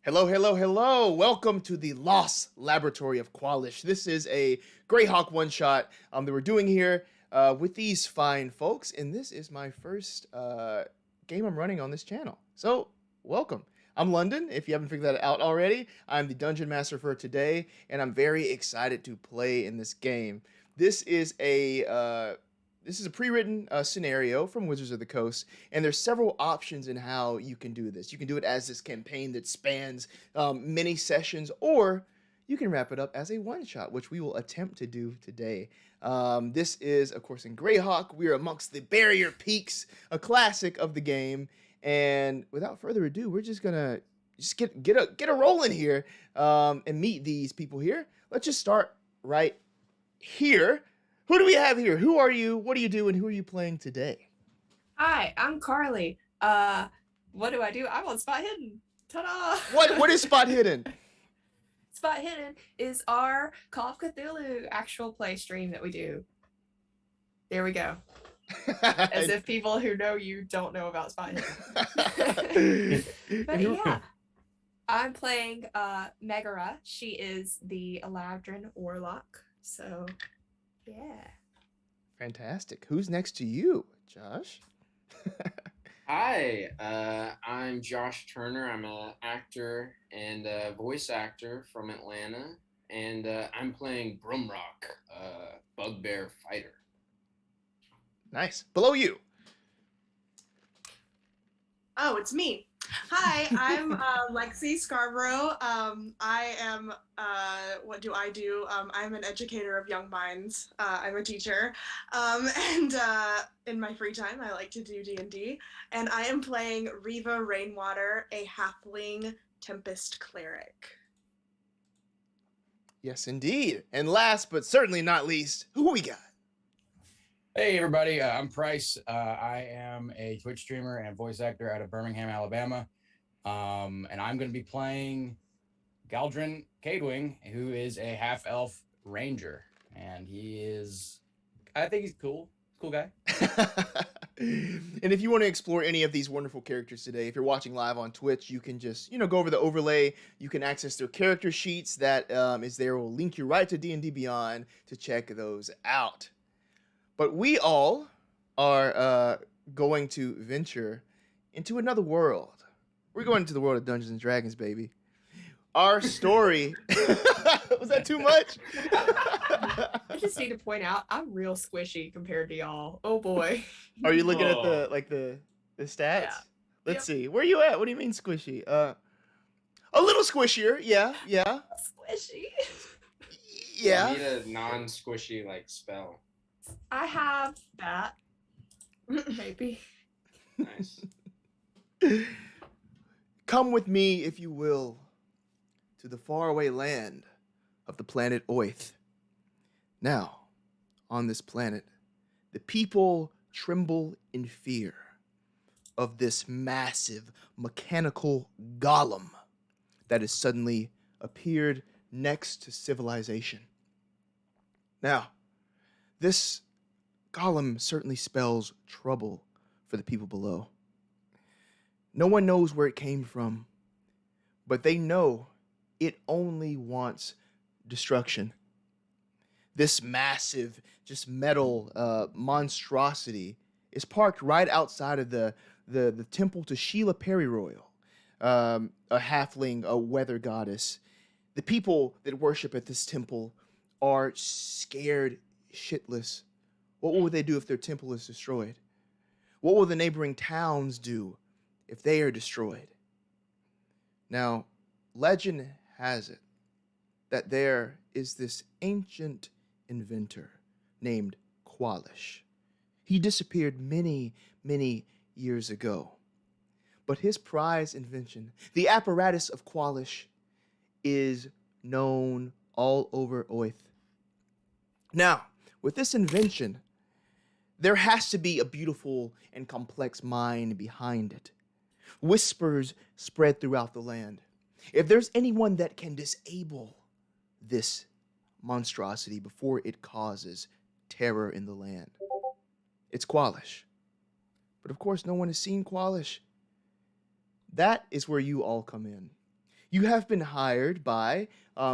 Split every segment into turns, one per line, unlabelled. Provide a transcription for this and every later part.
Hello, hello, hello. Welcome to the Lost Laboratory of Kwalish. This is a Greyhawk one-shot that we're doing here with these fine folks, and this is my first game I'm running on this channel. So, welcome. I'm London, if you haven't figured that out already. I'm the Dungeon Master for today, and I'm very excited to play in this game. This is a pre-written scenario from Wizards of the Coast, and there's several options in how you can do this. You can do it as this campaign that spans many sessions, or you can wrap it up as a one-shot, which we will attempt to do today. This is, of course, in Greyhawk. We are amongst the Barrier Peaks, a classic of the game. And without further ado, we're just gonna get a rolling here and meet these people here. Let's just start right here. Who do we have here? Who are you? What do you do? And who are you playing today?
Hi, I'm Carly. What do I do? I'm on Spot Hidden. Ta-da!
What is Spot Hidden?
Spot Hidden is our Call of Cthulhu actual play stream that we do. There we go. As if people who know you don't know about Spot Hidden. But yeah, I'm playing Magera. She is the Eladrin Warlock. So, yeah.
Fantastic. Who's next to you, Josh?
Hi, I'm Josh Turner. I'm an actor and a voice actor from Atlanta, and I'm playing Broomrock, Bugbear Fighter.
Nice. Below you.
Oh, it's me. Hi, I'm Lexi Scarborough. I am, what do I do? I'm an educator of young minds. I'm a teacher. And in my free time, I like to do D&D. And I am playing Riva Rainwater, a halfling Tempest cleric.
Yes, indeed. And last but certainly not least, who we got?
Hey everybody, I'm Price. I am a Twitch streamer and voice actor out of Birmingham, Alabama. And I'm going to be playing Galdrin Cadewing, who is a half-elf ranger. And I think he's cool. Cool guy.
And if you want to explore any of these wonderful characters today, if you're watching live on Twitch, you can just, go over the overlay. You can access their character sheets that is there. Will link you right to D&D Beyond to check those out. But we all are going to venture into another world. We're going into the world of Dungeons and Dragons, baby. Our story... Was that too much?
I just need to point out, I'm real squishy compared to y'all. Oh boy.
Are you looking at the stats?
Yeah.
Let's see. Where are you at? What do you mean squishy? A little squishier. Yeah.
Squishy.
Yeah.
You need a non-squishy spell.
I have that. Maybe.
Nice.
Come with me, if you will, to the faraway land of the planet Oith. Now, on this planet, the people tremble in fear of this massive mechanical golem that has suddenly appeared next to civilization. Now, this golem certainly spells trouble for the people below. No one knows where it came from, but they know it only wants destruction. This massive, just metal monstrosity is parked right outside of the temple to Sheila Periroyal, a halfling, a weather goddess. The people that worship at this temple are scared shitless. What will they do if their temple is destroyed? What will the neighboring towns do if they are destroyed? Now, legend has it that there is this ancient inventor named Kwalish. He disappeared many, many years ago. But his prized invention, the apparatus of Kwalish, is known all over Oith. Now, with this invention, there has to be a beautiful and complex mind behind it. Whispers spread throughout the land. If there's anyone that can disable this monstrosity before it causes terror in the land, it's Kwalish. But of course, no one has seen Kwalish. That is where you all come in. You have been hired by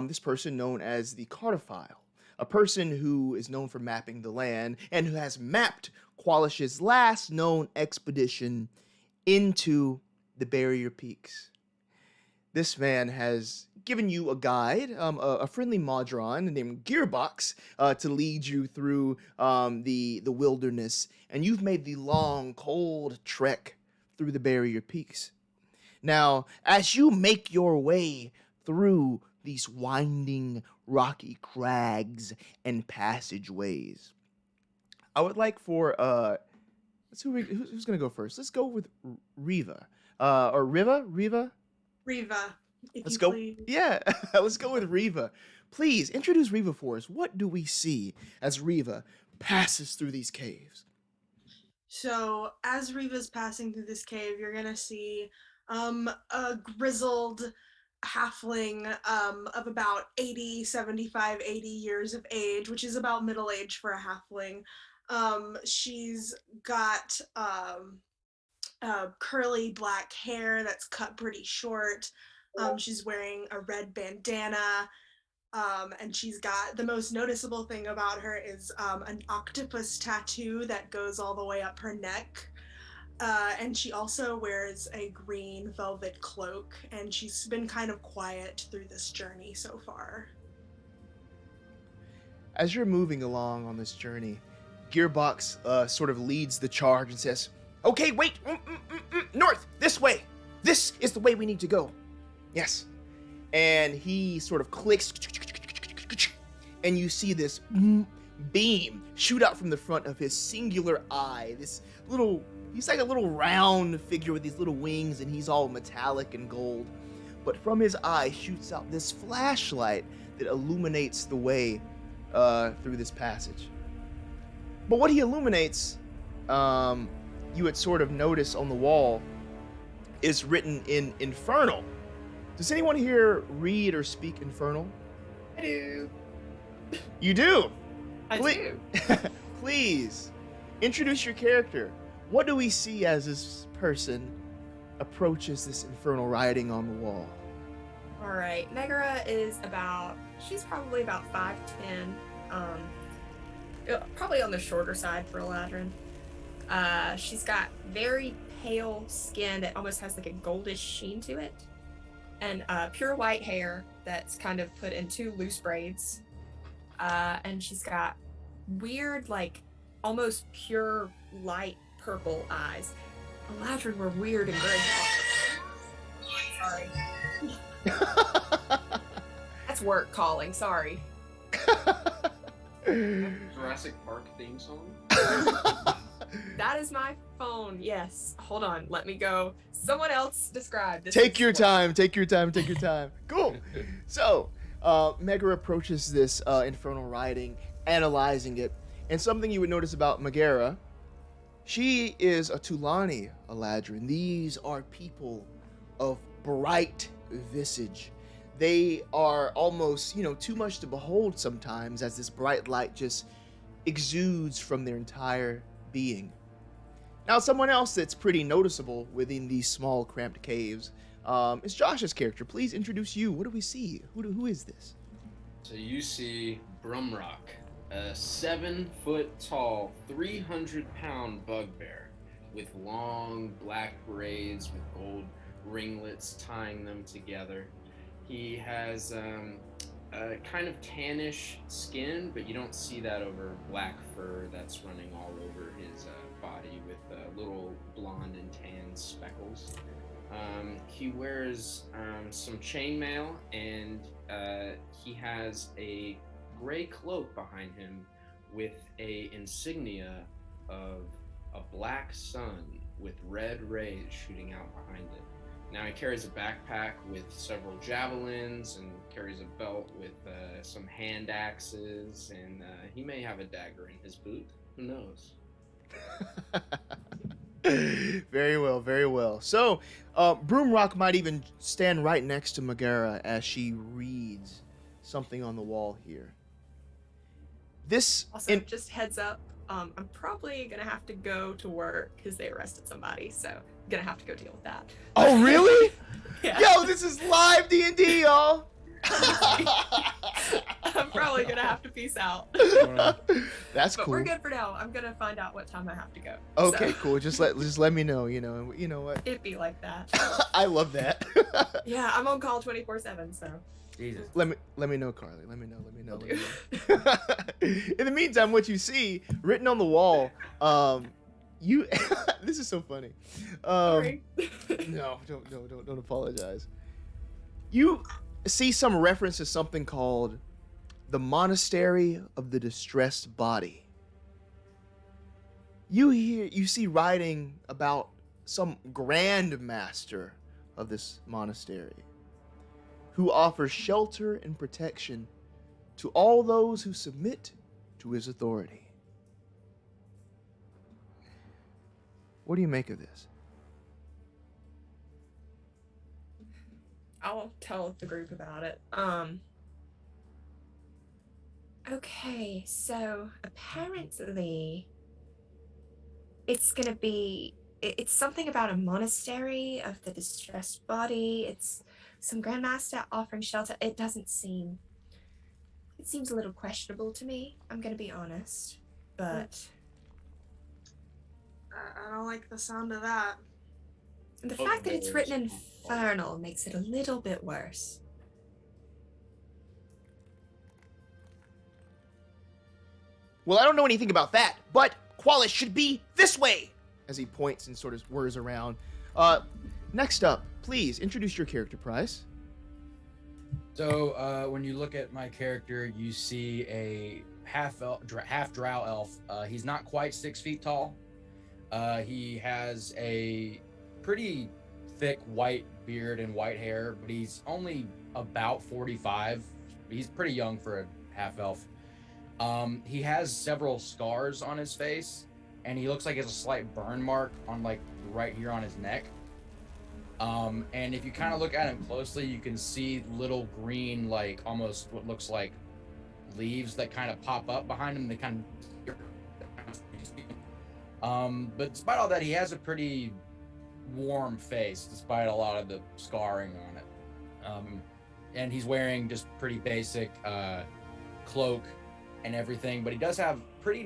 this person known as the Cartophile, a person who is known for mapping the land and who has mapped Kwalish's last known expedition into the Barrier Peaks. This man has given you a guide, a friendly Modron named Gearbox, to lead you through the wilderness, and you've made the long, cold trek through the Barrier Peaks. Now, as you make your way through these winding, rocky crags and passageways, I would like for let's see who's gonna go first. Let's go with Riva, or Riva.
Riva, if
Let's
you
go.
please.
Yeah, let's go with Riva. Please introduce Riva for us. What do we see as Riva passes through these caves?
So as Riva's passing through this cave, you're gonna see a grizzled halfling of about 80, 75, 80 years of age, which is about middle age for a halfling. She's got curly black hair that's cut pretty short. She's wearing a red bandana. And she's got, the most noticeable thing about her is an octopus tattoo that goes all the way up her neck. And she also wears a green velvet cloak, and she's been kind of quiet through this journey so far.
As you're moving along on this journey, Gearbox sort of leads the charge and says, "Okay, wait, north, this way. This is the way we need to go. Yes." And he sort of clicks, and you see this beam shoot out from the front of his singular eye. He's like a little round figure with these little wings, and he's all metallic and gold. But from his eye shoots out this flashlight that illuminates the way through this passage. But what he illuminates, you would sort of notice on the wall, is written in Infernal. Does anyone here read or speak Infernal?
I do.
You do?
I do.
Please, introduce your character. What do we see as this person approaches this infernal writing on the wall?
All right. Magera is she's probably about 5'10". Probably on the shorter side for Eladrin. She's got very pale skin that almost has like a goldish sheen to it. And pure white hair that's kind of put in 2 loose braids. And she's got weird, like, almost pure light purple eyes. Eladrin were weird and Greyhawk. Sorry. That's work calling, sorry.
Jurassic Park theme song?
That is my phone, yes. Hold on, let me go. Someone else describe this.
Take your time. Cool. So, Megara approaches this infernal writing, analyzing it, and something you would notice about Magera, she is a Tulani Eladrin. These are people of bright visage. They are almost, too much to behold sometimes, as this bright light just exudes from their entire being. Now, someone else that's pretty noticeable within these small, cramped caves is Josh's character. Please introduce you. What do we see? Who is this?
So you see Brumrock, a 7-foot-tall, 300-pound bugbear with long black braids with gold ringlets tying them together. He has a kind of tannish skin, but you don't see that over black fur that's running all over his body with little blonde and tan speckles. He wears some chainmail, and he has a gray cloak behind him with a insignia of a black sun with red rays shooting out behind it. Now he carries a backpack with several javelins and carries a belt with some hand axes, and he may have a dagger in his boot. Who knows?
Very well, very well. So, Broomrock might even stand right next to Magera as she reads something on the wall here. This
Just heads up, I'm probably gonna have to go to work because they arrested somebody, so gonna have to go deal with that.
Oh, really?
Yeah.
Yo, this is live D&D, y'all.
I'm probably gonna have to peace out.
That's
But
cool.
we're good for now. I'm gonna find out what time I have to go.
Okay,
So,
cool. Just let me know. You know, and you know what?
it'd be like that.
I love that.
Yeah, I'm on call 24/7. So
Jesus.
let me know, Carly. Let me know.
will
Let
do.
me know. In the meantime, what you see written on the wall, you. This is so funny.
Sorry.
No, don't apologize. You see some reference to something called the Monastery of the Distressed Body. You see writing about some Grandmaster of this monastery who offers shelter and protection to all those who submit to his authority. What do you make of this?
I'll tell the group about it. Okay, so apparently it's gonna be it's something about a monastery of the distressed body. It's some grandmaster offering shelter. It seems a little questionable to me, I'm gonna be honest. But
I don't like the sound of that.
the fact that it's written in infernal makes it a little bit worse.
Well, I don't know anything about that, but Kwalish should be this way, as he points and sort of whirs around. Next up, please introduce your character, Price.
So when you look at my character, you see a half drow elf. He's not quite 6 feet tall. He has a pretty thick white beard and white hair, but he's only about 45. He's pretty young for a half elf. He has several scars on his face, and he looks like he has a slight burn mark on like right here on his neck. And if you kind of look at him closely, you can see little green, like almost what looks like leaves that kind of pop up behind him. They kind of, but despite all that, he has a pretty warm face, despite a lot of the scarring on it. And he's wearing just pretty basic cloak and everything, but he does have pretty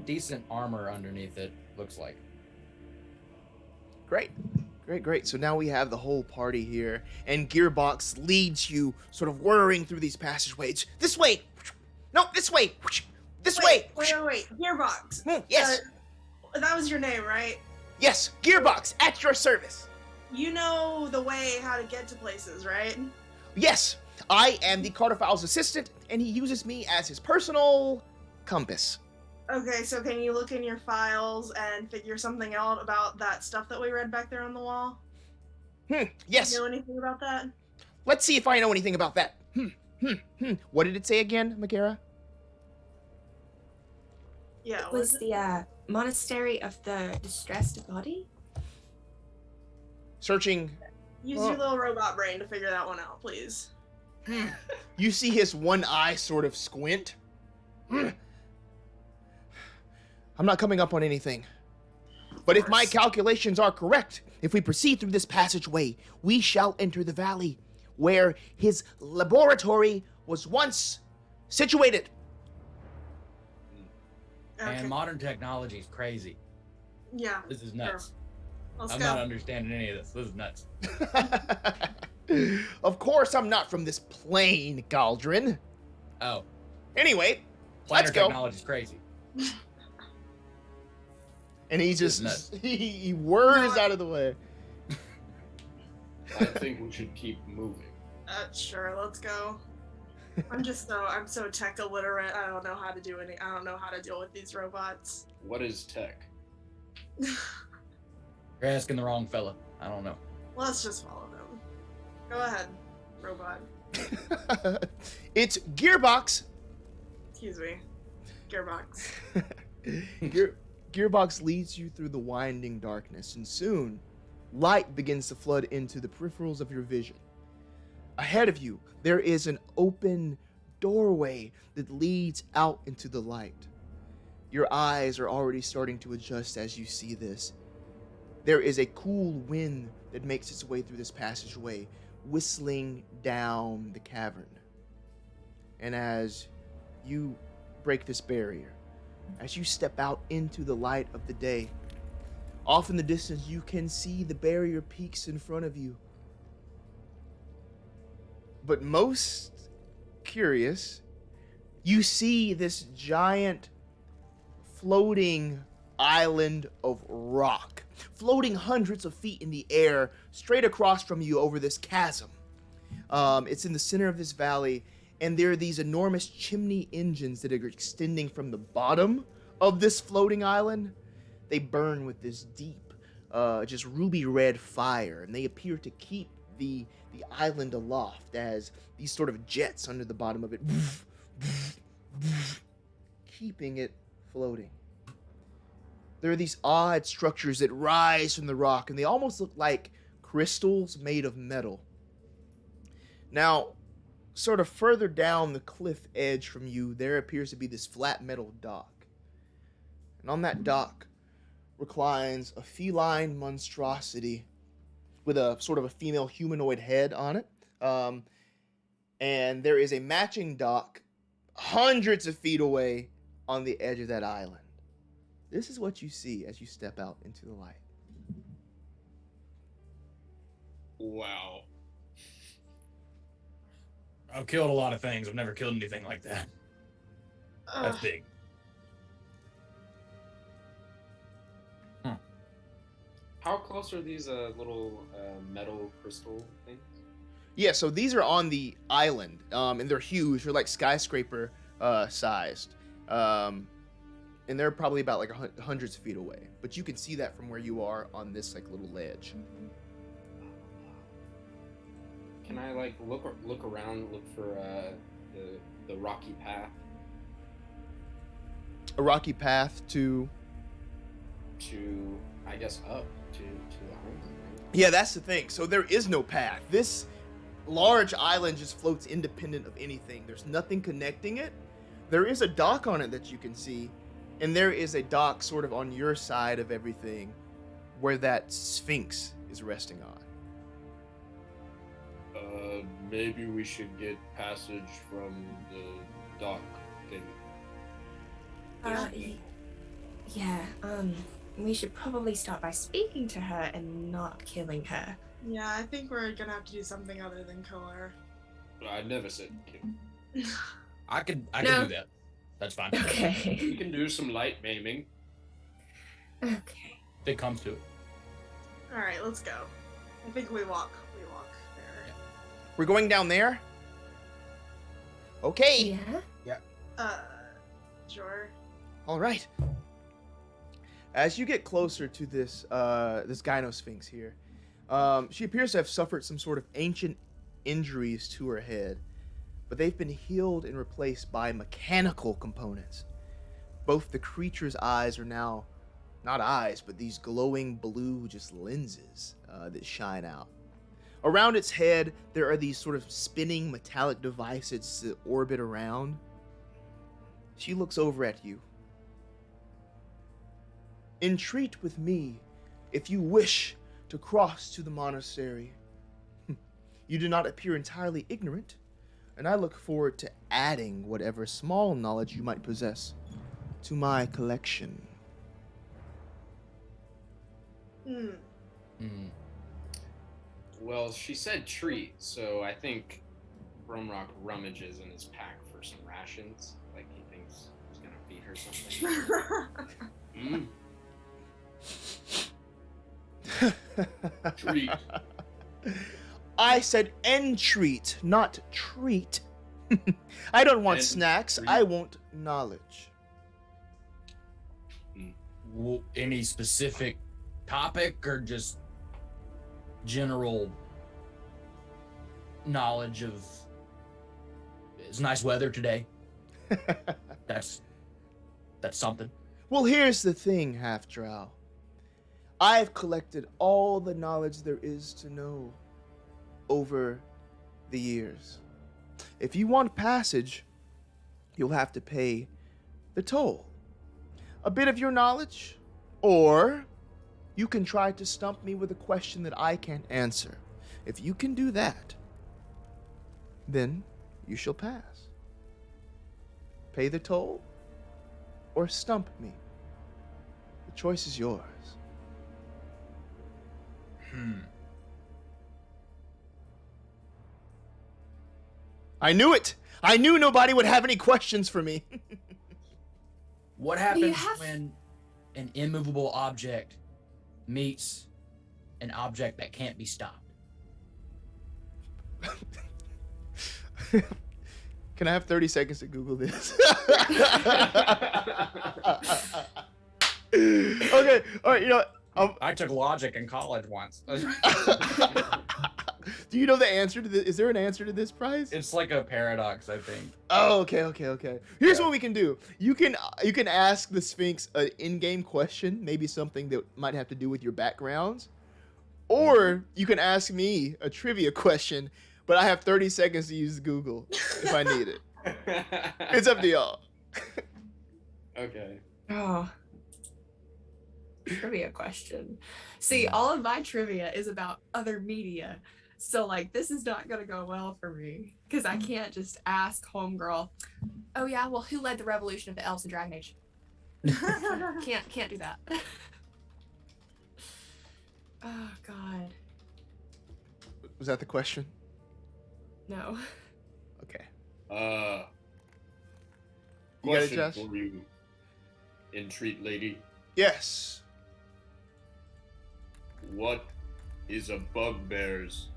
decent armor underneath it, looks like.
Great. So now we have the whole party here, and Gearbox leads you sort of whirring through these passageways. This way! No, this way! This way!
Wait. Gearbox.
Yes!
That was your name, right?
Yes, Gearbox, at your service!
You know the way how to get to places, right?
Yes, I am the Cartophile's assistant, and he uses me as his personal compass.
Okay, so can you look in your files and figure something out about that stuff that we read back there on the wall?
Yes.
Do you know anything about that?
Let's see if I know anything about that. What did it say again, Magera?
Yeah.
It was the monastery of the distressed body.
Searching.
Use your little robot brain to figure that one out, please.
You see his one eye sort of squint. I'm not coming up on anything. But if my calculations are correct, if we proceed through this passageway, we shall enter the valley where his laboratory was once situated.
Okay.
And modern technology is crazy.
Yeah.
This is nuts.
Let's
I'm
go.
not understanding any of this. This is nuts.
Of course, I'm not from this plane, Galdrin.
Oh,
Anyway,
planar
let's go.
technology is crazy.
And he
This is nuts.
just he whirs out of the way.
I think we should keep moving.
Sure, let's go. I'm so tech illiterate. I don't know how to deal with these robots.
What is tech?
You're asking the wrong fella. I don't know.
Let's just follow them. Go ahead, robot.
It's Gearbox.
Excuse me. Gearbox.
Gearbox leads you through the winding darkness, and soon, light begins to flood into the peripherals of your vision. Ahead of you, there is an open doorway that leads out into the light. Your eyes are already starting to adjust as you see this. there is a cool wind that makes its way through this passageway, whistling down the cavern. And as you break this barrier, as you step out into the light of the day, off in the distance you can see the barrier peaks in front of you. But most curious, you see this giant floating island of rock, floating hundreds of feet in the air, straight across from you over this chasm. It's in the center of this valley, and there are these enormous chimney engines that are extending from the bottom of this floating island. They burn with this deep, just ruby red fire, and they appear to keep the island aloft as these sort of jets under the bottom of it, keeping it floating. There are these odd structures that rise from the rock, and they almost look like crystals made of metal. Now, sort of further down the cliff edge from you, there appears to be this flat metal dock. And on that dock reclines a feline monstrosity with a sort of a female humanoid head on it. And there is a matching dock hundreds of feet away on the edge of that island. This is what you see as you step out into the light.
Wow.
I've killed a lot of things. I've never killed anything like that. That's big.
How close are these little metal crystal things?
Yeah, so these are on the island, and they're huge. They're like skyscraper sized. And they're probably about like hundreds of feet away. But you can see that from where you are on this like little ledge.
Can I like look around, look for the rocky path?
A rocky path to
I guess up to the island. Right?
Yeah, that's the thing. So there is no path. This large island just floats independent of anything. There's nothing connecting it. There is a dock on it that you can see, and there is a dock sort of on your side of everything where that Sphinx is resting on.
Maybe we should get passage from the dock thing.
We should probably start by speaking to her and not killing her.
Yeah, I think we're gonna have to do something other than kill her.
I never said kill.
I could
No.
do that. That's fine.
We
Okay.
can do some light maiming.
Okay.
If it comes to it.
All right, let's go. I think we walk there.
We're going down there? Okay.
Yeah?
Sure.
All right. As you get closer to this this Gyno Sphinx here, she appears to have suffered some sort of ancient injuries to her head, but they've been healed and replaced by mechanical components. Both the creature's eyes are now not eyes, but these glowing blue just lenses that shine out. Around its head, there are these sort of spinning metallic devices that orbit around. She looks over at you. Entreat with me if you wish to cross to the monastery. You do not appear entirely ignorant, and I look forward to adding whatever small knowledge you might possess to my collection.
Well, she said treat, so I think Brumrock rummages in his pack for some rations, like he thinks he's gonna feed her something. Treat.
I said entreat, not treat. I don't want snacks. I want knowledge.
Any specific topic or just general knowledge of it's nice weather today? That's something.
Well, here's the thing, Half-Drow. I've collected all the knowledge there is to know over the years. If you want passage, you'll have to pay the toll. A bit of your knowledge, or you can try to stump me with a question that I can't answer. If you can do that, then you shall pass. Pay the toll or stump me. The choice is yours. I knew it! I knew nobody would have any questions for me.
What happens when an immovable object meets an object that can't be stopped?
Can I have 30 seconds to Google this? Okay, all right, you know,
I took logic in college once.
do you know the answer to this? Is there an answer to this, Prize?
It's like a paradox, I think.
Oh, okay. Here's
Yeah.
what we can do. You can ask the Sphinx an in-game question, maybe something that might have to do with your backgrounds, or you can ask me a trivia question, but I have 30 seconds to use Google if I need it. It's up to y'all.
Okay.
Oh. Trivia question. See, all of my trivia is about other media. So, like, this is not going to go well for me. Because I can't just ask Homegirl, oh, yeah, well, who led the revolution of the elves in Dragon Age? Can't do that. Oh, God.
Was that the question?
No.
Okay. You got it,
Question
Josh?
for you, entreat lady.
Yes.
What is a bugbear's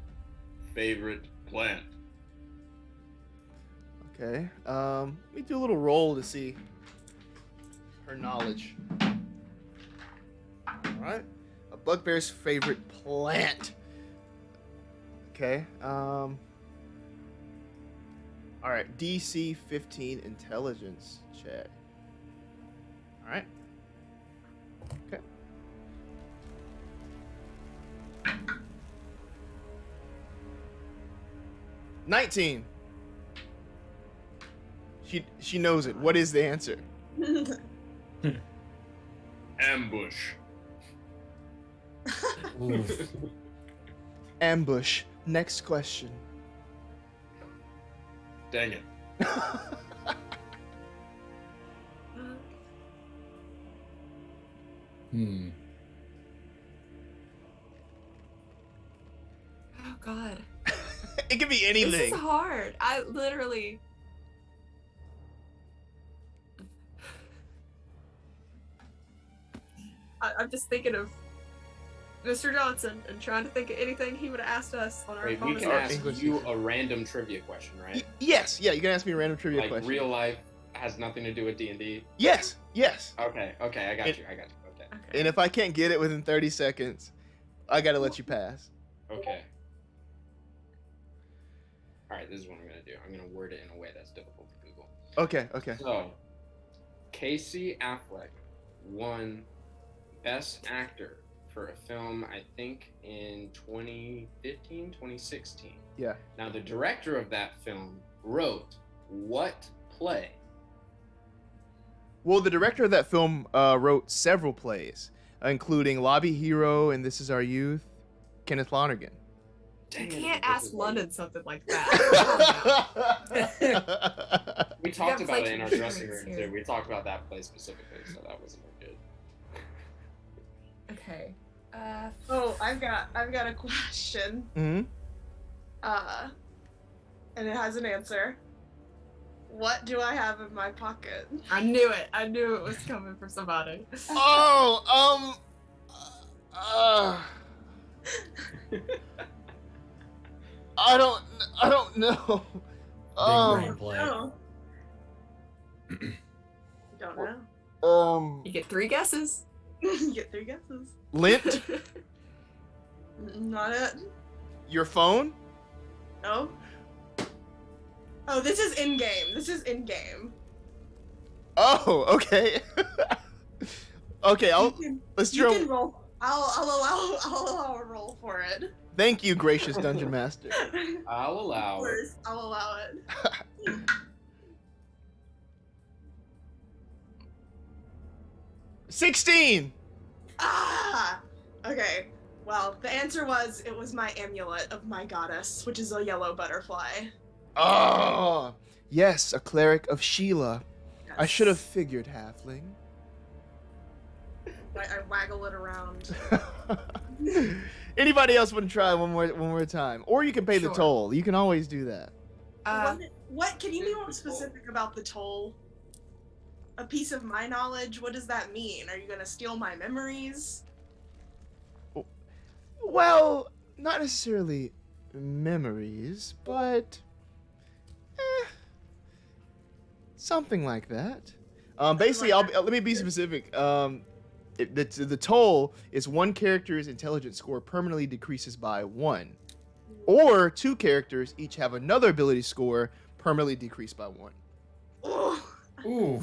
favorite plant?
Okay. Let me do a little roll to see her knowledge. All right. A bugbear's favorite plant. Okay. All right. DC 15 intelligence check. All right. Okay. $19. She knows it. What is the answer?
Ambush.
Oof.
Ambush. Next question.
Dang it.
Oh, God.
It could be
This
anything.
is hard. I literally... I'm just thinking of Mr. Johnson and trying to think of anything he would have asked us on our
Wait, we
bonus
can
Our
ask
English
you
teacher.
a random trivia question, right?
Yes. Yeah, you can ask me a random trivia
Like
question.
real life has nothing to do with D&D.
Yes.
Okay, I got
It-
you. Okay.
Okay.
And if I can't get it within 30 seconds, I gotta let you pass.
Okay. All right, this is what I'm gonna do. I'm gonna word it in a way that's difficult to Google.
Okay.
So, Casey Affleck won Best Actor for a film, I think, in 2015, 2016.
Yeah.
Now, the director of that film wrote what play?
Well, the director of that film wrote several plays, including Lobby Hero and This Is Our Youth, Kenneth Lonergan.
You
Dang it,
can't
this
ask
is why-
London something like that.
We talked
gotta
about
play
it in our
some
dressing
instruments
room
here.
too. We talked about that play specifically, so that wasn't very good.
Okay.
Oh, I've got a question.
Hmm.
And it has an answer. What do I have in my pocket?
I knew it. I knew it was coming from somebody.
Oh, I don't know.
Big brain play.
Oh. Don't know.
You get 3 guesses.
You get 3 guesses.
Lint,
Not it.
your phone.
No. Oh, this is in game.
Oh, okay. Okay, let's
You
draw.
can roll. I'll allow a roll for it.
Thank you, gracious dungeon master.
I'll allow
Of
it.
course, I'll allow it.
16.
Ah! Okay. Well, the answer was it was my amulet of my goddess, which is a yellow butterfly.
Oh, yes, a cleric of Sheila. I should have
Yes.
figured halfling.
I waggle it around.
Anybody else want to try one more time? Or you can pay the
Sure.
toll. You can always do that.
What can you be more specific about the toll? A piece of my knowledge? What does that mean? Are you gonna steal my memories?
Well, not necessarily memories, but something like that. Basically, let me be specific. The toll is one character's intelligence score permanently decreases by 1, or 2 characters each have another ability score permanently decreased by 1.
Oh.
Ooh.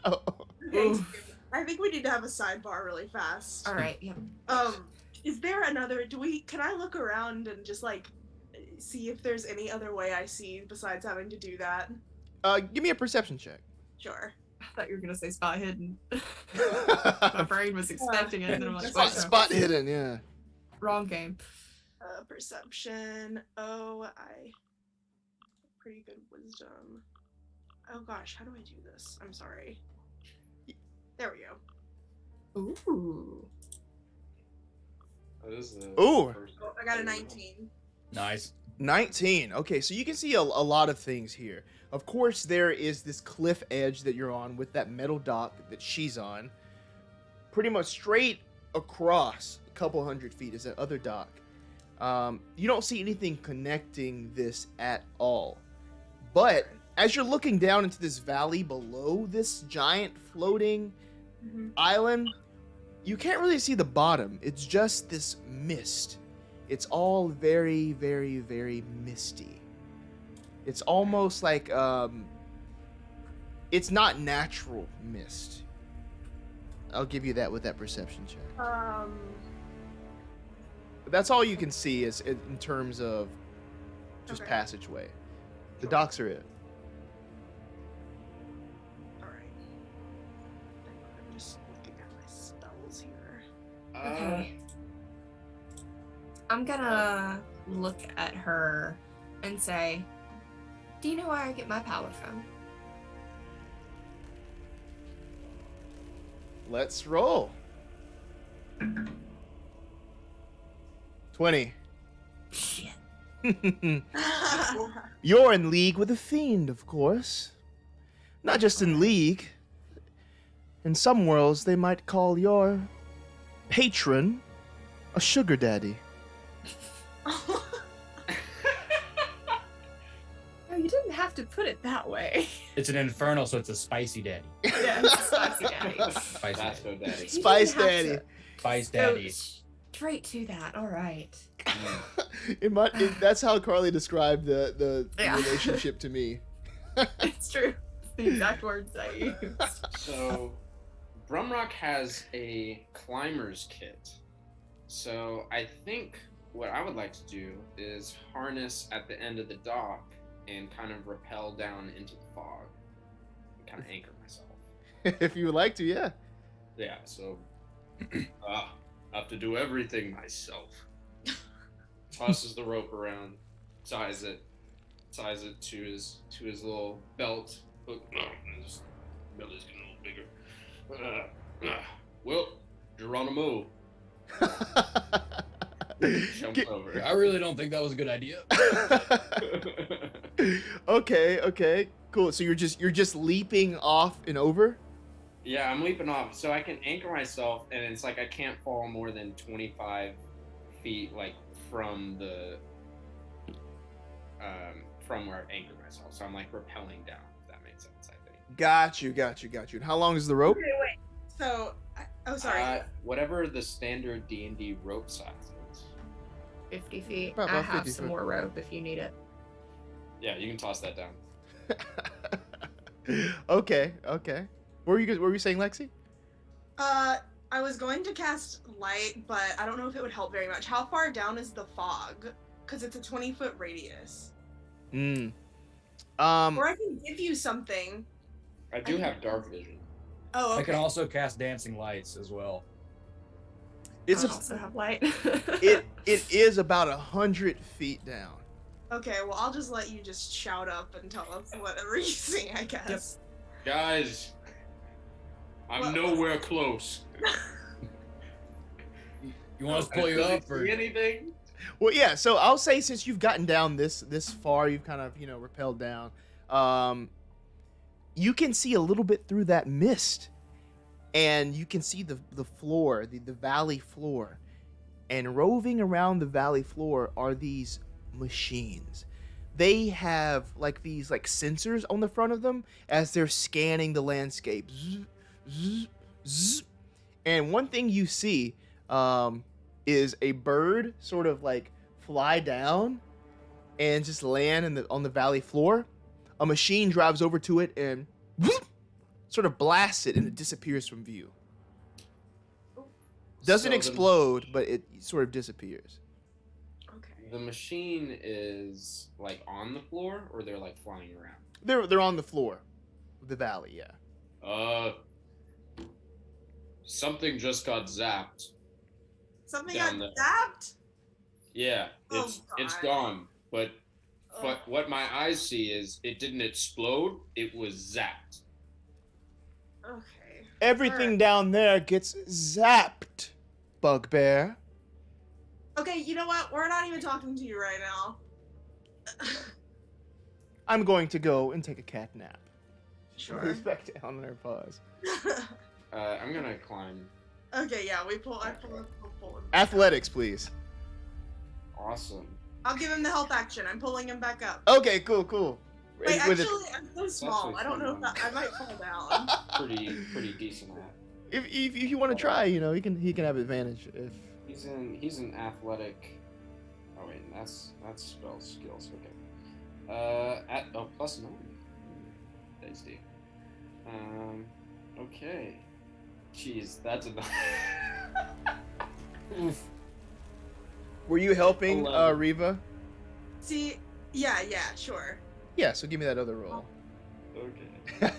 Okay. I think we need to have a sidebar really fast.
All right. Yeah.
Is there another? Can I look around and just like see if there's any other way I see besides having to do that?
Give me a perception check.
Sure.
I thought you were gonna say spot hidden. My brain was expecting it, and then I'm like, wait, no.
Spot hidden, yeah.
Wrong game.
Perception. Oh, I pretty good wisdom. Oh gosh, how do I do this? I'm sorry. There we go.
Ooh.
That is the
Ooh.
first-
I got a 19.
Nice.
19. Okay, so you can see a lot of things here. Of course, there is this cliff edge that you're on with that metal dock that she's on. Pretty much straight across a couple hundred feet is that other dock. You don't see anything connecting this at all. But as you're looking down into this valley below this giant floating island, you can't really see the bottom. It's just this mist. It's all very, very, very misty. It's almost like it's not natural mist. I'll give you that with that perception check. But that's all you can see is in terms of just
Okay.
passageway. The
Sure.
docks are it.
Alright. I'm just looking at my spells here.
Okay. I'm gonna look at her and say, "Do you know where I get my power from?"
Let's roll. 20.
Shit.
You're in league with a fiend, of course. Not just in league. In some worlds, they might call your patron a sugar daddy.
No, you didn't have to put it that way.
It's an infernal, so it's a spicy daddy.
Yeah, it's a spicy daddy.
Spicy daddy.
Basto Daddy.
You
Spice
didn't have
daddy.
to
Spice
go
daddy.
straight to that. All right.
That's how Carly described the
Yeah.
relationship to me.
It's true. It's the exact words I used.
So, Brumrock has a climber's kit. So, I think what I would like to do is harness at the end of the dock and kind of rappel down into the fog and kind of anchor myself.
If you would like to, yeah.
Yeah, so I have to do everything myself. Tosses the rope around, ties it to his little belt. His belly's getting a little bigger. Well, Geronimo jumps
Get-
over.
I really don't think that was a good idea.
Okay, cool. So you're just leaping off and over?
Yeah, I'm leaping off, so I can anchor myself, and it's like I can't fall more than 25 feet, like from the from where I anchor myself. So I'm like rappelling down. If that makes sense, I think.
Got you. And how long is the rope?
Okay, wait. So, sorry.
Whatever the standard D&D rope size is.
50 feet.
About
I have
50
some
foot.
more rope if you need it.
Yeah, you can toss that down.
Okay. What were you saying, Lexi?
I was going to cast light, but I don't know if it would help very much. How far down is the fog? Because it's a 20-foot radius.
Or
Or I can give you something.
I do have dark vision.
Oh, okay.
I can also cast dancing lights as well.
It's
I
a,
also have light.
it is about 100 feet down.
Okay, well, I'll just let you just shout up and tell us whatever you see, I guess.
Guys, I'm
What-
nowhere close.
You want us to pull you up or
See anything?
Well, yeah. So I'll say since you've gotten down this far, you've kind of rappelled down. You can see a little bit through that mist, and you can see the floor, the valley floor, and roving around the valley floor are these machines. They have these sensors on the front of them as they're scanning the landscape. Zzz, zzz, zzz. And one thing you see is a bird sort of fly down and just land on the valley floor. A machine drives over to it and whoop, sort of blasts it, and it disappears from view. Doesn't explode, but it sort of disappears.
Okay.
The machine is on the floor, or they're flying around?
They're on the floor of the valley, yeah.
Something just got zapped.
Something
Down
got
there.
zapped?
Yeah,
Oh,
it's
God.
gone. But
Ugh.
what my eyes see is it didn't explode. It was zapped.
Okay.
Everything
Alright.
down there gets zapped, Bugbear.
Okay, you know what? We're not even talking to you right now.
I'm going to go and take a cat nap.
Sure.
Goes back down on her paws.
I'm gonna climb.
Okay, yeah, I pull him.
Athletics, please.
Awesome.
I'll give him the health action. I'm pulling him back up.
Okay, cool.
Wait,
With
actually, I'm so small. I don't know if I might fall down.
Pretty decent at.
if you want to try, he can have advantage if.
He's an athletic. Oh wait, that's spell skills. Okay. At +9. Tasty. Okay. Jeez, that's enough. Oof.
Were you helping
11.
Reva?
See, yeah, sure.
Yeah, so give me that other roll.
Okay.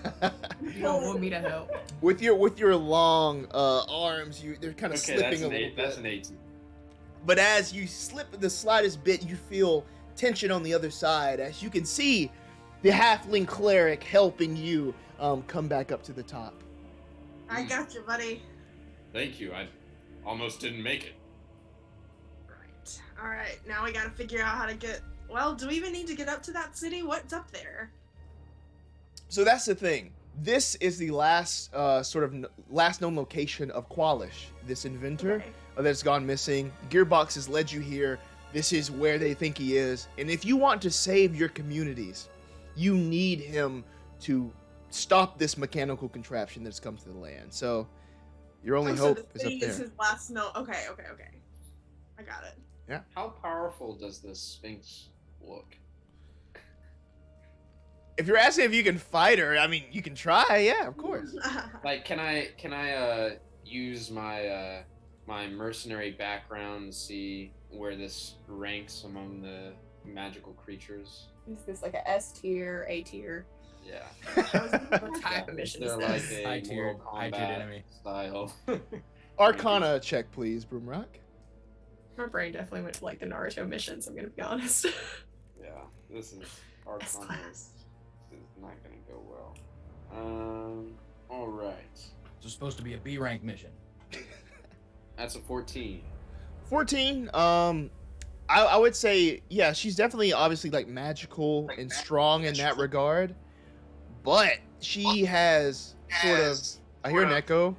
You don't want me to help.
with your long arms, they're kind of
Okay,
slipping
that's
a
an
little
eight. That's
bit.
an 18.
But as you slip the slightest bit, you feel tension on the other side. As you can see, the halfling cleric helping you come back up to the top.
I got you, buddy.
Thank you. I almost didn't make it.
Right. All right. Now we gotta figure out how to get. Well, do we even need to get up to that city? What's up there?
So that's the thing. This is the last last known location of Kwalish, this inventor
Okay.
that's gone missing. Gearbox has led you here. This is where they think he is. And if you want to save your communities, you need him to stop this mechanical contraption that's come to the land. So your only
so
hope
the
is up
city
there.
is his last note. Okay. I got it.
How powerful does this Sphinx look?
If you're asking if you can fight her, I mean, you can try. Yeah, of course.
Can I use my my mercenary background to see where this ranks among the magical creatures?
Is this like a S tier, A tier?
Yeah.
What type of mission is
They're
this?
like a
High-tiered
Mortal Kombat
enemy.
style.
Arcana check, please, Broomrock.
My brain definitely went to the Naruto missions, I'm gonna be honest.
Yeah, this is
S
Arcana.
class.
This is not gonna go well. All right.
It's supposed to be a B rank mission.
That's a 14.
14. I would say, yeah, she's definitely obviously magical and strong in that regard, but she has sort of. I hear an echo.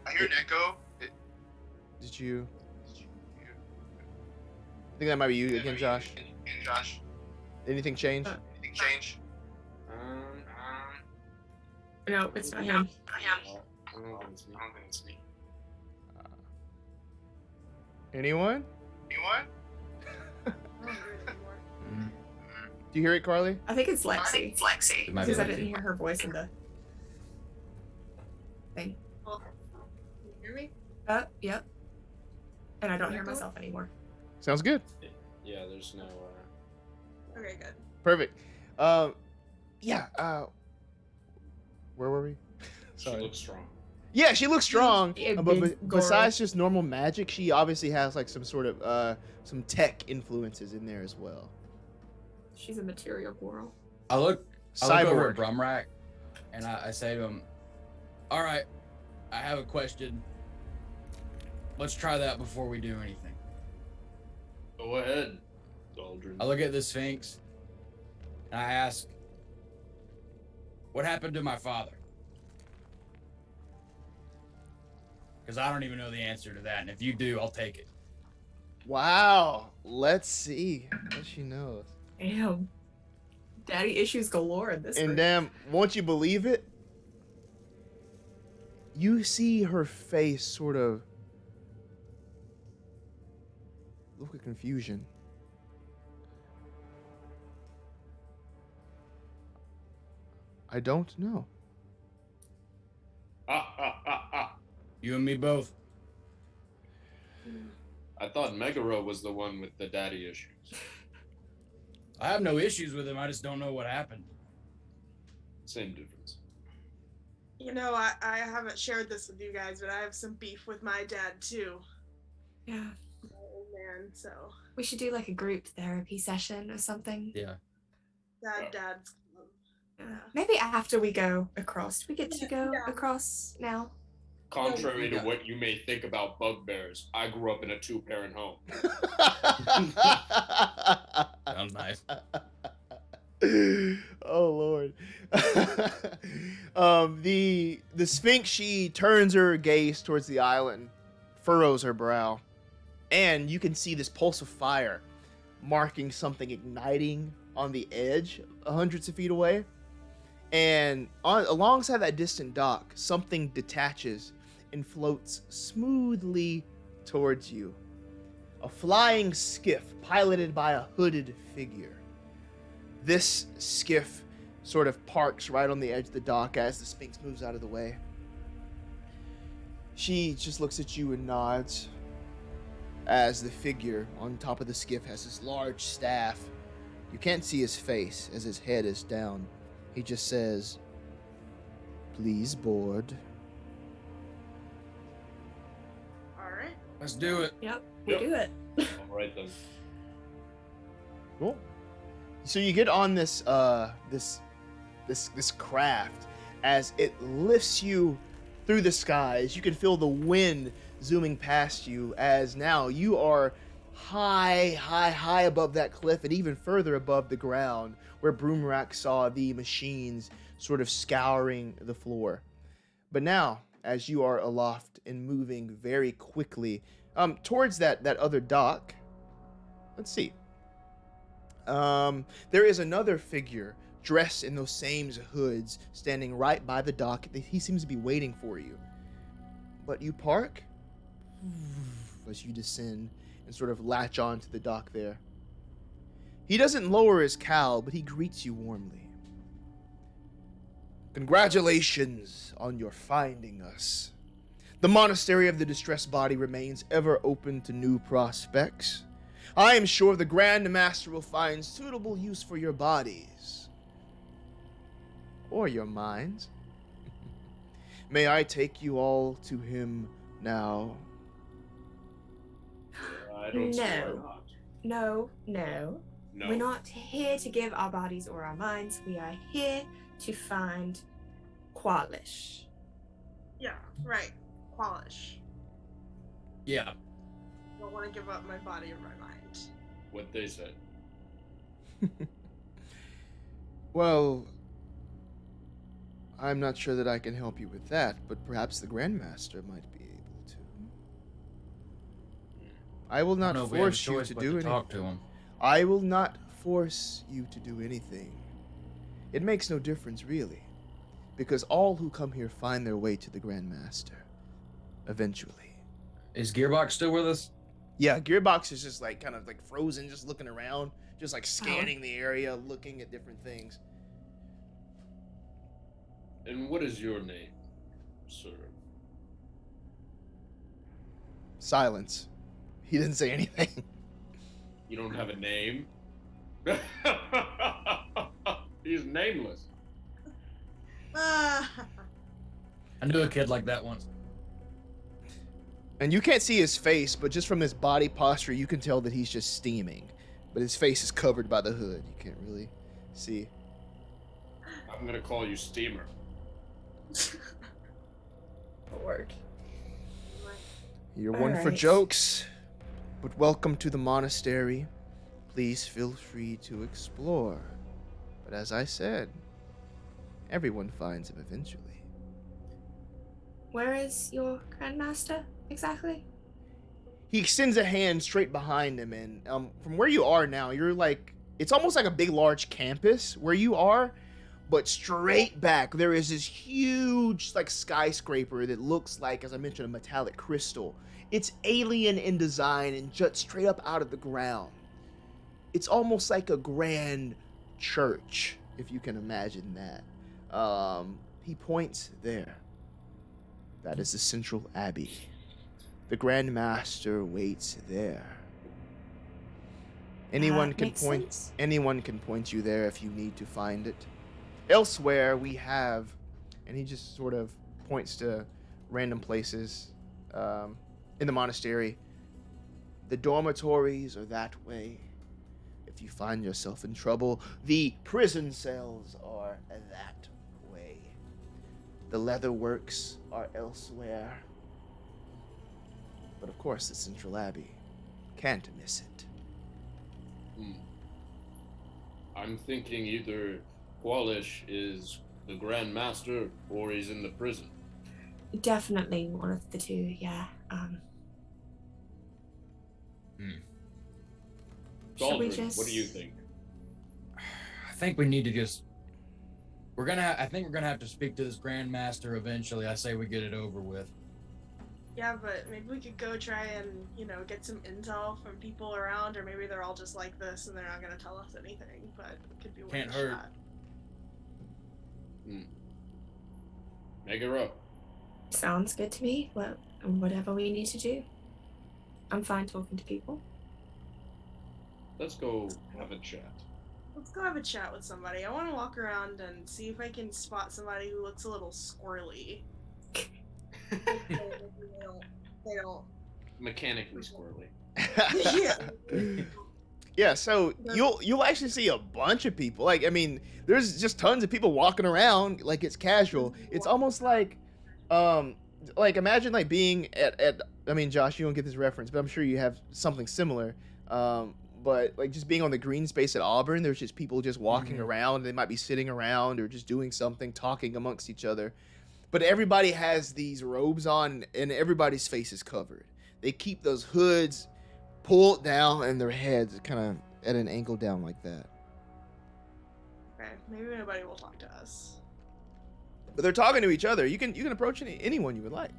Did you? I think that might be you again, Josh. Anything change?
No, it's not him.
I don't think it's me.
Anyone?
I don't hear it anymore.
Do you hear it, Carly?
I think it's Lexi.
It might be
Because I
Lexi.
didn't hear her voice in the thing.
Can you hear me?
Yep. And I don't hear myself anymore.
Sounds good.
Yeah, there's no.
Okay, good.
Perfect. Yeah. Where were we?
She looks strong.
Yeah, she looks strong,
A
but
big
besides just normal magic, she obviously has like some sort of some tech influences in there as well.
She's a material girl.
I look over
Cyborg.
at Brumrak, and I say to him, "All right, I have a question. Let's try that before we do anything."
Go ahead, Aldrin.
I look at the Sphinx, and I ask, "What happened to my father?" Because I don't even know the answer to that, and if you do, I'll take it.
Wow. Let's see what she knows.
Damn. Daddy issues galore in this
And
group.
damn, won't you believe it? You see her face sort of look at confusion. I don't know.
You and me both.
I thought Magera was the one with the daddy issues.
I have no issues with him. I just don't know what happened.
Same difference.
You know, I haven't shared this with you guys, but I have some beef with my dad too.
Yeah.
My old man, so
We should do like a group therapy session or something.
Yeah.
dad's
Yeah. Maybe after we go across. Do we get to go
Yeah.
across now?
Contrary to
Yeah.
what you may think about bugbears, I grew up in a 2-parent home.
Sounds nice.
Oh Lord. The Sphinx, she turns her gaze towards the island, furrows her brow, and you can see this pulse of fire marking something igniting on the edge hundreds of feet away. And alongside that distant dock, something detaches and floats smoothly towards you. A flying skiff piloted by a hooded figure. This skiff sort of parks right on the edge of the dock as the Sphinx moves out of the way. She just looks at you and nods as the figure on top of the skiff has this large staff. You can't see his face as his head is down. He just says, "Please board."
all right.
Let's do it.
Yep. We
Yep.
do it.
All right then.
Cool. So you get on this this craft as it lifts you through the skies. You can feel the wind zooming past you as now you are high above that cliff and even further above the ground where Broomrack saw the machines sort of scouring the floor. But now, as you are aloft and moving very quickly towards that other dock, let's see. There is another figure dressed in those same hoods standing right by the dock. He seems to be waiting for you. But you park as you descend and sort of latch on to the dock there. He doesn't lower his cowl, but he greets you warmly. "Congratulations on your finding us. The Monastery of the Distressed Body remains ever open to new prospects. I am sure the Grandmaster will find suitable use for your bodies. Or your minds. May I take you all to him now?"
I don't see why
No.
not.
No.
No.
We're not here to give our bodies or our minds. We are here to find Kwalish.
Yeah, right. Kwalish.
Yeah.
Don't want to give up my body or my mind.
What they said.
Well, I'm not sure that I can help you with that, but perhaps the Grandmaster might be able to. I will
I
not
don't know if we have a
force you
choice
to
but
do
to
anything.
talk to him.
I will not force you to do anything. It makes no difference, really, because all who come here find their way to the Grandmaster, eventually.
Is Gearbox still with us?
Yeah, Gearbox is just like kind of like frozen, just looking around, just like scanning the area, looking at different things.
And what is your name, sir?
Silence. He didn't say anything.
You don't have a name? He's nameless.
Ah,
I knew a kid like that once.
And you can't see his face, but just from his body posture, you can tell that he's just steaming. But his face is covered by the hood. You can't really see.
I'm gonna call you Steamer.
Lord.
You're
All
one for
right.
jokes, but welcome to the monastery. Please feel free to explore. But as I said, everyone finds him eventually.
Where is your Grandmaster exactly?
He extends a hand straight behind him, and from where you are now, you're like, it's almost like a big, large campus where you are, but straight back, there is this huge, like, skyscraper that looks like, as I mentioned, a metallic crystal. It's alien in design and juts straight up out of the ground. It's almost like a grand church, if you can imagine that. He points there. That is the central abbey. The Grandmaster waits there. Anyone can
makes
point.
sense.
Anyone can point you there if you need to find it. Elsewhere, we have, and he just sort of points to random places in the monastery. The dormitories are that way. If you find yourself in trouble, the prison cells are that way. The leather works are elsewhere. But of course, the Central Abbey. Can't miss it.
I'm thinking either Kwalish is the Grandmaster or he's in the prison.
Definitely one of the two, yeah. Shall we
Galdrin,
just...
what do you think?
I think we need to just. I think we're gonna have to speak to this Grandmaster eventually. I say we get it over with.
Yeah, but maybe we could go try and, get some intel from people around, or maybe they're all just like this and they're not gonna tell us anything, but it could be worth
Can't
a
hurt.
shot.
Magera.
Sounds good to me. Well, whatever we need to do. I'm fine talking to people.
Let's go have a chat.
Let's go have a chat with somebody. I want to walk around and see if I can spot somebody who looks a little squirrely. they don't.
Mechanically squirrely.
Yeah.
Yeah, so you'll actually see a bunch of people. Like, I mean, there's just tons of people walking around like it's casual. It's almost like imagine like being at I mean, Josh, you don't get this reference, but I'm sure you have something similar. But like just being on the green space at Auburn, there's just people just walking around. They might be sitting around or just doing something, talking amongst each other. But everybody has these robes on and everybody's face is covered. They keep those hoods pulled down and their heads kind of at an angle down like that.
Okay, maybe nobody will talk to us.
But they're talking to each other. You can approach anyone you would like.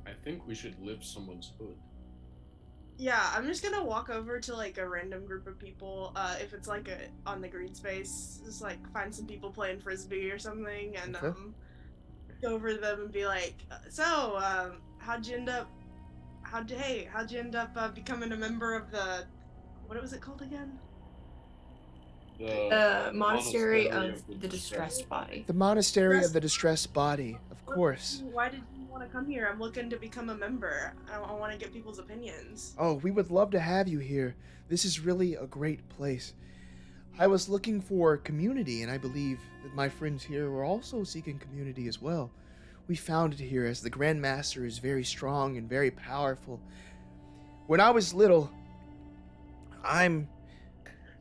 I think we should lift someone's hood.
Yeah, I'm just gonna walk over to like a random group of people. If it's like on the green space, just like find some people playing frisbee or something, and
Okay.
go over to them and be like, how'd you end up becoming a member of the, what was it called again?
The Monastery of the Distressed Body.
The Monastery of the Distressed Body, of course.
Why did you want to come here? I'm looking to become a member. I want to get people's opinions.
Oh, we would love to have you here. This is really a great place. I was looking for community, and I believe that my friends here were also seeking community as well. We found it here as the Grandmaster is very strong and very powerful. When I was little, I'm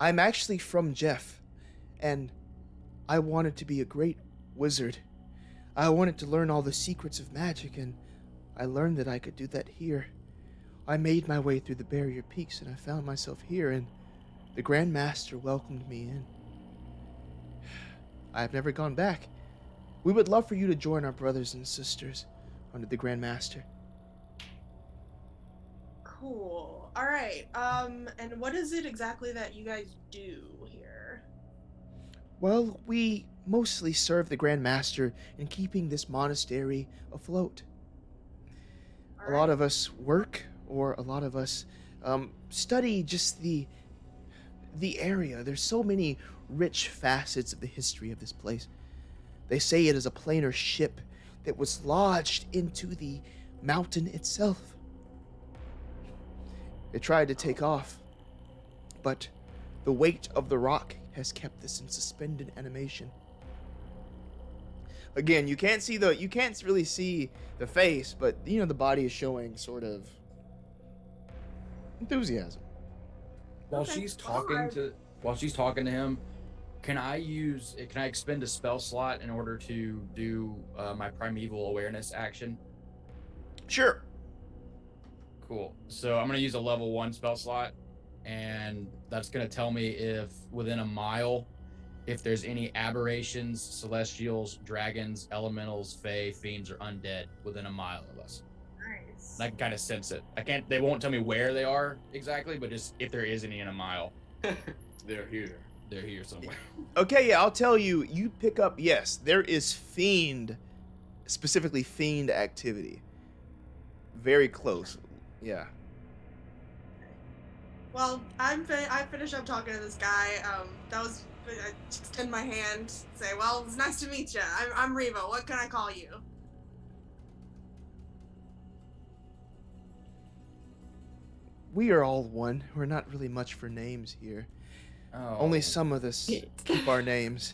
actually from Jeff, and I wanted to be a great wizard. I wanted to learn all the secrets of magic, and I learned that I could do that here. I made my way through the barrier peaks, and I found myself here, and the Grandmaster welcomed me in. I have never gone back. We would love for you to join our brothers and sisters under the Grandmaster.
Cool. All right. And what is it exactly that you guys do here?
Well, we mostly serve the Grandmaster in keeping this monastery afloat.
All
A lot of us work, or a lot of us study just the area. There's so many rich facets of the history of this place. They say it is a planar ship that was lodged into the mountain itself. It tried to take off, but the weight of the rock has kept this in suspended animation. Again, you can't really see the face, but you know the body is showing sort of enthusiasm.
While
Okay.
she's talking to him, can I expend a spell slot in order to do my primeval awareness action?
Sure.
Cool. So I'm gonna use a level 1 spell slot, and that's gonna tell me if within a mile, if there's any aberrations, celestials, dragons, elementals, fae, fiends, or undead within a mile of us.
Nice.
And I can kind of sense it. They won't tell me where they are exactly, but just if there is any in a mile.
They're here.
They're here somewhere.
Okay, yeah, I'll tell you. You pick up. Yes, there is specifically fiend activity. Very close. Yeah.
Well, I finished up talking to this guy. I extend my hand, say, well, it's nice to meet you. I'm Reva. What can I call you?
We are all one. We're not really much for names here.
Oh.
Only some of us keep our names.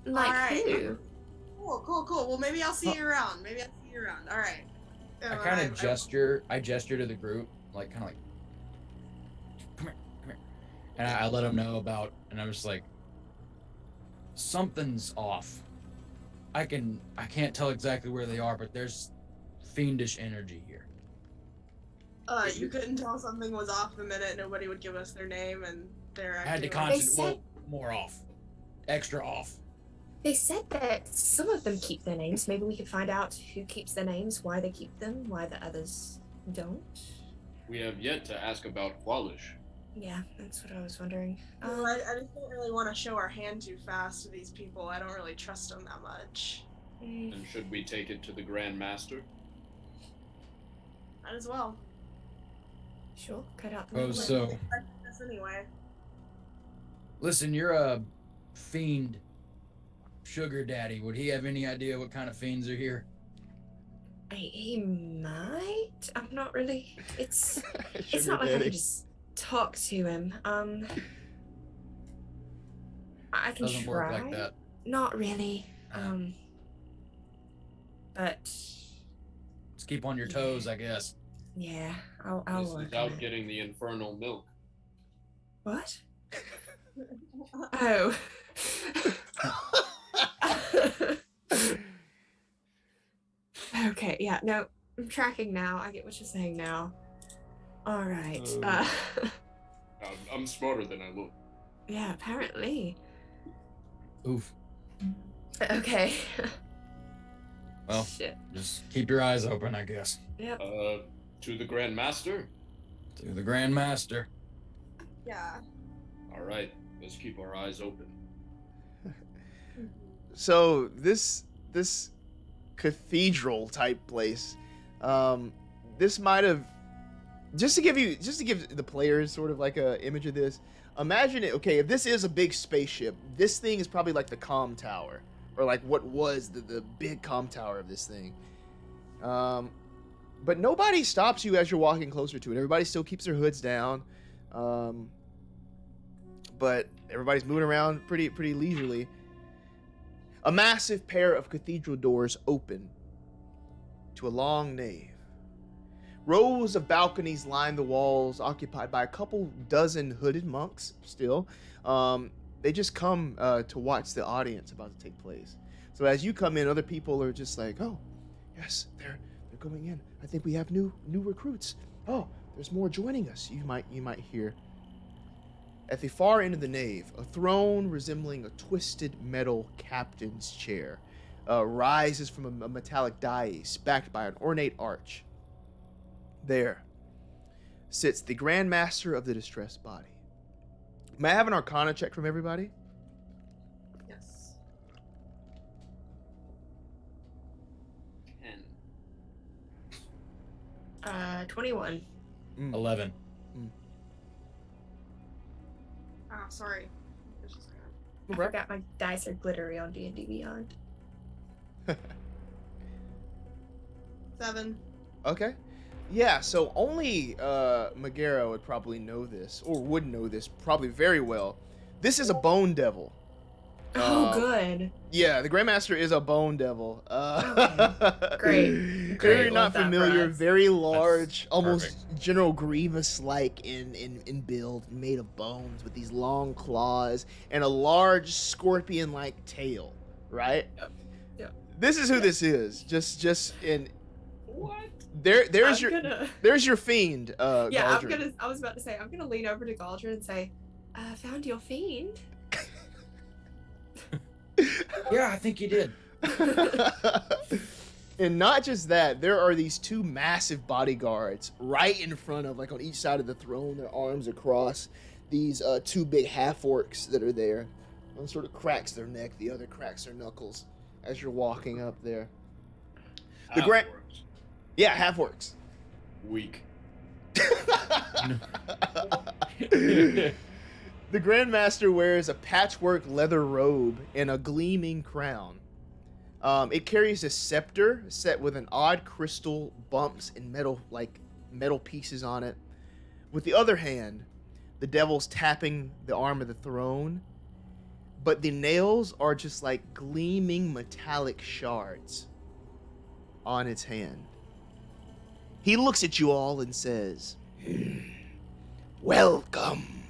Like
Alright.
who?
Cool. Well, maybe I'll see you around. All right.
I kind of gesture to the group, like come here, and I let them know about, and I'm just like, something's off. I can't tell exactly where they are, but there's fiendish energy here.
You couldn't tell something was off the minute nobody would give us their name and their
I had to
activity.
concentrate. Well, more off, extra off.
They said that some of them keep their names. Maybe we could find out who keeps their names, why they keep them, why the others don't.
We have yet to ask about Kwalish.
Yeah, that's what I was wondering.
Well, I just don't really want to show our hand too fast to these people. I don't really trust them that much.
And should we take it to the Grandmaster?
Might as well.
Sure, cut out the
Oh,
middle.
so
This anyway.
listen, you're a fiend sugar daddy. Would he have any idea what kind of fiends are here?
He might. I'm not really. It's
Sugar
not like I
daddy.
can just talk to him. I can
Doesn't
try.
work like that.
Not really. But
Let's keep on your toes, I guess.
yeah, I'll
This
work
is
on
out
it.
getting the infernal milk.
What? Oh. Okay, yeah, no, I'm tracking now. I get what you're saying now. All right.
I'm smarter than I look.
Yeah, apparently.
Oof.
Okay.
Well,
Shit.
just keep your eyes open, I guess.
Yep.
To the Grandmaster?
To the Grandmaster.
Yeah.
All right, let's keep our eyes open.
So this cathedral type place, this might have just to give the players sort of like a image of this. Imagine it. Okay, if this is a big spaceship, this thing is probably like the comm tower, or like what was the big comm tower of this thing. But nobody stops you as you're walking closer to it. Everybody still keeps their hoods down, but everybody's moving around pretty leisurely. A massive pair of cathedral doors open to a long nave. Rows of balconies line the walls, occupied by a couple dozen hooded monks still. They just come to watch the audience about to take place. So as you come in, other people are just like, oh, yes, they're going in. I think we have new recruits. Oh, there's more joining us, you might hear. At the far end of the nave, a throne resembling a twisted metal captain's chair rises from a metallic dais backed by an ornate arch. There sits the Grandmaster of the distressed body. May I have an Arcana check from everybody?
Yes.
10.
21.
11.
Oh, sorry.
I forgot my dice are glittery on D&D Beyond.
7.
Okay. Yeah, so only Magera would probably know this, or would know this probably very well. This is a bone devil.
Oh, good.
Yeah, the Grandmaster is a bone devil.
Great.
If
Great,
you're not
love that for
familiar,
us.
very large, almost
perfect.
General Grievous-like in build, made of bones with these long claws and a large scorpion-like tail, right?
Yep.
This is who this is. Just in
What?
there's
I'm
your fiend,
Yeah,
Galdrin.
I was about to say, I'm gonna lean over to Galdrin and say, found your fiend.
Yeah, I think you did.
And not just that, there are these two massive bodyguards right in front of, like on each side of the throne, their arms across, these two big half-orcs that are there. One sort of cracks their neck, the other cracks their knuckles as you're walking up there. The grand,
Half-orcs.
yeah, half-orcs.
Weak.
The Grandmaster wears a patchwork leather robe and a gleaming crown. It carries a scepter set with an odd crystal bumps and metal pieces on it. With the other hand, the devil's tapping the arm of the throne, but the nails are just like gleaming metallic shards on its hand. He looks at you all and says, "Welcome.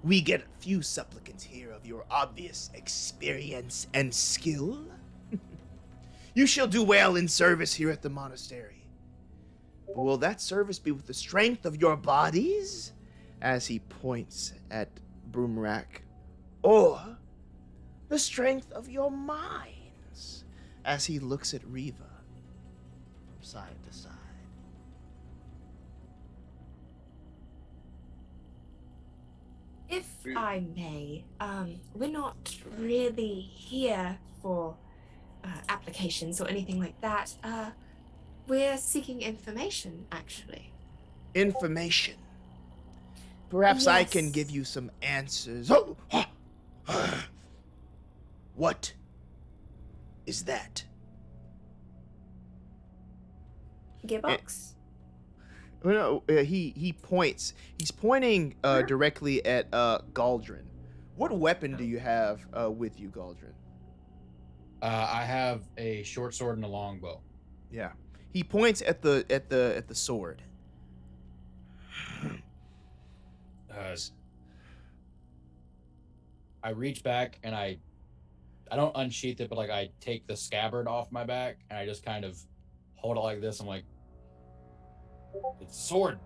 We get few supplicants here of your obvious experience and skill. You shall do well in service here at the monastery. Will that service be with the strength of your bodies?" As he points at Broomrack. "Or the strength of your minds?" As he looks at Riva from side to side.
If I may, we're not really here for applications or anything like that. We're seeking information, actually.
Information. Perhaps I can
Yes.
give you some answers. Oh! What is that?
Gearbox?
No, he points. He's pointing directly at Galdrin. What weapon do you have with you, Galdrin?
I have a short sword and a long bow.
Yeah. He points at the sword.
I reach back and I don't unsheath it, but like I take the scabbard off my back and I just kind of hold it like this. I'm like, it's a sword.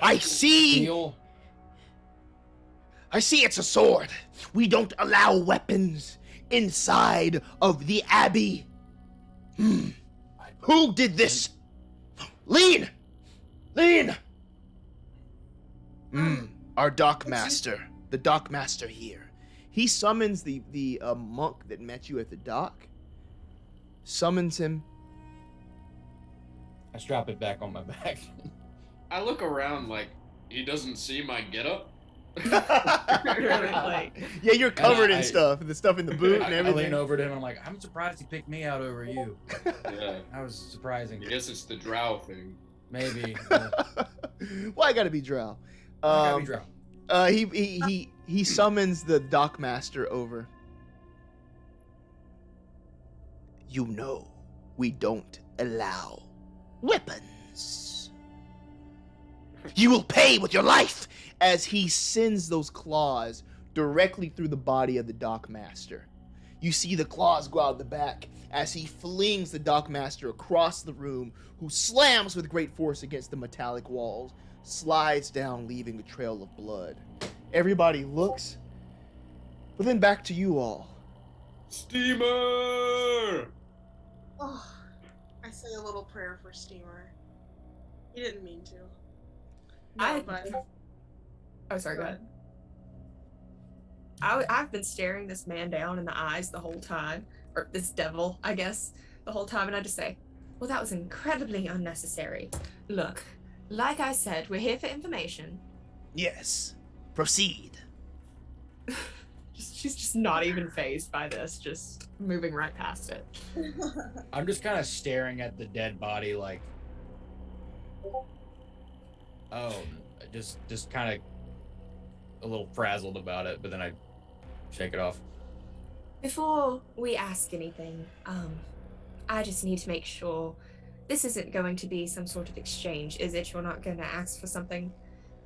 I see.
Steel.
I see it's a sword. We don't allow weapons inside of the abbey. Who did this? Lean! Lean! Our dockmaster. The dockmaster here. He summons the monk that met you at the dock. Summons him.
I strap it back on my back.
I look around like he doesn't see my getup.
Like,
Yeah, you're covered in
I-
stuff. The stuff in the boot and
I lean
everything.
over to him and I'm like, I'm surprised he picked me out over you.
Yeah.
That was surprising.
I guess it's the drow thing.
Maybe.
Well, I gotta be drow.
I gotta be drow.
He summons the dockmaster over. You know, we don't allow weapons. You will pay with your life, as he sends those claws directly through the body of the dockmaster. You see the claws go out the back as he flings the dockmaster across the room, who slams with great force against the metallic walls, slides down, leaving a trail of blood. Everybody looks, but then back to you all.
Steamer!
Oh, I say a little prayer for Steamer. He didn't mean to. No, but
Oh, sorry, go ahead. I've been staring this man down in the eyes the whole time, or this devil, I guess, the whole time, and I just say, well, that was incredibly unnecessary. Look, like I said, we're here for information.
Yes, proceed.
Just She's just not even fazed by this, just moving right past it.
I'm just kind of staring at the dead body, like, oh, just kind of a little frazzled about it, but then I shake it off.
Before we ask anything, I just need to make sure this isn't going to be some sort of exchange, is it? You're not going to ask for something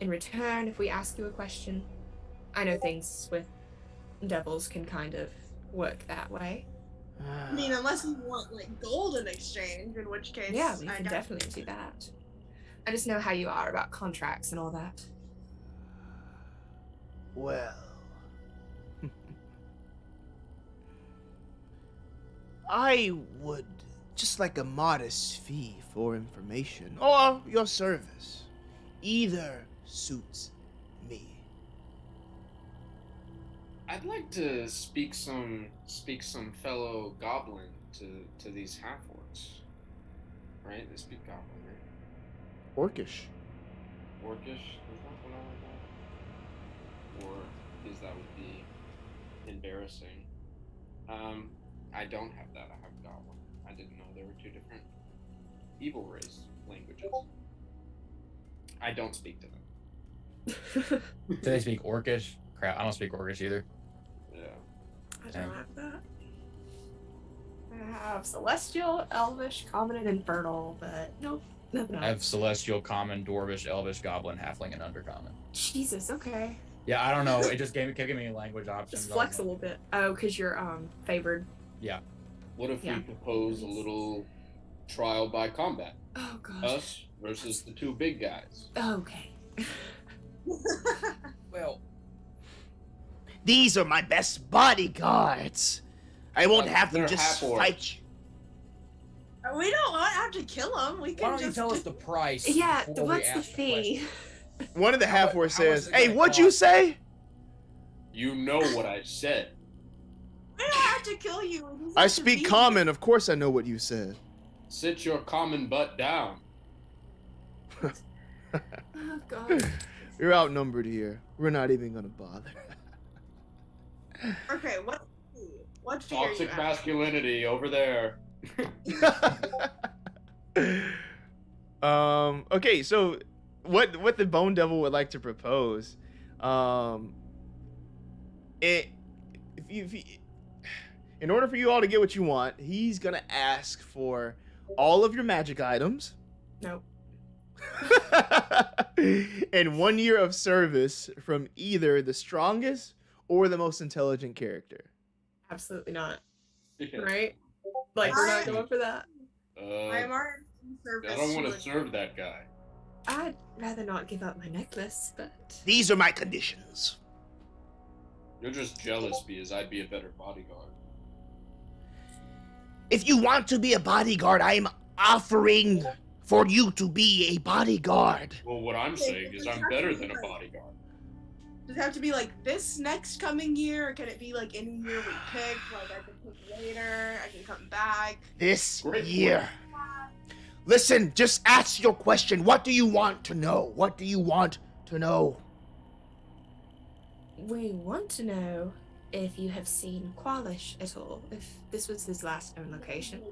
in return if we ask you a question? I know things with devils can kind of work that way.
I mean, unless you want like gold in exchange, in which case,
Yeah, we
I
can
got-
definitely do that. I just know how you are about contracts and all that.
Well, I would just like a modest fee for information or your service. Either suits me.
I'd like to speak some fellow goblin to these half orcs. Right? They speak goblin, right?
Orcish.
Orcish? Is that what I would Or is that would be embarrassing? I don't have that. I have goblin. I didn't know there were two different evil race languages. I don't speak to them.
Do they speak Orcish? Crap, I don't speak Orcish either.
Yeah.
I don't have that. I have Celestial, Elvish, Common, and Infernal, but nope, nothing
I have
else.
Celestial, Common, Dwarvish, Elvish, Goblin, Halfling, and Undercommon.
Jesus, okay.
Yeah, I don't know. It just kept giving me language options.
Just flex a little bit. Oh, because you're favored.
What if
Yeah.
we propose a little trial by combat?
Oh gosh.
Us versus the two big guys.
Okay.
Well,
These are my best bodyguards. I won't have them
They're
just
half-orcs.
fight you.
We don't have to kill him. We
why
can
don't you
just
tell us the price?
Yeah,
before we
what's the
ask
fee?
One of the half orcs
how much
says,
is it
"Hey,
gonna
what'd you
cost?"
say?"
You know what I said.
We don't have to kill you. we just
I
have to
speak
be
common. Of course, I know what you said.
Sit your common butt down.
Oh god.
You're outnumbered here. We're not even gonna bother.
here. Okay, what fee are you
Toxic
at?
masculinity over there.
Okay, so what the Bone Devil would like to propose, in order for you all to get what you want, he's gonna ask for all of your magic items
Nope.
and 1 year of service from either the strongest or the most intelligent character.
Absolutely not.
Yeah.
Right? Like we're not
I-
going for that.
I am already in service.
I don't want
to
to serve that guy.
I'd rather not give up my necklace, but
These are my conditions.
You're just jealous because I'd be a better bodyguard.
If you want to be a bodyguard, I am offering for you to be a bodyguard.
Well, what I'm saying is I'm better than a bodyguard.
Does it have to be like this next coming year, or can it be like any year we pick? Like I can pick later, I can come back.
This
Great
year. Listen, just ask your question. What do you want to know? What do you want to know?
We want to know if you have seen Kwalish at all, if this was his last known location.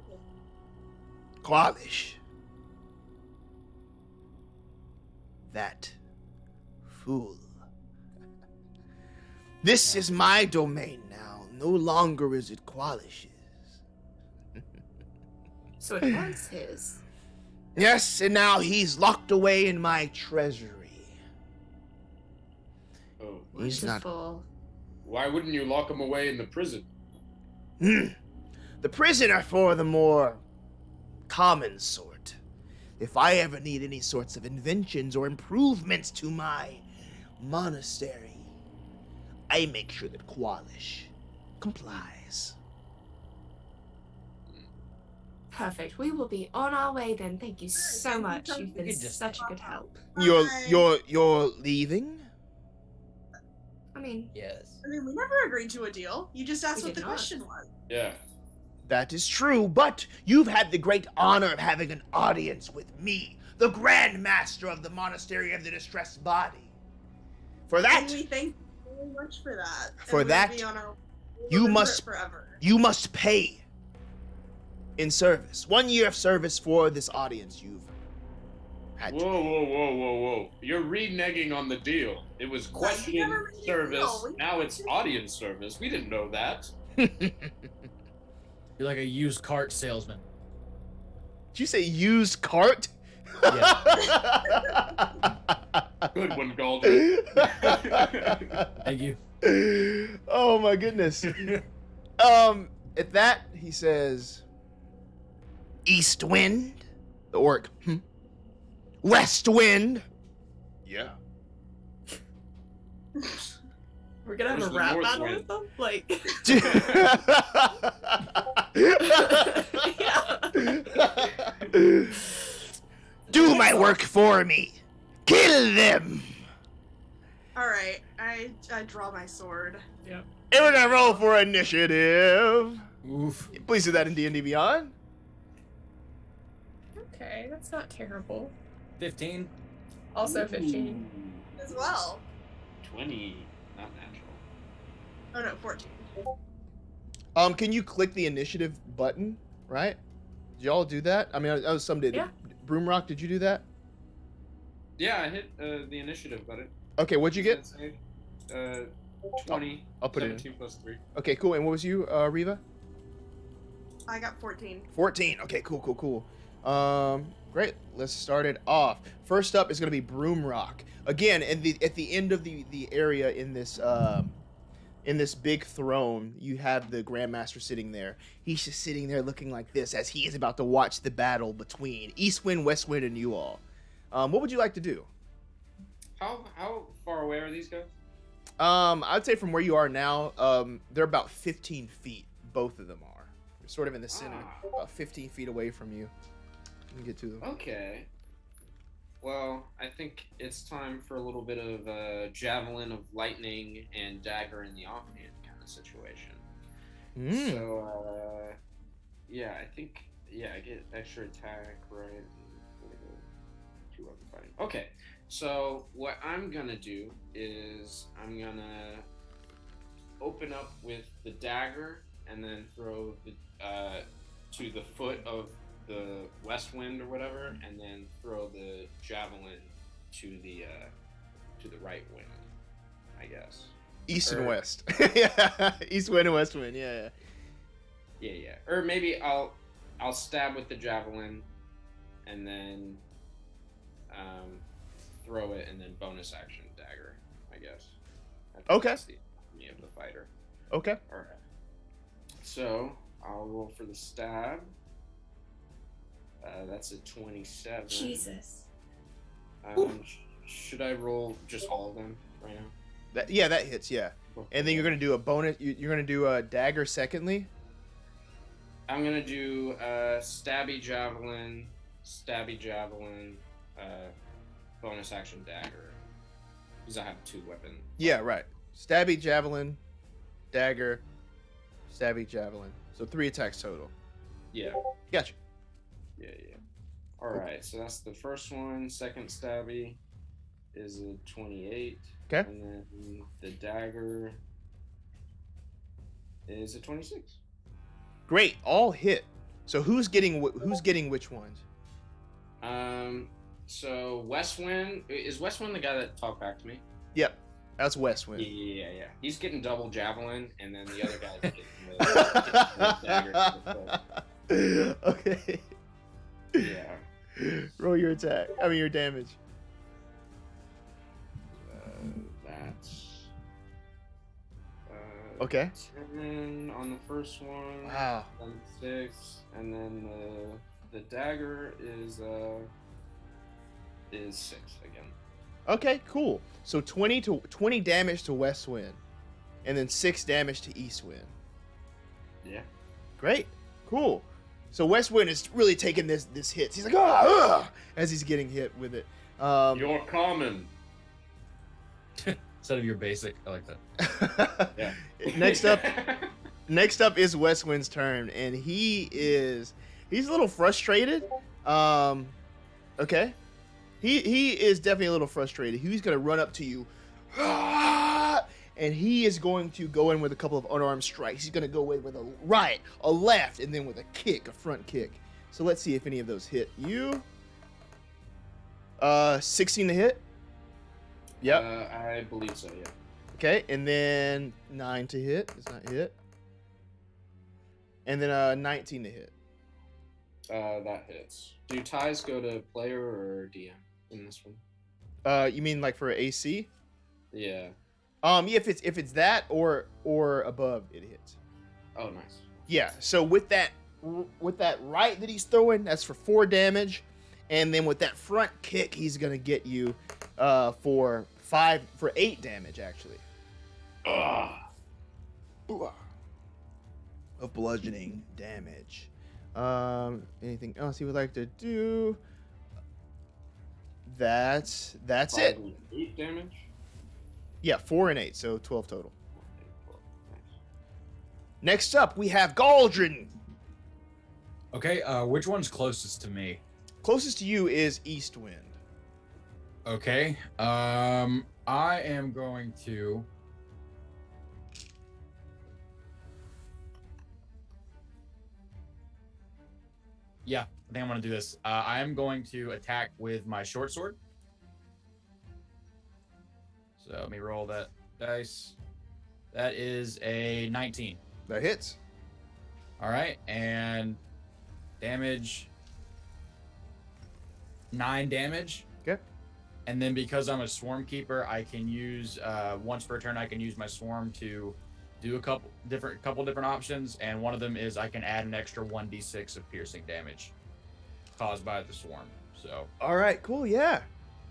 Kwalish. That fool. This is my domain now. No longer is it Kwalish's.
So it was his.
Yes, and now he's locked away in my treasury.
Oh,
He's not.
Wonderful.
why wouldn't you lock him away in the prison?
The prison are for the more common sort. If I ever need any sorts of inventions or improvements to my monastery, I make sure that Kwalish complies.
Perfect. We will be on our way then. Thank you so much. You've been
could just-
such a good help.
You're leaving?
I mean,
Yes.
I mean, we never agreed to a deal. You just asked
We
what
did
the
not.
question was.
Yeah.
That is true, but you've had the great honor of having an audience with me, the Grandmaster of the Monastery of the Distressed Body. For that,
And we thank you very much for that.
For
And we'll
that,
be on our-
you
remember
must-
it forever.
You must pay in service. 1 year of service for this audience you've had.
Whoa, whoa, whoa, whoa, whoa! You're reneging on the deal. It was question
never made a
service.
deal.
Now it's audience service. We didn't know that.
You're like a used cart salesman.
Did you say used cart?
Yeah.
Good one, Golden.
Thank you.
Oh my goodness. At that, he says, East wind? The orc. West wind? Yeah.
We're gonna have
Where's
a
the
rap
north
battle
wind?
with them? Like,
Do my work for me. Kill them.
All right, I draw my sword.
And we're gonna roll for initiative.
Oof.
Please do that in D&D Beyond.
okay, that's not terrible.
15.
Also 15.
As well.
20, not natural.
Oh no, 14.
Can you click the initiative button, right? Did y'all do that? I mean, I some did.
Yeah.
Broomrock, did you do that?
Yeah, I hit the initiative button.
Okay, what'd you get?
20.
I'll put it in.
17 plus 3.
Okay, cool. And what was you, Riva?
I got 14.
14. Okay, cool. Great. Let's start it off. First up is going to be Broomrock. Again, at the end of the area in this big throne, you have the Grandmaster sitting there. He's just sitting there looking like this as he is about to watch the battle between East Wind, West Wind, and you all. What would you like to do?
How far away are these guys?
I'd say from where you are now, they're about 15 feet. Both of them are. They're sort of in the center, about 15 feet away from you. You can get to them.
Okay. Well, I think it's time for a little bit of javelin of lightning and dagger in the offhand kind of situation. So, yeah, I think, I get extra attack, right? 2 weapon fighting. Okay, so what I'm gonna do is I'm gonna open up with the dagger and then throw the to the foot of the west wind or whatever, and then throw the javelin to the right wind, I guess.
East and west. Yeah, East Wind and West Wind. Yeah.
Yeah. Or maybe I'll stab with the javelin, and then throw it, and then bonus action dagger, I guess. I think
Okay.
That's the me of the fighter.
Okay.
All right. So I'll roll for the stab. That's a 27.
Jesus.
Should I roll just all of them right now?
That hits. Yeah. And then you're gonna do a bonus. You're gonna do a dagger secondly.
I'm gonna do stabby javelin, bonus action dagger, because I have 2 weapons.
Yeah. Right. Stabby javelin, dagger, stabby javelin. So 3 attacks total.
Yeah.
Gotcha.
Yeah. All right. So that's the first one. Second stabby is a 28.
Okay.
And then the dagger is a 26.
Great. All hit. So who's getting which ones?
So Westwind is Westwind the guy that talked back to me?
Yep. That's West Wind.
Yeah. He's getting double javelin, and then the other guy's getting the dagger.
Okay.
Yeah.
Roll your attack. I mean your damage.
That's
Okay.
10 on the first one.
Wow.
Then 6, and then the dagger is 6 again.
Okay, cool. So 20 damage to West Wind, and then 6 damage to East Wind.
Yeah.
Great. Cool. So West Wind is really taking this hit. He's like, ah, as he's getting hit with it.
You're common.
Instead of your basic, I like that.
Yeah.
Next up is Wes Wins Turn, and he's a little frustrated. Okay. He is definitely a little frustrated. He's gonna run up to you, and and he is going to go in with a couple of unarmed strikes. He's going to go in with a right, a left, and then with a kick, a front kick. So let's see if any of those hit you. 16 to hit. Yep.
I believe so, yeah.
Okay, and then 9 to hit. Does not hit. And then 19 to hit.
That hits. Do ties go to player or DM in this one?
You mean like for AC?
Yeah.
Yeah, if it's that or above, it hits.
Oh, nice.
Yeah. So with that right that he's throwing, that's for 4 damage, and then with that front kick, he's gonna get you for 8 damage actually.
Ugh.
Of bludgeoning damage. Anything else he would like to do? That's it.
8 damage?
Yeah, 4 and 8, so 12 total.
Nice.
Next up, we have Galdrin.
Okay, which one's closest to me?
Closest to you is Eastwind.
Okay, I am going to... Yeah, I think I'm going to do this. I am going to attack with my short sword. So let me roll that dice. That is a 19.
That hits.
All right, and damage, 9 damage.
Okay.
And then because I'm a swarm keeper, I can use once per turn. I can use my swarm to do a couple different options, and one of them is I can add an extra 1d6 of piercing damage caused by the swarm. So.
All right, cool, yeah.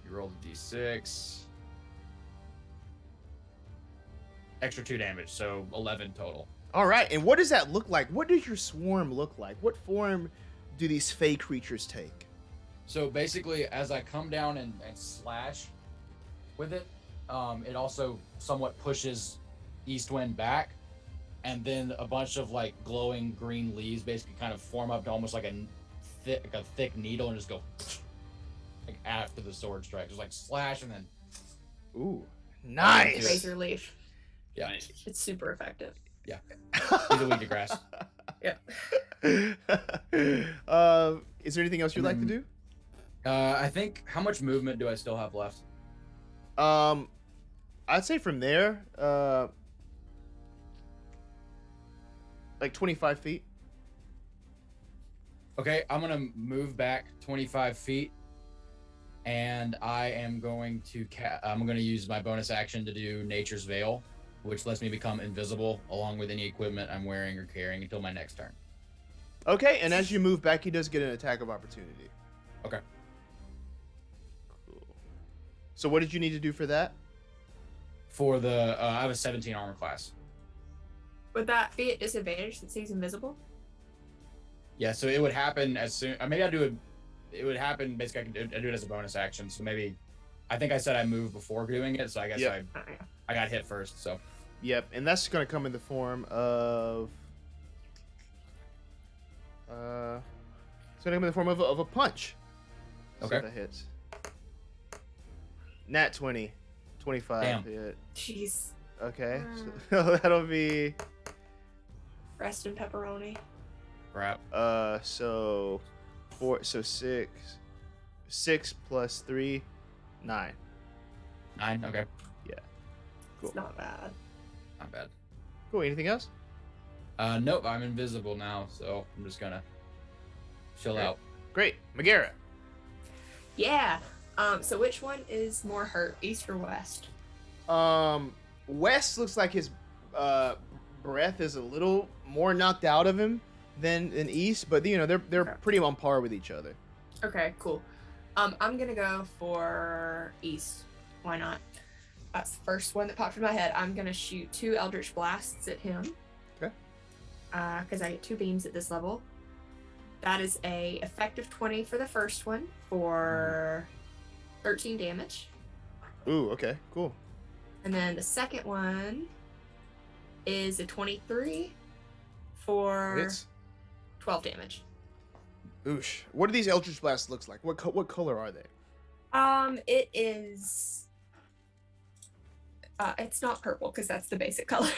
You roll the d6. Extra 2 damage, so 11 total.
All right, and what does that look like? What does your swarm look like? What form do these fey creatures take?
So basically, as I come down and slash with it, it also somewhat pushes Eastwind back, and then a bunch of like glowing green leaves basically kind of form up to almost like a thick needle and just go like after the sword strike, just like slash and then.
Ooh, nice.
Razor leaf.
Yeah,
Nice.
It's super effective.
yeah. He's a weed to grass.
Yeah.
Is there anything else you'd like to do?
I think, how much movement do I still have left?
I'd say from there, like 25 feet.
Okay, I'm gonna move back 25 feet, and I am going to I'm gonna use my bonus action to do Nature's Veil, which lets me become invisible along with any equipment I'm wearing or carrying until my next turn.
Okay, and as you move back, he does get an attack of opportunity.
Okay.
Cool. So what did you need to do for that?
For the I have a 17 armor class.
Would that be at disadvantage since he's invisible?
Yeah, so it would happen as soon. Maybe I do it. It would happen basically. I do it as a bonus action. So maybe, I think I said I moved before doing it. So I guess
Yep.
I got hit first. So.
Yep, and that's going to come in the form of... it's going to come in the form of a punch.
Okay.
So that hits. Nat 20. 25
Damn.
hit.
Jeez.
Okay, so that'll be...
Rest in pepperoni.
Crap.
So 6 plus 3, 9.
9. Okay.
Cool.
It's not bad.
Not bad.
Cool. Anything else?
Nope. I'm invisible now, so I'm just gonna chill
Okay.
out.
Great. Magera.
Yeah. So which one is more hurt, east or west?
Wes looks like his breath is a little more knocked out of him than East, but you know they're
Okay.
pretty on par with each other.
Okay, cool. I'm gonna go for east. Why not? That's the first one that popped in my head. I'm gonna shoot 2 Eldritch Blasts at him.
Okay.
Because I get 2 beams at this level. That is a effective 20 for the first one for 13 damage.
Ooh, okay, cool.
And then the second one is a 23 for
Hits.
12 damage.
Oosh. What do these Eldritch Blasts looks like? What color are they?
It is
It's not purple because that's the basic color.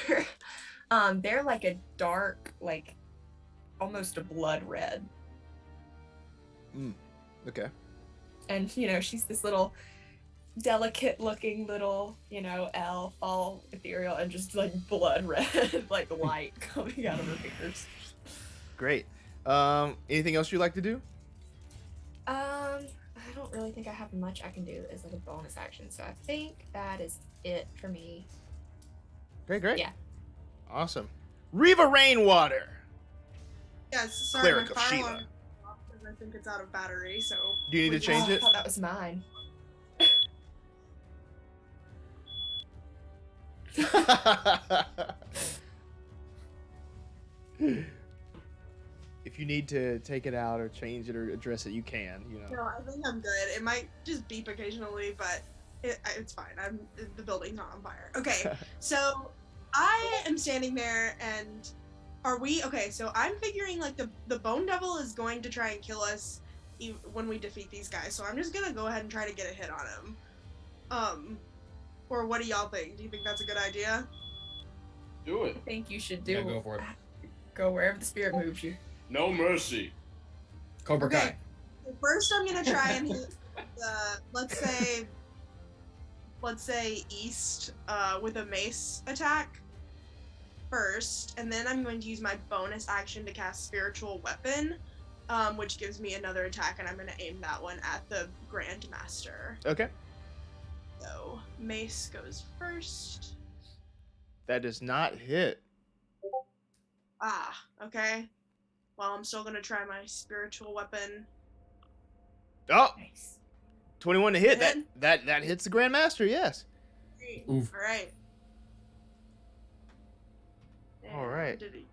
They're like a dark, like almost a blood red.
Okay.
And she's this little delicate looking little elf, all ethereal and just like blood red like light coming out of her fingers.
Great. Anything else you'd like to do?
I don't really think I have much I can do as like a bonus action, so I think that is it for me.
Great.
Yeah.
Awesome. Reva Rainwater.
Yes, sorry,
Cleric
my
of
fire
Sheila.
alarm is off because I think it's out of battery, so...
Do you need to change
I
it?
thought that was mine.
If you need to take it out or change it or address it, you can.
No, I think I'm good. It might just beep occasionally, but it's fine. The building's not on fire. Okay, so I am standing there, and so I'm figuring like the Bone Devil is going to try and kill us when we defeat these guys. So I'm just gonna go ahead and try to get a hit on him. Or what do y'all think? Do you think that's a good idea?
Do it.
I think you should do
Yeah, go for it.
Go wherever the spirit moves you.
No mercy.
Cobra
Okay.
Kai.
So first, I'm gonna try and hit the let's say east with a mace attack first, and then I'm going to use my bonus action to cast Spiritual Weapon, which gives me another attack, and I'm gonna aim that one at the Grandmaster.
Okay.
So mace goes first.
That does not hit.
Okay. Well, I'm still gonna try my Spiritual Weapon.
Oh,
Nice.
21 to hit.
Hit?
That hits the Grandmaster. Yes.
Oof.
All right.
All right.
Did he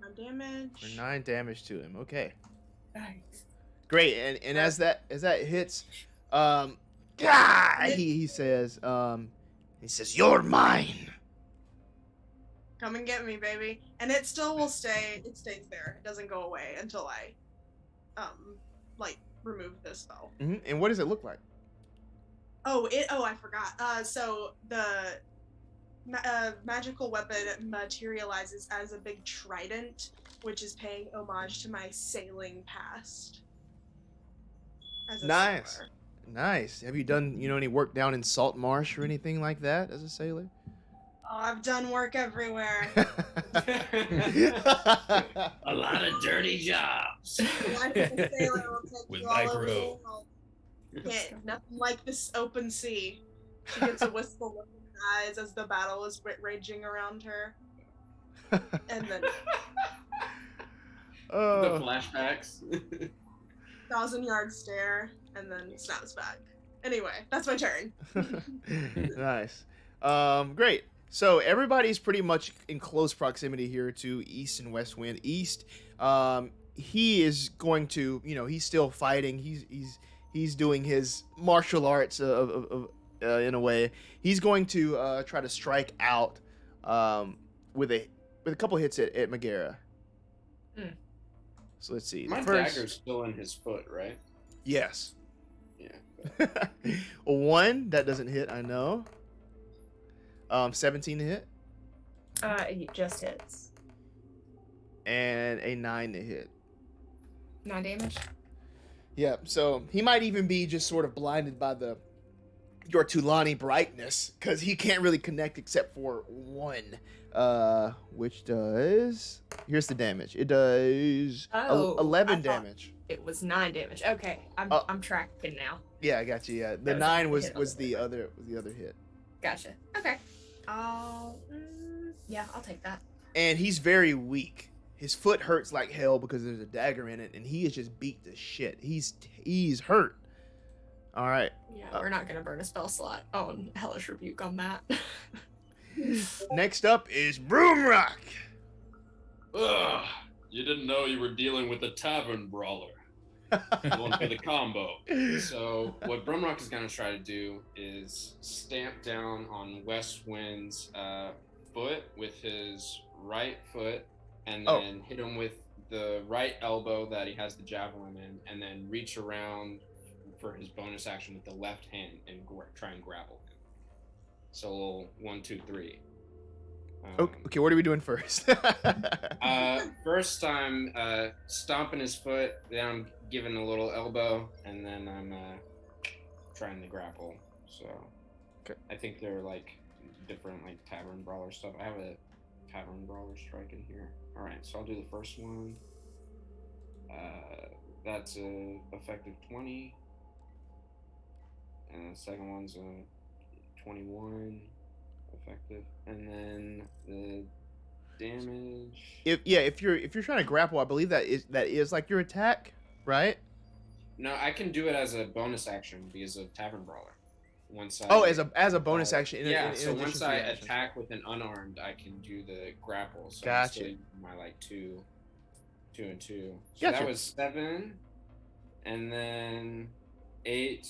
9 damage?
For 9 damage to him. Okay.
Nice.
Great. And as that hits, he says, "You're mine."
Come and get me, baby. And it still will stay. It stays there. It doesn't go away until I, remove this spell.
And what does it look like?
Oh, I forgot. So the magical weapon materializes as a big trident, which is paying homage to my sailing past. As a
Nice.
sailor.
Nice. Have you done, any work down in Salt Marsh or anything like that as a sailor?
Oh, I've done work everywhere.
A lot of dirty jobs.
The life of a sailor will take
With
you
my
all over the
crew.
world. Yeah, nothing like this open sea. She gets a wistful look in her eyes as the battle is raging around her. And then
The
Oh.
flashbacks.
1,000-yard stare, and then snaps back. Anyway, that's my turn.
Nice. Great. So everybody's pretty much in close proximity here to East and West Wind. East, he is going to, he's still fighting. He's doing his martial arts in a way. He's going to try to strike out with a couple hits at Magera.
Mm.
So let's see.
My
First,
dagger's still in his foot, right?
yes.
Yeah.
A 1 that doesn't hit. I know. 17 to hit
It just hits.
and a 9 to hit.
9 damage.
Yeah, so he might even be just sort of blinded by your Tulani brightness, because he can't really connect except for 1, which does. Here's the damage. It does 11
I thought
damage.
It was 9 damage. Okay,
Oh.
I'm tracking now.
Yeah, I got you. Yeah, the
That was
9
a
was
hit on
was
the
the
number.
other hit,
Gotcha. Okay. I'll take that.
and he's very weak. His foot hurts like hell because there's a dagger in it, and he is just beat to shit. He's hurt. All right.
Yeah, we're not gonna burn a spell slot on Hellish Rebuke on that.
Next up is Broomrock.
Ugh. You didn't know you were dealing with a tavern brawler. Going for the combo. So what Brumrock is going to try to do is stamp down on Wes Wind's foot with his right foot, and then hit him with the right elbow that he has the javelin in, and then reach around for his bonus action with the left hand and try and grapple him. So 1, 2, 3.
Okay, what are we doing first?
First I'm stomping his foot, then I'm giving a little elbow, and then I'm trying to grapple. So
okay.
I think they're like different like tavern brawler stuff. I have a tavern brawler strike in here. All right, so I'll do the first one. That's a effective 20, and the second one's a 21 effective, and then the damage.
If you're trying to grapple, I believe that is like your attack, right?
No, I can do it as a bonus action because of tavern brawler. Once I
as a bonus action.
So once I attack with an unarmed, I can do the grapple. So
gotcha.
My like 2 and 2. So
gotcha.
That was 7, and then 8,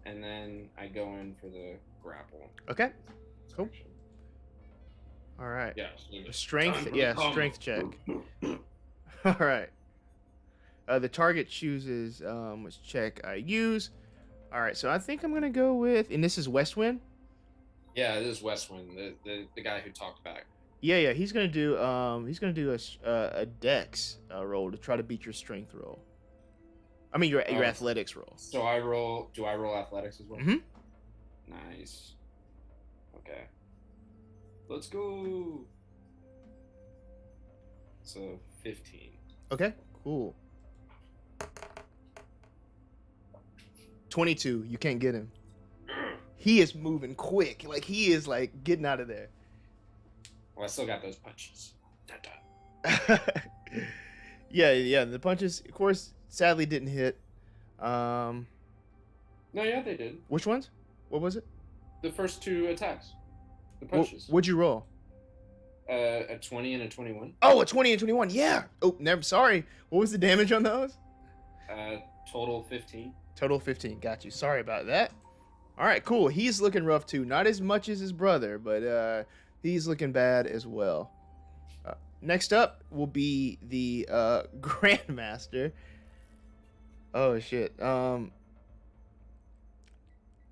and then I go in for the grapple.
Okay. Cool. All right.
Yeah.
Strength. Yeah. Strength check. All right. The target chooses which check I use. All right. So I think I'm gonna go with, and this is Wes Wins.
Yeah, this is Wes Wins, the guy who talked back.
Yeah. He's gonna do a Dex roll to try to beat your strength roll. I mean your athletics roll.
So I roll. Do I roll athletics as well?
Mm-hmm.
Nice. Okay. Let's go. So 15.
Okay. Cool. 22. You can't get him. He is moving quick. Like he is like getting out of there.
Well, I still got those punches.
Yeah. The punches, of course, sadly didn't hit.
No, yeah, they did.
Which ones? What was it?
The first 2 attacks. The punches.
What'd you roll?
A 20 and a 21.
Oh, a 20 and 21. Yeah. Oh, never. Sorry. What was the damage on those?
Total 15.
Total 15. Got you. Sorry about that. All right, cool. He's looking rough too. Not as much as his brother, but he's looking bad as well. Next up will be the Grandmaster. Oh shit.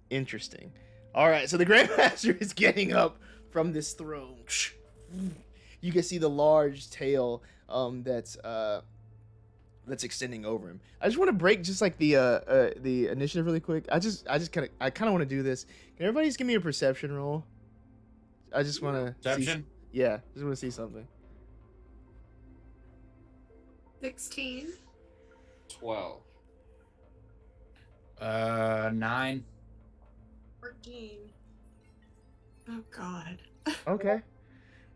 Interesting. All right, so the Grandmaster is getting up from this throne. You can see the large tail that's extending over him. I just want to break just like the initiative really quick. I kind of want to do this. Can everybody just give me a perception roll? I just want to
Perception?
Yeah, just want to see something.
16.
12.
9.
14.
Oh God.
Okay.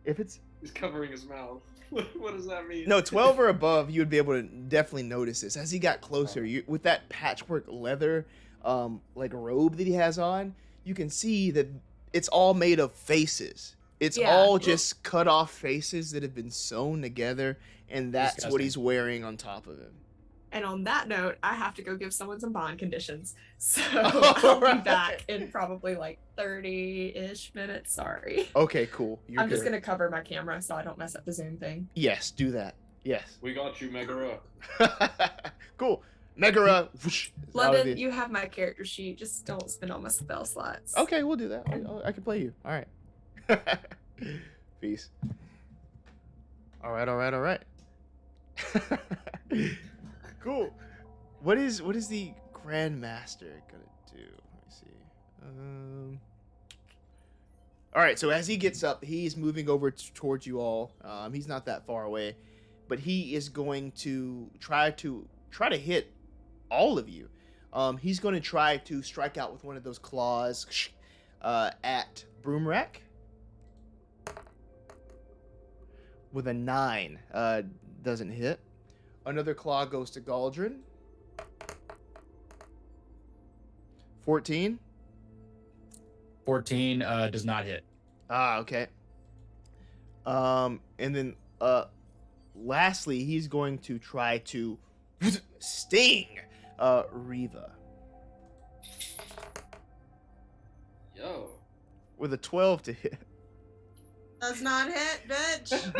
If it's
He's covering his mouth. What does that mean?
no 12 or above, you would be able to definitely notice this. As he got closer, with that patchwork leather like robe that he has on, you can see that it's all made of faces. It's all just cut off faces that have been sewn together, and that's
Disgusting.
what he's wearing on top of him.
And on that note, I have to go give someone some bond conditions. So
All
I'll
right.
be back in probably like 30-ish minutes. Sorry.
Okay, cool. You're
I'm just
good.
going to cover my camera so I don't mess up the Zoom thing.
Yes, do that. Yes.
We got you, Megara.
Cool. Megara. Whoosh, is out of
London,
the-
you have my character sheet. Just don't spend all my spell slots.
Okay, we'll do that. I can play you. All right. Peace. All right. Cool. What is the Grandmaster gonna do? Let me see. All right. So as he gets up, he's moving over towards you all. He's not that far away, but he is going to try to hit all of you. He's going to try to strike out with one of those claws at Broomrack with a 9. Doesn't hit. Another claw goes to Galdrin. 14.
14 does not hit.
Okay. And then lastly, he's going to try to sting Riva
Yo.
with a 12 to hit.
Does not hit, bitch.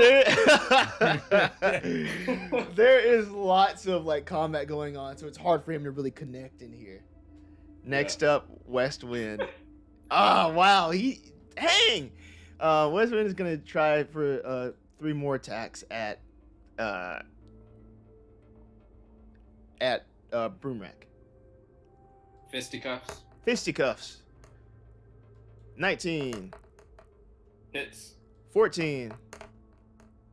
There is lots of like combat going on, so it's hard for him to really connect in here. Next up, West Wind. Oh wow, Dang! Wes Wins is gonna try for 3 more attacks at Broomrack.
Fisticuffs.
Fisticuffs. 19.
Hits.
14.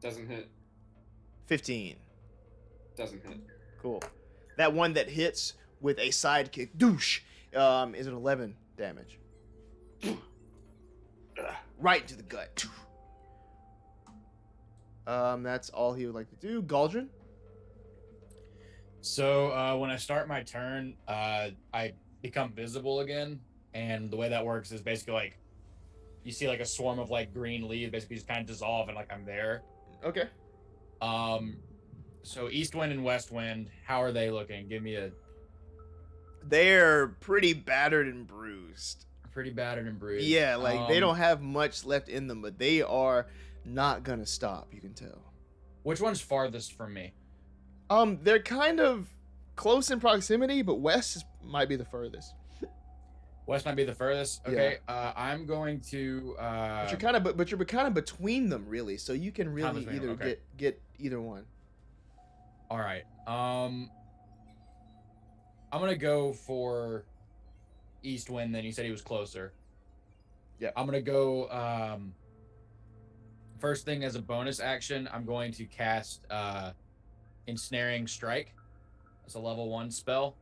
Doesn't hit.
15.
Doesn't hit.
Cool. That one that hits with a sidekick, douche, is an 11 damage. Right into the gut. That's all he would like to do. Galdrin?
So when I start my turn, I become visible again, and the way that works is basically like you see like a swarm of like green leaves basically just kind of dissolve, and like I'm there.
Okay.
So East Wind and West Wind, how are they looking? Give me a
They're pretty battered and bruised.
pretty battered and bruised.
Yeah, like they don't have much left in them, but they are not gonna stop, you can tell.
Which one's farthest from me?
They're kind of close in proximity, but West might be the furthest.
West might be the furthest. Okay, I'm going to.
But you're kind of between them, really. So you can really
between
either
them, okay.
get either one.
All right. I'm gonna go for East Wind. Then you said he was closer.
Yeah.
I'm gonna go. First thing as a bonus action, I'm going to cast Ensnaring Strike. It's a level 1 spell.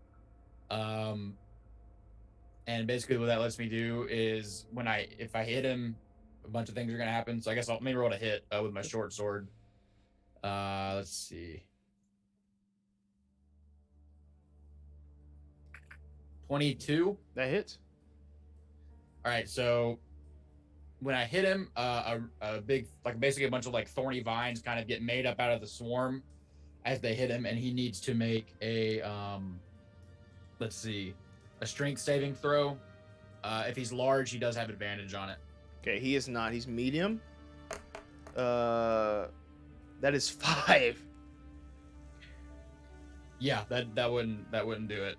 And basically what that lets me do is if I hit him, a bunch of things are gonna happen. So I guess I'll maybe roll to hit with my short sword. Let's see. 22.
That hits.
All right, so when I hit him, a big, like basically a bunch of like thorny vines kind of get made up out of the swarm as they hit him, and he needs to make a let's see, a strength saving throw. If he's large, he does have advantage on it.
Okay, he is not. He's medium. That is 5.
Yeah, that wouldn't do it.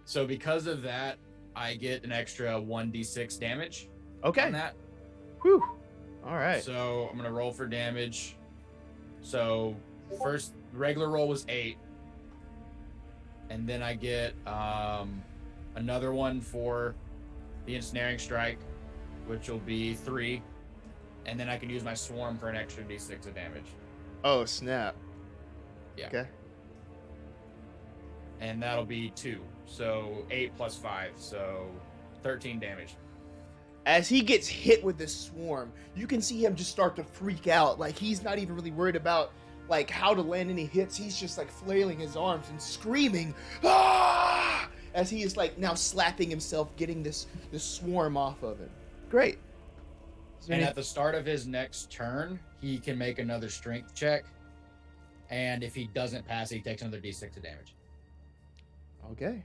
So because of that, I get an extra 1d6 damage
Okay.
on that.
Whew. All right.
So I'm gonna roll for damage. So first regular roll was 8, and then I get another one for the Ensnaring Strike, which will be 3, and then I can use my swarm for an extra d6 of damage.
Oh, snap.
Yeah.
Okay.
And that'll be 2. So 8 plus 5, so 13 damage.
As he gets hit with this swarm, you can see him just start to freak out. Like, he's not even really worried about, like, how to land any hits. He's just, like, flailing his arms and screaming, "Ah!" as he is, like, now slapping himself, getting this swarm off of him. Great.
And at the start of his next turn, he can make another strength check. And if he doesn't pass it, he takes another d6 of damage.
Okay.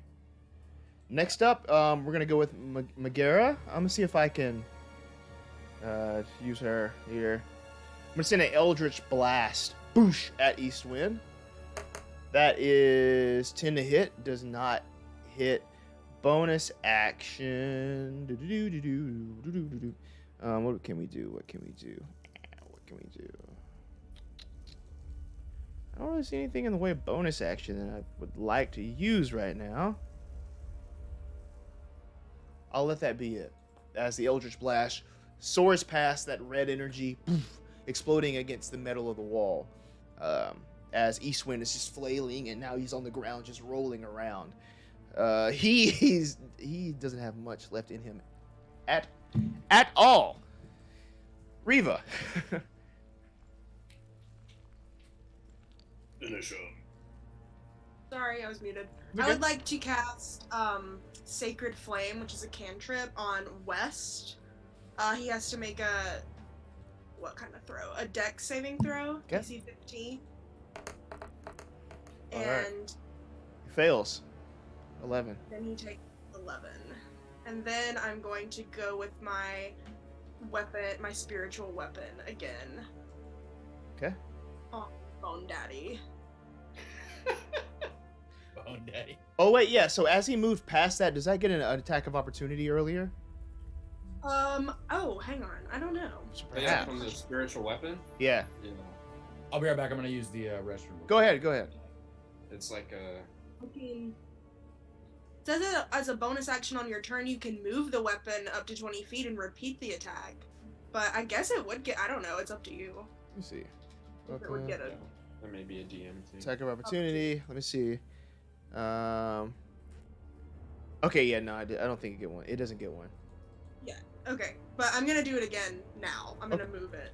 Next up, we're going to go with Magera. I'm going to see if I can use her here. I'm going to send an Eldritch Blast. Boosh at East Wind. That is 10 to hit. Does not hit. Bonus action. What can we do? What can we do? I don't really see anything in the way of bonus action that I would like to use right now. I'll let that be it. As the Eldritch Blast soars past that red energy, poof, exploding against the metal of the wall. As Eastwind is just flailing, and now he's on the ground just rolling around. He doesn't have much left in him at all. Riva.
Finish him.
Sorry, I was muted.
You're
I
good.
would like to cast Sacred Flame, which is a cantrip, on West. He has to make what kind of throw? A dex saving throw,
Okay.
DC 15.
All right.
And
He fails. 11.
then he takes 11. And then I'm going to go with my weapon, my spiritual weapon again.
Okay.
Oh, Bone Daddy.
Bone Daddy.
Oh, wait, yeah. So as he moved past that, does that get an attack of opportunity earlier?
Oh, hang on. I don't know.
Oh, yeah, from the spiritual weapon?
Yeah.
Yeah.
I'll be right back. I'm gonna use the restroom.
Go ahead. Go ahead.
It's like a...
Okay. Says that as a bonus action on your turn, you can move the weapon up to 20 feet and repeat the attack. But I guess it would get. I don't know. It's up to you.
Let me see.
If it would get
Yeah,
it.
that may be a DM thing.
Attack of opportunity. Let me see. Okay, yeah, no, I don't think it get one. It doesn't get one.
Okay, but I'm gonna do it again now. I'm gonna move it.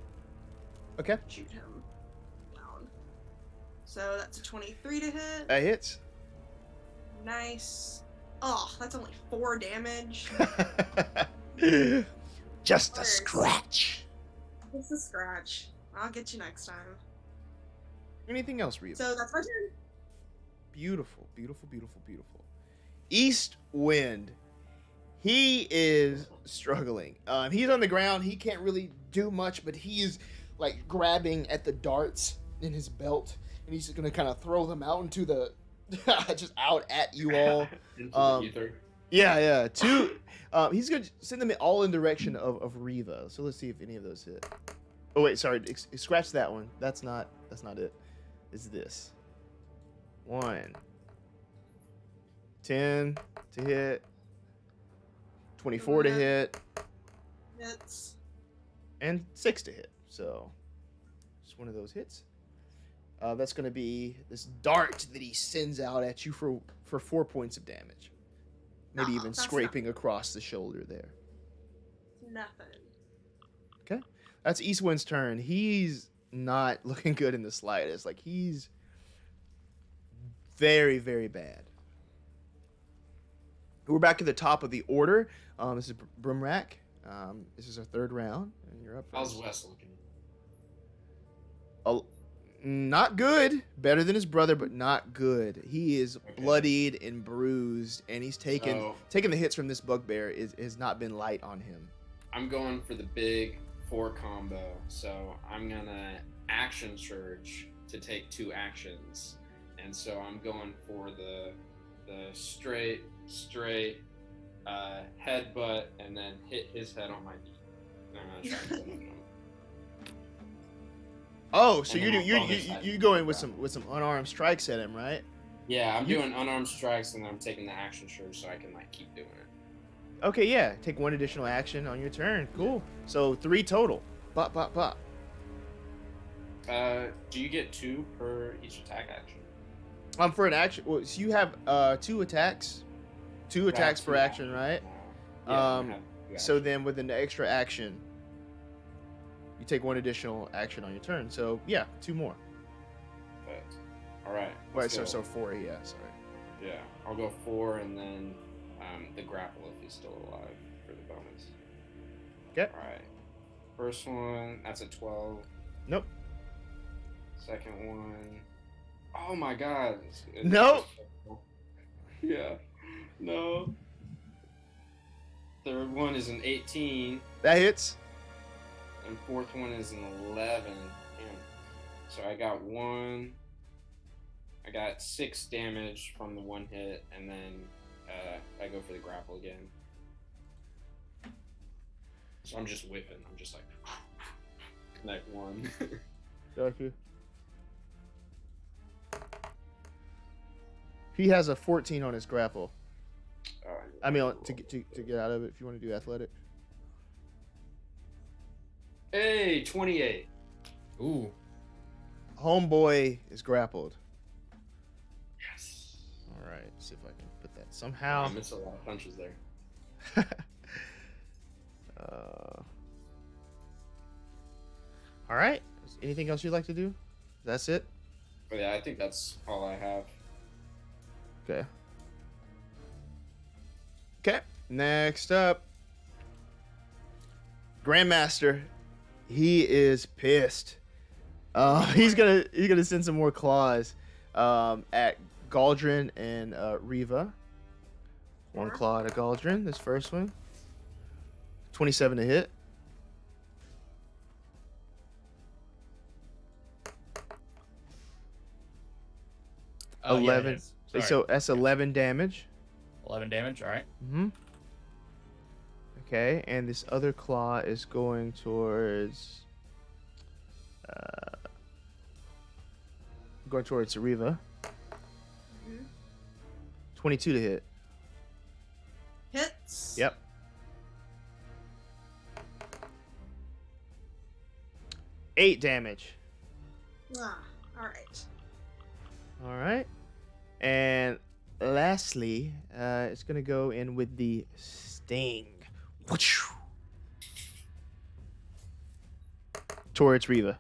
Okay.
Shoot him down. So that's a 23 to hit.
That hits.
Nice. Oh, that's only 4 damage.
Just a
Worse.
scratch.
It's a scratch. I'll get you next time.
Anything else, Reva?
So that's my turn.
Beautiful, beautiful, beautiful, beautiful. East Wind. He is struggling. He's on the ground. He can't really do much, but he is like grabbing at the darts in his belt, and he's gonna kind of throw them out into the, just out at you all.
Into the ether.
Yeah. He's gonna send them all in direction of Reva. So let's see if any of those hit. Oh wait, sorry. Scratch that one. That's not it. It's this. 1. 10 to hit. 24 to hit.
Hits.
And 6 to hit. So just one of those hits. That's going to be this dart that he sends out at you for 4 points of damage. Maybe even
that's
scraping across the shoulder there.
Nothing.
Okay. That's East Wind's turn. He's not looking good in the slightest. Like, he's very, very bad. We're back at the top of the order. This is Brumrak. This is our 3rd round, and you're up
How's
first.
Wes looking?
Not good. Better than his brother, but not good. He is
Okay.
bloodied and bruised, and he's taking
So-
the hits from this bugbear. Has not been light on him.
I'm going for the big 4 combo, so I'm gonna action surge to take 2 actions, and so I'm going for the straight headbutt, and then hit his head on my knee. And I'm gonna try and kill him.
Oh, so
And then I'll bonus that.
you going with some unarmed strikes at him, right?
Yeah, I'm doing unarmed strikes, and then I'm taking the action surge so I can like keep doing it.
Okay, yeah. Take 1 additional action on your turn. Cool. So 3 total. Bop, bop, bop.
Do you get 2 per each attack action?
For an action, well, so you have 2 attacks. 2 attacks per action, right?
Yeah, I
Um,
have 2
So
actions.
then with an extra action, you take 1 additional action on your turn. So yeah, 2 more.
But, all right.
Right,
let's
so
go.
4, yeah, sorry.
Yeah, I'll go 4 and then the grapple if he's still alive for the bonus.
Okay.
All right. First one, that's a 12.
Nope.
Second one, oh my god.
Nope.
Yeah. No. Third one is an 18,
That hits.
and fourth one is an 11. Damn. So I got 6 damage from the 1 hit, and then I go for the grapple again. So I'm just whipping. I'm just like, connect 1.
Gotcha. He has a 14 on his grapple. I mean, to get out of it, if you want to do athletic.
Hey, 28.
Ooh.
Homeboy is grappled.
Yes.
All right, see if I can put that
I
somehow.
missed a lot of punches there.
All right. Anything else you'd like to do? That's it.
But yeah, I think that's all I have.
Okay. Okay. Next up, Grandmaster. He is pissed. He's gonna send some more claws at Galdrin and Reva. 1 claw to Galdrin. This first one. 27 to hit.
Oh, yeah,
11.
it is. Sorry.
So that's 11 damage.
11 damage. All right.
Mm-hmm. Okay, and this other claw is going towards Riva.
Mhm.
22 to hit.
Hits.
Yep. Eight damage.
Ah, all right.
All right. And lastly, it's going to go in with the sting. Towards Riva.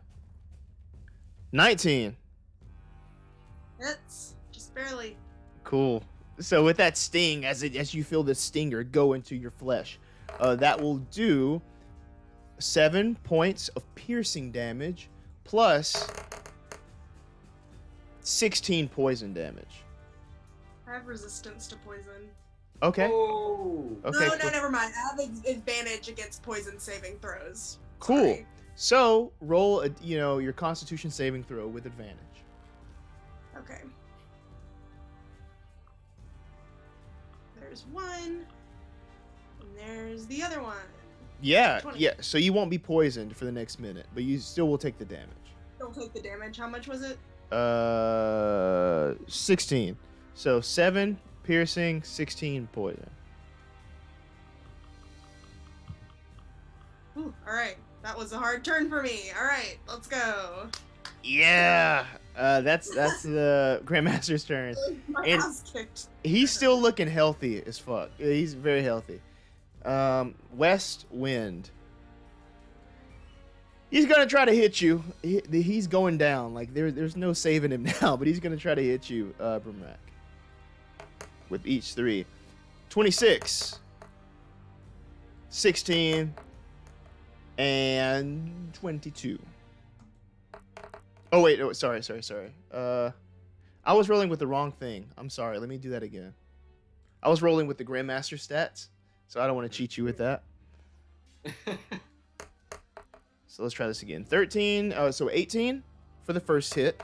19.
Hits. Just barely.
Cool. So with that sting, as you feel the stinger go into your flesh, that will do 7 points of piercing damage plus 16 poison damage.
I have resistance to poison.
Okay.
Oh.
Okay.
No,
cool.
never mind. I have advantage against poison saving throws.
Cool.
Sorry.
So roll your Constitution saving throw with advantage.
Okay. There's one. And there's the other one.
Yeah,
20.
yeah. So you won't be poisoned for the next minute, but you still will take the damage.
Don't take the damage. How much was it?
16. So 7 piercing, 16 poison.
Ooh, all right. That was a hard turn for me. All right, let's go.
Yeah. That's the Grandmaster's turn.
My
And-
ass kicked.
He's still looking healthy as fuck. He's very healthy. West Wind. He's gonna try to hit you. He's going down. Like there's no saving him now, but he's gonna try to hit you, Brimrack. With each 3. 26. 16. And 22. Oh wait, no, sorry. I was rolling with the wrong thing. I'm sorry. Let me do that again. I was rolling with the Grandmaster stats, so I don't want to cheat you with that. So let's try this again. 13, so 18 for the first hit.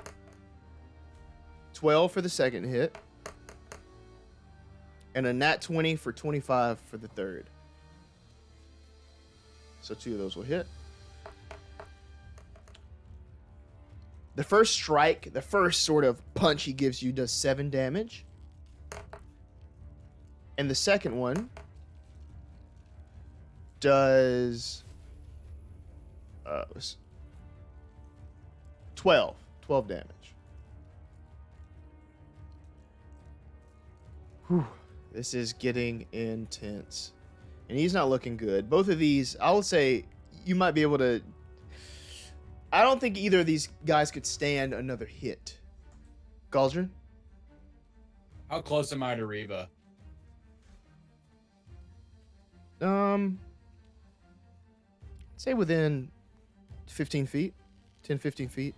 12 for the second hit. And a nat 20 for 25 for the third. So 2 of those will hit. The first strike, the first sort of punch he gives you does 7 damage. And the second one does 12 damage. Whew. This is getting intense. And he's not looking good. Both of these, I will say, you might be able to... I don't think either of these guys could stand another hit. Galdrin?
How close am I to Riva?
Say within 15 feet. 10, 15 feet.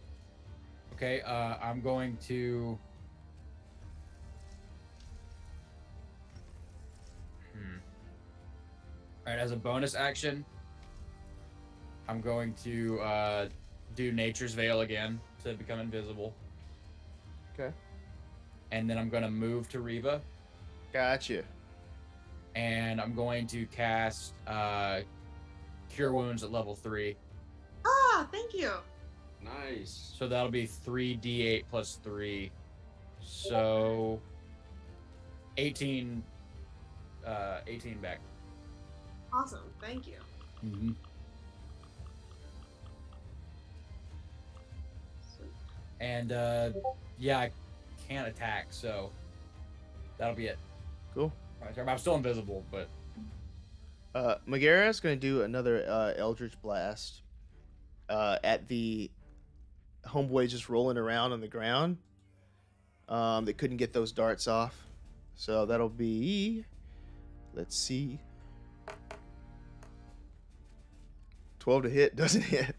Okay, I'm going to... All right, as a bonus action, I'm going to do Nature's Veil again to become invisible.
Okay.
And then I'm going to move to Riva,
Gotcha.
and I'm going to cast Cure Wounds at level 3.
Ah, thank you.
Nice.
So that'll be 3d8 plus 3. So 18 back.
Awesome. Thank you.
Mm-hmm. And yeah, I can't attack, so that'll be it.
Cool.
I'm still invisible, but
Magera is going to do another Eldritch Blast at the homeboy just rolling around on the ground. They couldn't get those darts off. So that'll be, let's see, 12 to hit. Doesn't hit.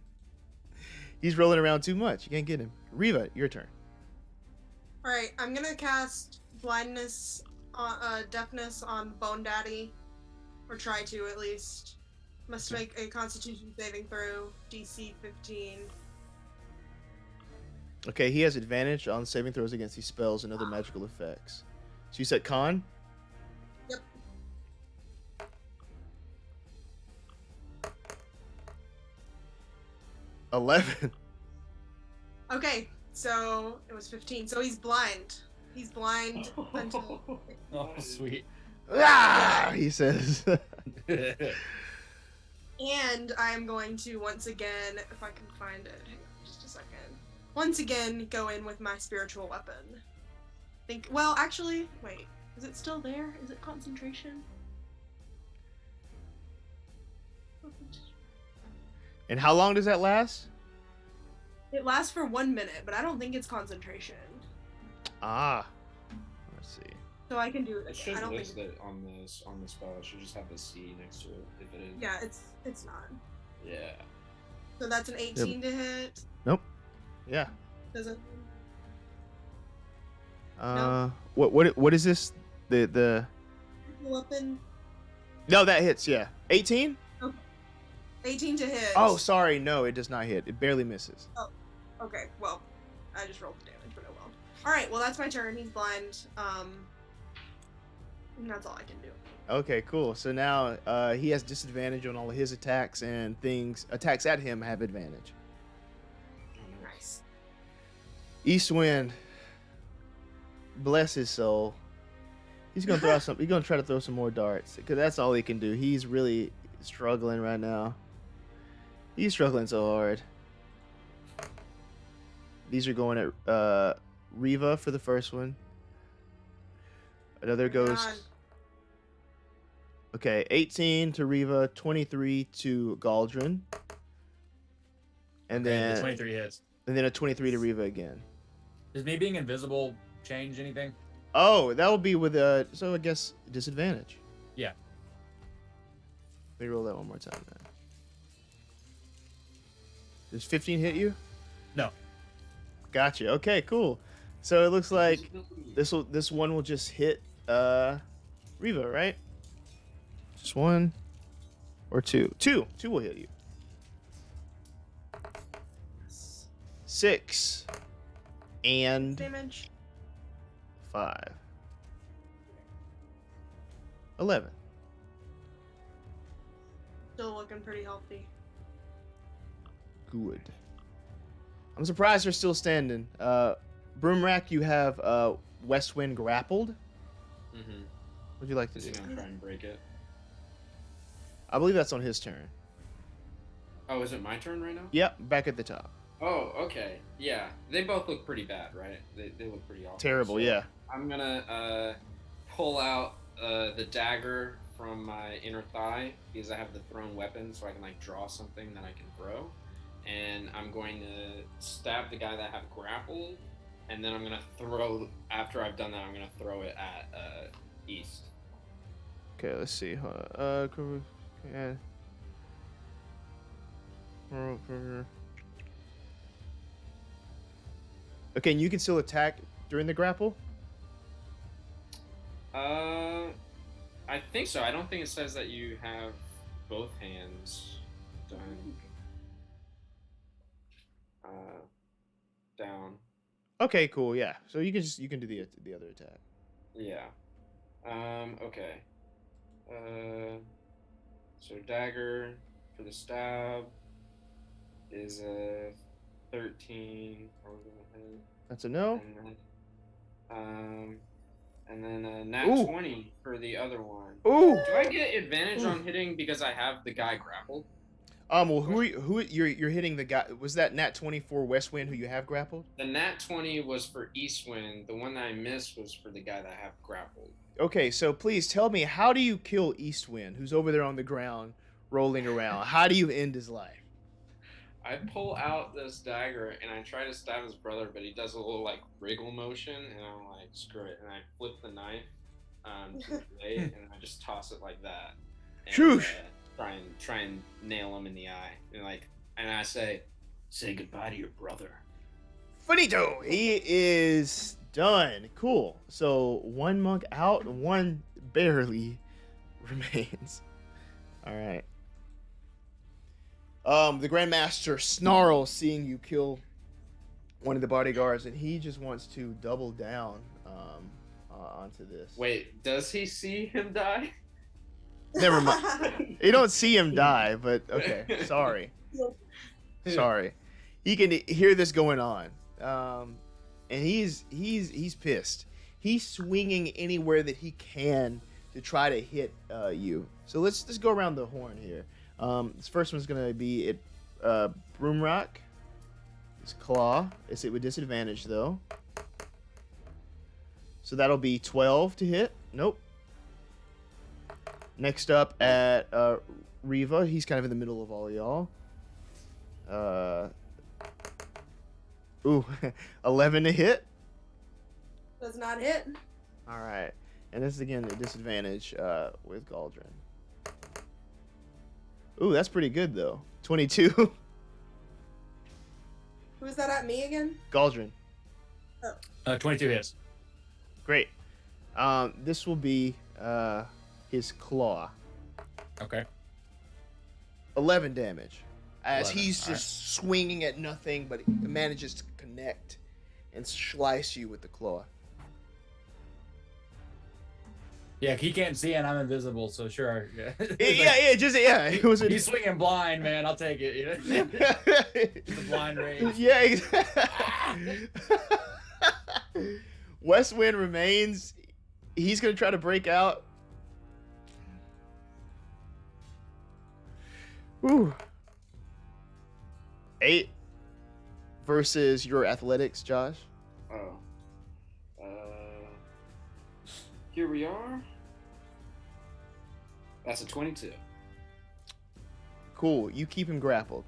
He's rolling around too much. You can't get him. Riva, your turn.
All right, I'm gonna cast blindness, deafness on Bone Daddy, or try to at least. Must make a Constitution saving throw, DC 15.
Okay, he has advantage on saving throws against these spells and other magical effects. So you said con?
Yep.
11.
Okay, so it was 15. So he's blind. He's blind until.
Oh, sweet.
Ah, he says.
And I'm going to once again, if I can find it, hang on just a second. Once again, go in with my spiritual weapon. Well, actually, wait. Is it still there? Is it concentration?
And how long does that last?
It lasts for 1 minute, but I don't think it's concentration.
Ah. Let's see.
So I can do it
It
again.
should
I don't
list
think.
it on the spell. It should just have the C next to it if it is.
Yeah, it's not.
Yeah.
So that's an 18 to hit.
Yeah.
Does it?
What is this? The
Weapon.
No, that hits. Yeah. 18.
18 to hit.
Oh, sorry. No, it does not hit. It barely misses.
Okay, well, I just rolled the damage, but oh well. Alright, well, that's my turn. He's blind. And that's all I can do.
Okay, cool. So now he has disadvantage on all of his attacks, and attacks at him have advantage.
Nice.
Eastwind, bless his soul. He's gonna throw some. He's gonna try to throw some more darts because that's all he can do. He's really struggling right now. He's struggling so hard. These are going at Riva for the first one. Another goes.
God.
Okay, 18 to Riva, 23 to Galdrin, and
Okay,
then
the 23 hits.
and then a 23 to Riva again.
Does me being invisible change anything?
Oh, that'll be with so I guess disadvantage.
Yeah.
Let me roll that one more time, man. Does 15 hit you?
No.
Gotcha. Okay, cool. So it looks like this one will just hit Riva, right? Just one or two. Two will hit you. 6 and
Damage.
5. 11.
Still looking pretty healthy.
Good. I'm surprised they're still standing. Broomrack, you have West Wind grappled.
Mm-hmm.
What'd you like to
Is
do?
he gonna try and break it?
I believe that's on his turn.
Oh, is it my turn right now?
Yep, back at the top.
Oh, okay. Yeah, they both look pretty bad, right? They look pretty awful.
Terrible,
So
yeah.
I'm gonna pull out the dagger from my inner thigh because I have the thrown weapon, so I can like draw something that I can throw. And I'm going to stab the guy that I have grappled, and then I'm gonna throw. After I've done that, I'm gonna throw it at East.
Okay, let's see. Yeah. Okay, and you can still attack during the grapple?
I think so. I don't think it says that you have both hands done. Down.
Okay, cool, yeah. So you can do the other attack.
Yeah. Okay. So dagger for the stab is a 13.
That's a no.
And then a nat
Ooh.
20 for the other one.
Ooh.
Do I get advantage on hitting because I have the guy grappled?
Well, you're hitting the guy? Was that nat 20 for West Wind who you have grappled?
The nat 20 was for Eastwind. The one that I missed was for the guy that I have grappled.
Okay, so please tell me, how do you kill Eastwind, who's over there on the ground rolling around? How do you end his life?
I pull out this dagger and I try to stab his brother, but he does a little like wriggle motion, and I'm like, screw it, and I flip the knife to the blade, and I just toss it like that. And,
Shoosh.
Try and nail him in the eye, and I say goodbye to your brother.
Finito! He is done. Cool. So one monk out, one barely remains. All right. The Grandmaster snarls seeing you kill one of the bodyguards, and he just wants to double down onto this.
Wait, does he see him die?
Never mind. You don't see him die, but okay. Sorry. Sorry. he can hear this going on, and he's pissed. He's swinging anywhere that he can to try to hit you. So let's go around the horn here. This first one's gonna be it. Broomrock. His claw. It's it with disadvantage though. So that'll be 12 to hit. Nope. Next up at Riva. He's kind of in the middle of all y'all. 11 to hit.
Does not hit.
All right. And this is again a disadvantage with Galdrin. Ooh, that's pretty good though. 22.
Who's that at me again?
Galdrin.
22 hits.
Great. This will be his claw.
Okay.
11 damage. As
11,
he's
all
just swinging at nothing, but he manages to connect and slice you with the claw.
Yeah, he can't see and I'm invisible, so sure. Yeah,
It was
he's swinging blind, man. I'll take it. You know? The blind rage.
Yeah, exactly. West Wind remains. He's gonna try to break out. Ooh. 8 versus your athletics, Josh.
Oh. Here we are. That's a 22.
Cool. You keep him grappled.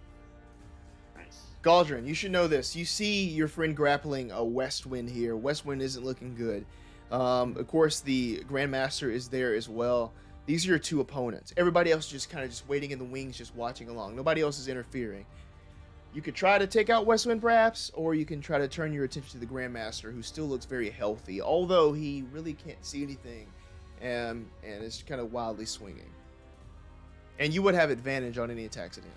Nice.
Galdrin, you should know this. You see your friend grappling a West Wind here. West Wind isn't looking good. Of course, the Grandmaster is there as well. These are your two opponents. Everybody else just kind of just waiting in the wings, just watching along. Nobody else is interfering. You could try to take out West Wind, perhaps, or you can try to turn your attention to the Grandmaster, who still looks very healthy, although he really can't see anything, and is kind of wildly swinging. And you would have advantage on any attacks at him.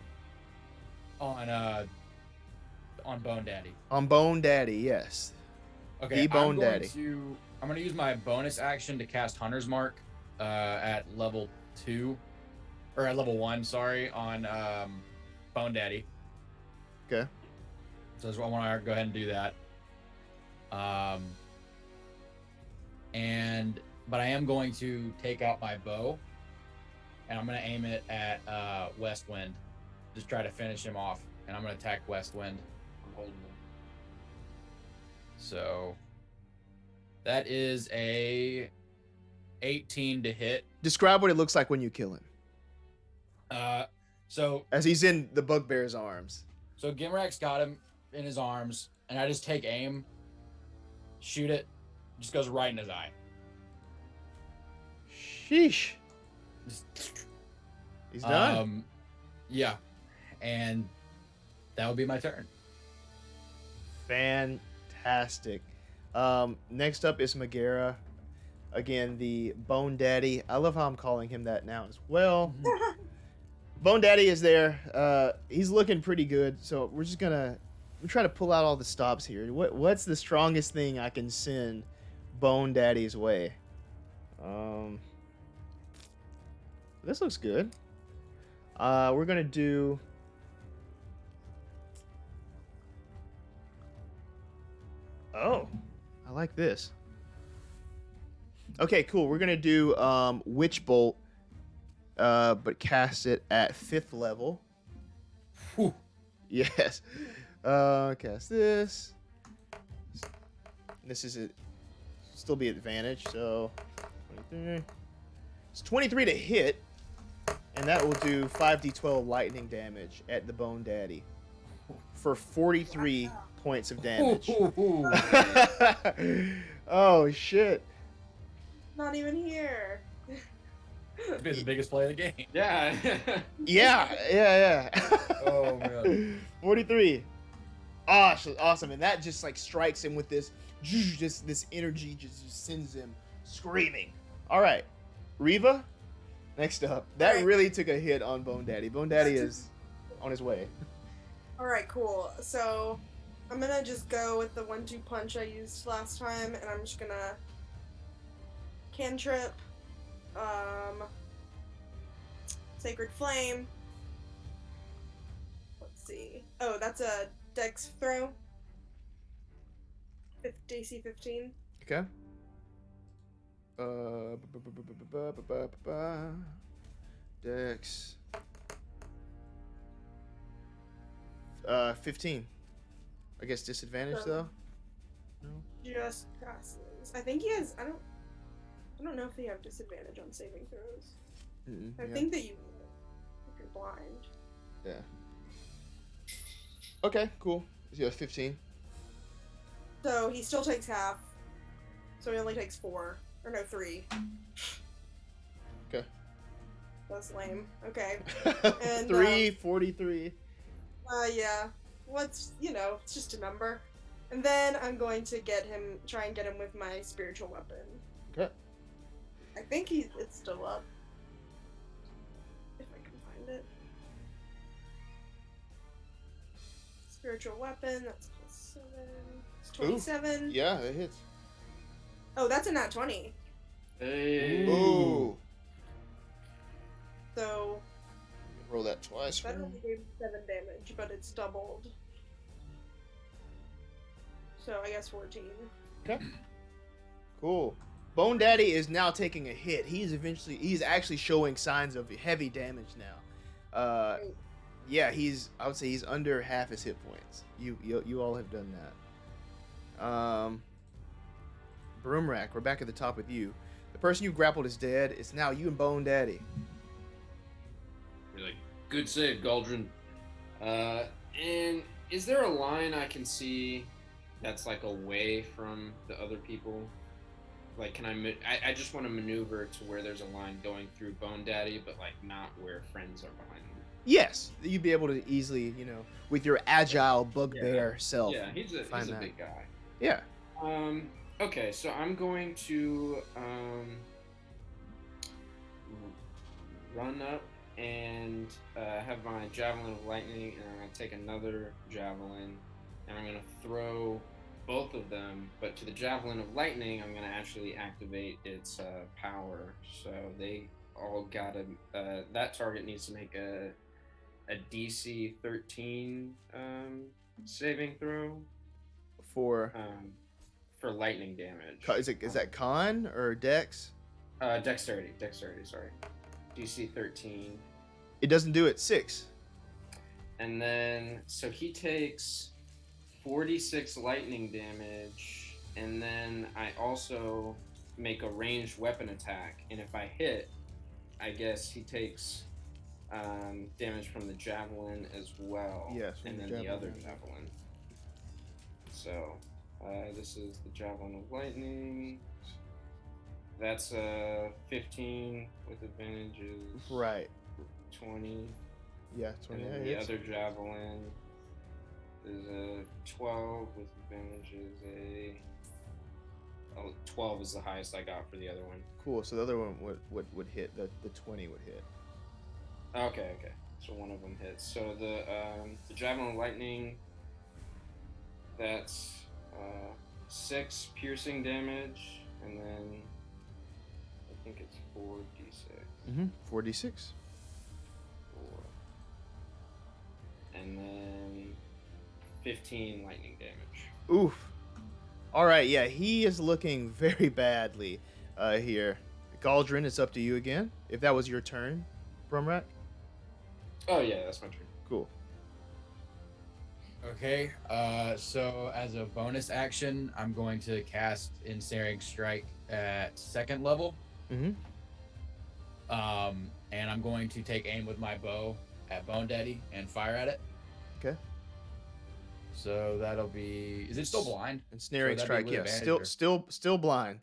On Bone Daddy.
On Bone Daddy, yes.
Okay,
The Bone
I'm going
Daddy.
I'm going to use my bonus action to cast Hunter's Mark at level 2, or at level 1, sorry, on Bone Daddy.
Okay.
So I want to go ahead and do that. But I am going to take out my bow, and I'm going to aim it at West Wind. Just try to finish him off, and I'm going to attack West Wind.
I'm holding them.
So that is a 18 to hit.
Describe what it looks like when you kill him.
So
As he's in the bugbear's arms.
Gimrak's got him in his arms, and I just take aim, shoot it, just goes right in his eye.
Sheesh. He's done.
Yeah, and that would be my turn.
Fantastic. Next up is Magera. Again, the Bone Daddy. I love how I'm calling him that now as well. Bone Daddy is there. He's looking pretty good, so we're just gonna try to pull out all the stops here. What's the strongest thing I can send Bone Daddy's way? This looks good. We're gonna do. Oh, I like this. Okay, cool. We're gonna do Witch Bolt. But cast it at 5th level.
Whew.
Yes. Cast this. This is still be advantage, so 23. It's 23 to hit, and that will do 5d12 lightning damage at the Bone Daddy for 43 points of damage. Oh shit!
Not even here.
It's been the biggest play of the game.
Yeah.
Yeah.
Oh man.
43. Awesome. And that just like strikes him with this energy just sends him screaming. All right. Riva, next up. That
Alright.
really took a hit on Bone Daddy. Bone Daddy is on his way.
All right, cool. So I'm gonna just go with the 1-2 punch I used last time, and I'm just gonna cantrip, Sacred Flame. Let's see. Oh, that's a Dex throw. DC 15.
Okay. Dex. 15. I guess disadvantage
So-
though. No.
Just passes. I think he has. I don't know if they have disadvantage on saving throws. I
Yeah.
think that you if you're blind.
Yeah. Okay. Cool. Yeah, 15.
So he still takes half. So he only takes 4. Or no, 3.
Okay.
That's lame. Okay. And,
343.
Yeah. What's it's just a number. And then I'm going to try and get him with my spiritual weapon.
Okay.
I think it's still up. If I can find it. Spiritual weapon, that's +7. It's 27.
Yeah, it hits.
Oh, that's a nat 20.
Hey.
Ooh.
So
Roll that twice.
that only gave 7 damage, but it's doubled. So I guess 14.
Okay. Cool. Bone Daddy is now taking a hit. He's actually showing signs of heavy damage now. Yeah, I would say he's under half his hit points. You all have done that. Broomrack, we're back at the top with you. The person you grappled is dead. It's now you and Bone Daddy.
You're like, good save, Galdrin. And is there a line I can see that's like away from the other people? Like, can I just want to maneuver to where there's a line going through Bone Daddy, but like not where friends are behind me.
Yes, you'd be able to easily, with your agile bugbear self.
Yeah, he's a
find that.
big guy.
Yeah.
Okay, so I'm going to run up and have my Javelin of Lightning, and I'm going to take another Javelin, and I'm going to throw both of them, but to the Javelin of Lightning, I'm going to actually activate its power. So they all got that target needs to make a DC 13 saving throw
For
lightning damage.
is that con or dex?
Dexterity, sorry. DC 13.
It doesn't do it. 6.
And then, so he takes 46 lightning damage, and then I also make a ranged weapon attack, and if I hit, I guess he takes damage from the javelin as well.
Yes,
and then the other javelin. So, this is the Javelin of Lightning. That's 15 with advantages.
Right.
20.
Yeah, 20.
And then the other javelin is a 12 with advantages. 12 is the highest I got for the other one.
Cool. So the other one would hit. The 20 would hit.
Okay. So one of them hits. So the Javelin of Lightning, that's 6 piercing damage, and then I think it's 4d6.
4d6.
4. And then 15 lightning damage.
Oof. All right. Yeah, he is looking very badly here. Galdrin, it's up to you again. If that was your turn, Brumrat.
Oh yeah, that's my turn.
Cool.
Okay, so as a bonus action, I'm going to cast Ensnaring Strike at 2nd level.
Mm-hmm.
And I'm going to take aim with my bow at Bone Daddy and fire at it.
Okay.
So that'll be. Is it still blind?
Ensnaring
So
Strike.
that'd be
Yeah.
with
Still
advantage
still blind.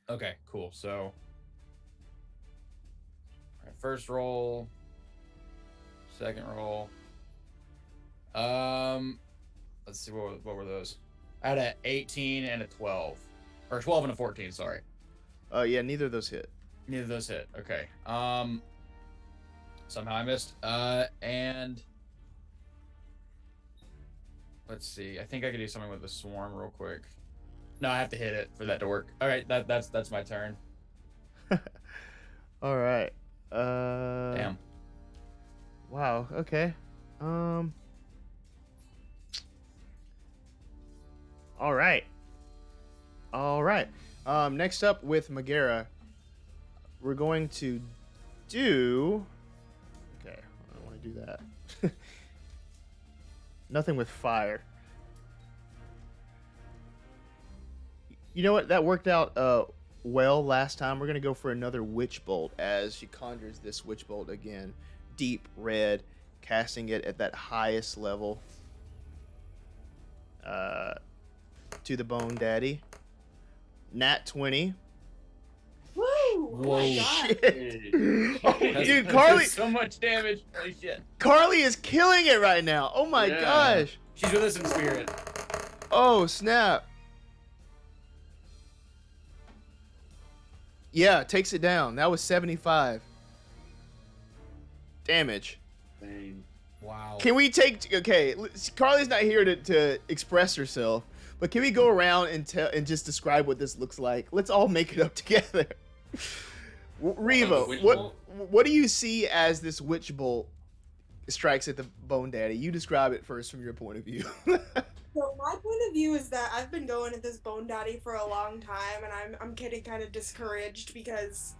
Okay, cool. So, all right, first roll, second roll. Let's see, what were those? I had an 18 and a 12, or 12 and a 14. Sorry.
Yeah. Neither of those hit.
Neither of those hit. Okay. Somehow I missed. And let's see. I think I could do something with the swarm real quick. No, I have to hit it for that to work. All right, that's my turn.
All right.
Damn.
Wow. Okay. All right. Next up with Magera, we're going to do. Okay, I don't want to do that. Nothing with fire. You know what? That worked out well last time. We're going to go for another Witch Bolt as she conjures this Witch Bolt again. Deep red, casting it at that highest level. To the Bone Daddy. Nat 20.
Woo! Oh my god.
Shit. Dude, Carly.
So much damage. Holy shit.
Carly is killing it right now. Oh my gosh.
She's with us in spirit.
Oh, snap. Yeah, takes it down. That was 75 damage.
Dang.
Wow.
Can we take... Okay, Carly's not here to express herself, but can we go around and just describe what this looks like? Let's all make it up together. Reva, what do you see as this Witch Bolt strikes at the Bone Daddy? You describe it first from your point of view.
So my point of view is that I've been going at this Bone Daddy for a long time, and I'm getting kind of discouraged because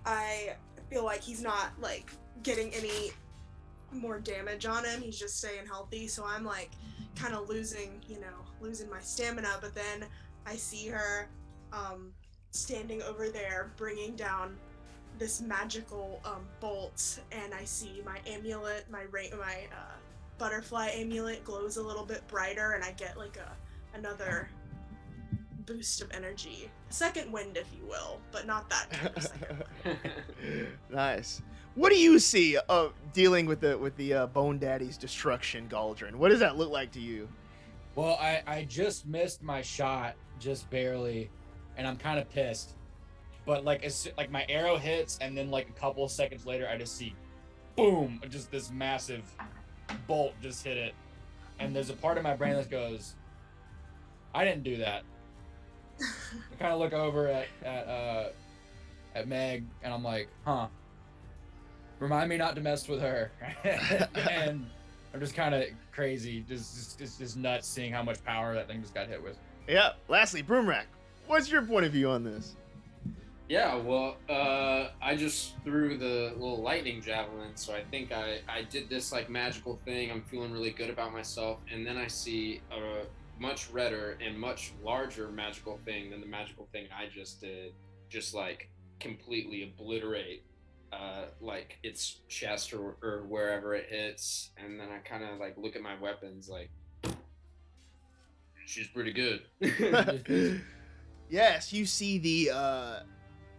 I feel like he's not like getting any more damage on him. He's just staying healthy, so I'm like kind of losing my stamina. But then I see her standing over there bringing down this magical bolt, and I see my amulet, my butterfly amulet glows a little bit brighter, and I get like another boost of energy, second wind, if you will, but not that kind of second.
Nice. What do you see dealing with the Bone Daddy's destruction, Galdrin? What does that look like to you?
Well, I just missed my shot, just barely, and I'm kind of pissed. But like my arrow hits, and then like a couple of seconds later, I just see, boom, just this massive bolt just hit it, and there's a part of my brain that goes, I didn't do that. I kind of look over at Meg, and I'm like, huh, remind me not to mess with her. And I'm just kind of crazy, just nuts seeing how much power that thing just got hit with.
Yeah. Lastly, Broomrack, what's your point of view on this?
Yeah, well, I just threw the little lightning javelin, so I think I did this like magical thing. I'm feeling really good about myself, and then I see a much redder and much larger magical thing than the magical thing I just did, just like completely obliterate like its chest or wherever it hits, and then I kind of like look at my weapons like, she's pretty good.
Yes, you see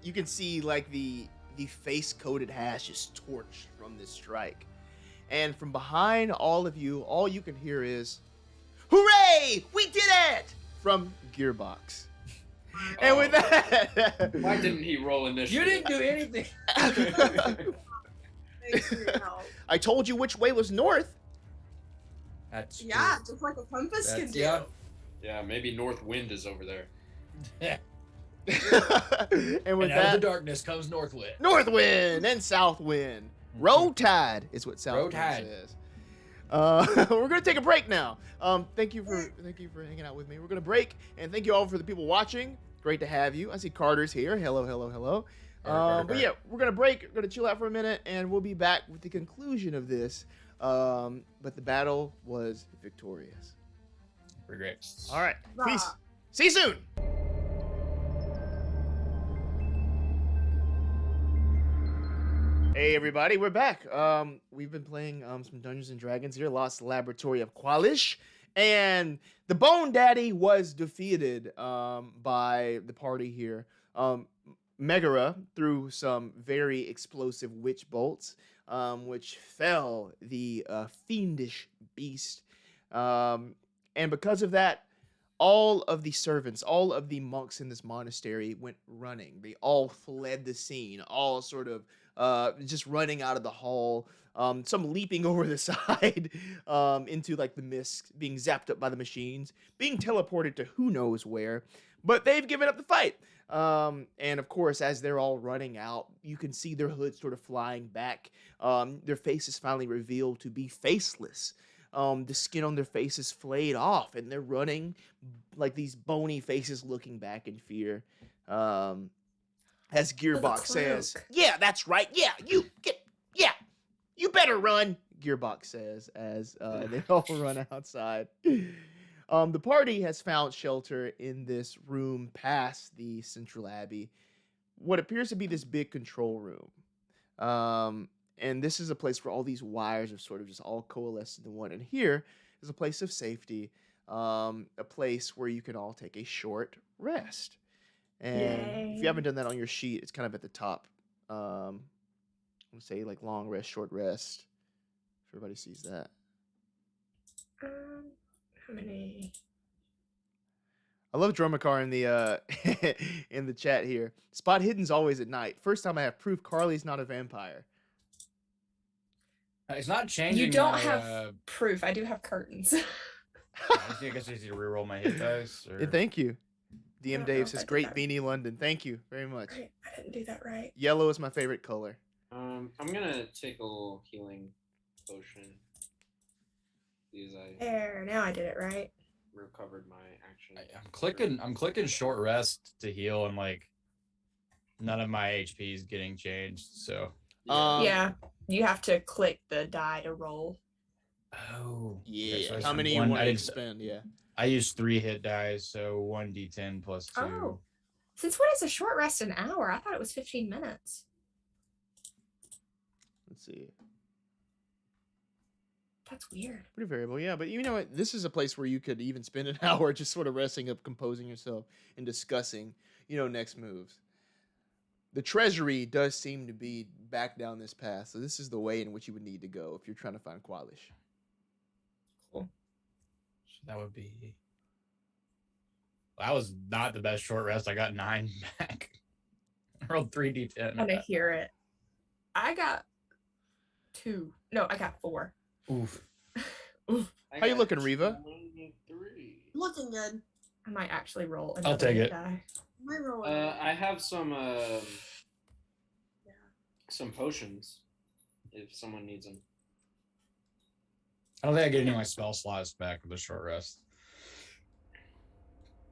you can see like the face-coated hash just torched from this strike. And from behind all of you, all you can hear is, "Hooray! We did it!" from Gearbox. And with that...
Why didn't he roll initiative?
You didn't do anything.
Thanks for your help.
I told you which way was north.
That's
Yeah, just like a compass can do.
Yeah.
Yeah, maybe North Wind is over there.
And with
And out of
that,
the darkness comes Northwind.
North Wind and South Wind. Roll Tide is what South
Roll
Wind
Tide.
says. We're gonna take a break now. Thank you for hanging out with me. We're gonna break, and thank you all for the people watching. Great to have you. I see Carter's here. Hello. But yeah, we're gonna break. We're gonna chill out for a minute, and we'll be back with the conclusion of this. But the battle was victorious.
Pretty great.
All right,
Rah.
peace. See you soon. Hey everybody, we're back. We've been playing some Dungeons and Dragons here, Lost Laboratory of Kwalish, and the Bone Daddy was defeated by the party here. Megara threw some very explosive witch bolts, which fell the fiendish beast, and because of that, all of the servants, all of the monks in this monastery went running. They all fled the scene, all sort of just running out of the hall, some leaping over the side into like the mist, being zapped up by the machines, being teleported to who knows where, but they've given up the fight. And of course, as they're all running out, you can see their hoods sort of flying back. Their faces finally revealed to be faceless. The skin on their faces flayed off, and they're running like these bony faces looking back in fear. As Gearbox says,
cloak.
"Yeah, that's right. Yeah, you better run." Gearbox says as they all run outside. The party has found shelter in this room past the central abbey, what appears to be this big control room. And this is a place where all these wires are sort of just all coalesced into one. And here is a place of safety, a place where you can all take a short rest. And if you haven't done that on your sheet, it's kind of at the top. Let's say like long rest, short rest. If everybody sees that.
How many?
I love Dromacar in the in the chat here. Spot hidden's always at night. First time I have proof Carly's not a vampire.
It's not changing.
You don't
my,
have proof. I do have curtains.
I guess I need to reroll my hit dice. Or...
Thank you.
I
DM
don't know
Dave
if
says,
I did
"Great
that.
beanie, London." Thank you very much.
Right, I didn't do that right.
Yellow is my favorite color.
I'm gonna take a little healing potion because I
There, now I did it right.
recovered my action.
I'm clicking short rest to heal, and like none of my HP is getting changed. So
Yeah, you have to click the die to roll.
oh
Yeah.
so I
How
used
many you
one-
want
I
to
didn't-
spend? Yeah.
I used 3 hit dice, so 1d10 plus 2.
Oh. Since when is a short rest an hour? I thought it was 15 minutes.
Let's see.
That's weird.
Pretty variable, yeah. But you know what? This is a place where you could even spend an hour just sort of resting up, composing yourself, and discussing, next moves. The Treasury does seem to be back down this path, so this is the way in which you would need to go if you're trying to find Kwalish.
Cool. So that would be. That was not the best short rest. I got 9 back. I rolled 3d10.
I'm gonna hear it. I got 2. No, I got 4.
Oof.
Oof.
How you looking, Reva?
3.
Looking good.
I might actually roll.
I'll take it.
Die.
My roll.
I have some potions if someone needs them.
I don't think I get any of my spell slots back with the short rest.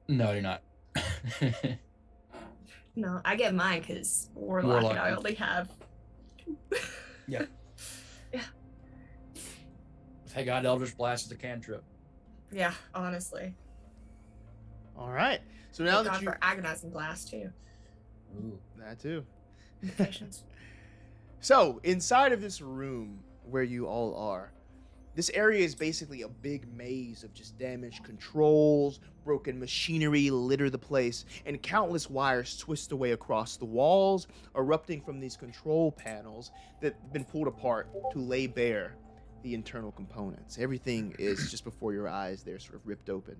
No, you're not.
No, I get mine because Warlock and I
Warlock.
only have 2.
Yeah. Thank God Eldritch Blast is a cantrip.
Yeah, honestly.
All right. So now
Thank
that
God
you
for Agonizing Blast too.
Ooh.
that too.
Patience.
So inside of this room where you all are, this area is basically a big maze of just damaged controls, broken machinery litter the place, and countless wires twist away across the walls, erupting from these control panels that have been pulled apart to lay bare the internal components. Everything is just before your eyes. They're sort of ripped open.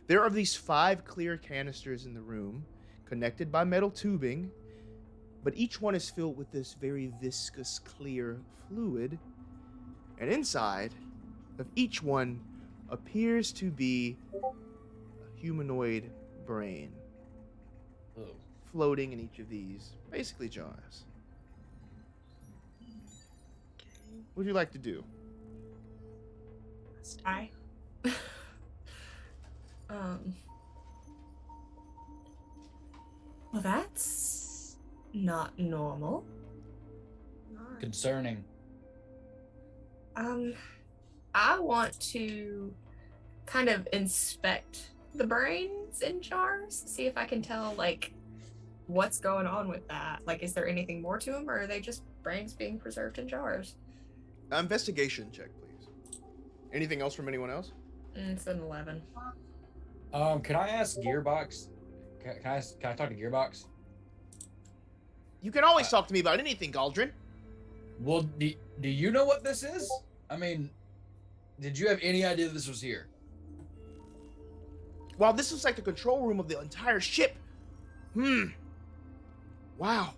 There are these 5 clear canisters in the room, connected by metal tubing, but each one is filled with this very viscous, clear fluid. And inside of each one appears to be a humanoid brain
Ooh.
floating in each of these, basically jars. What would you like to do?
Let's die. Well, that's not normal.
Concerning.
I want to kind of inspect the brains in jars, see if I can tell, like, what's going on with that. Like, is there anything more to them, or are they just brains being preserved in jars?
Investigation check, please. Anything else from anyone else?
It's an 11.
Can I ask Gearbox? Can I talk to Gearbox?
You can always talk to me about anything, Galdrin.
Well, do you know what this is? I mean, did you have any idea this was here?
Wow, this looks like the control room of the entire ship. Wow.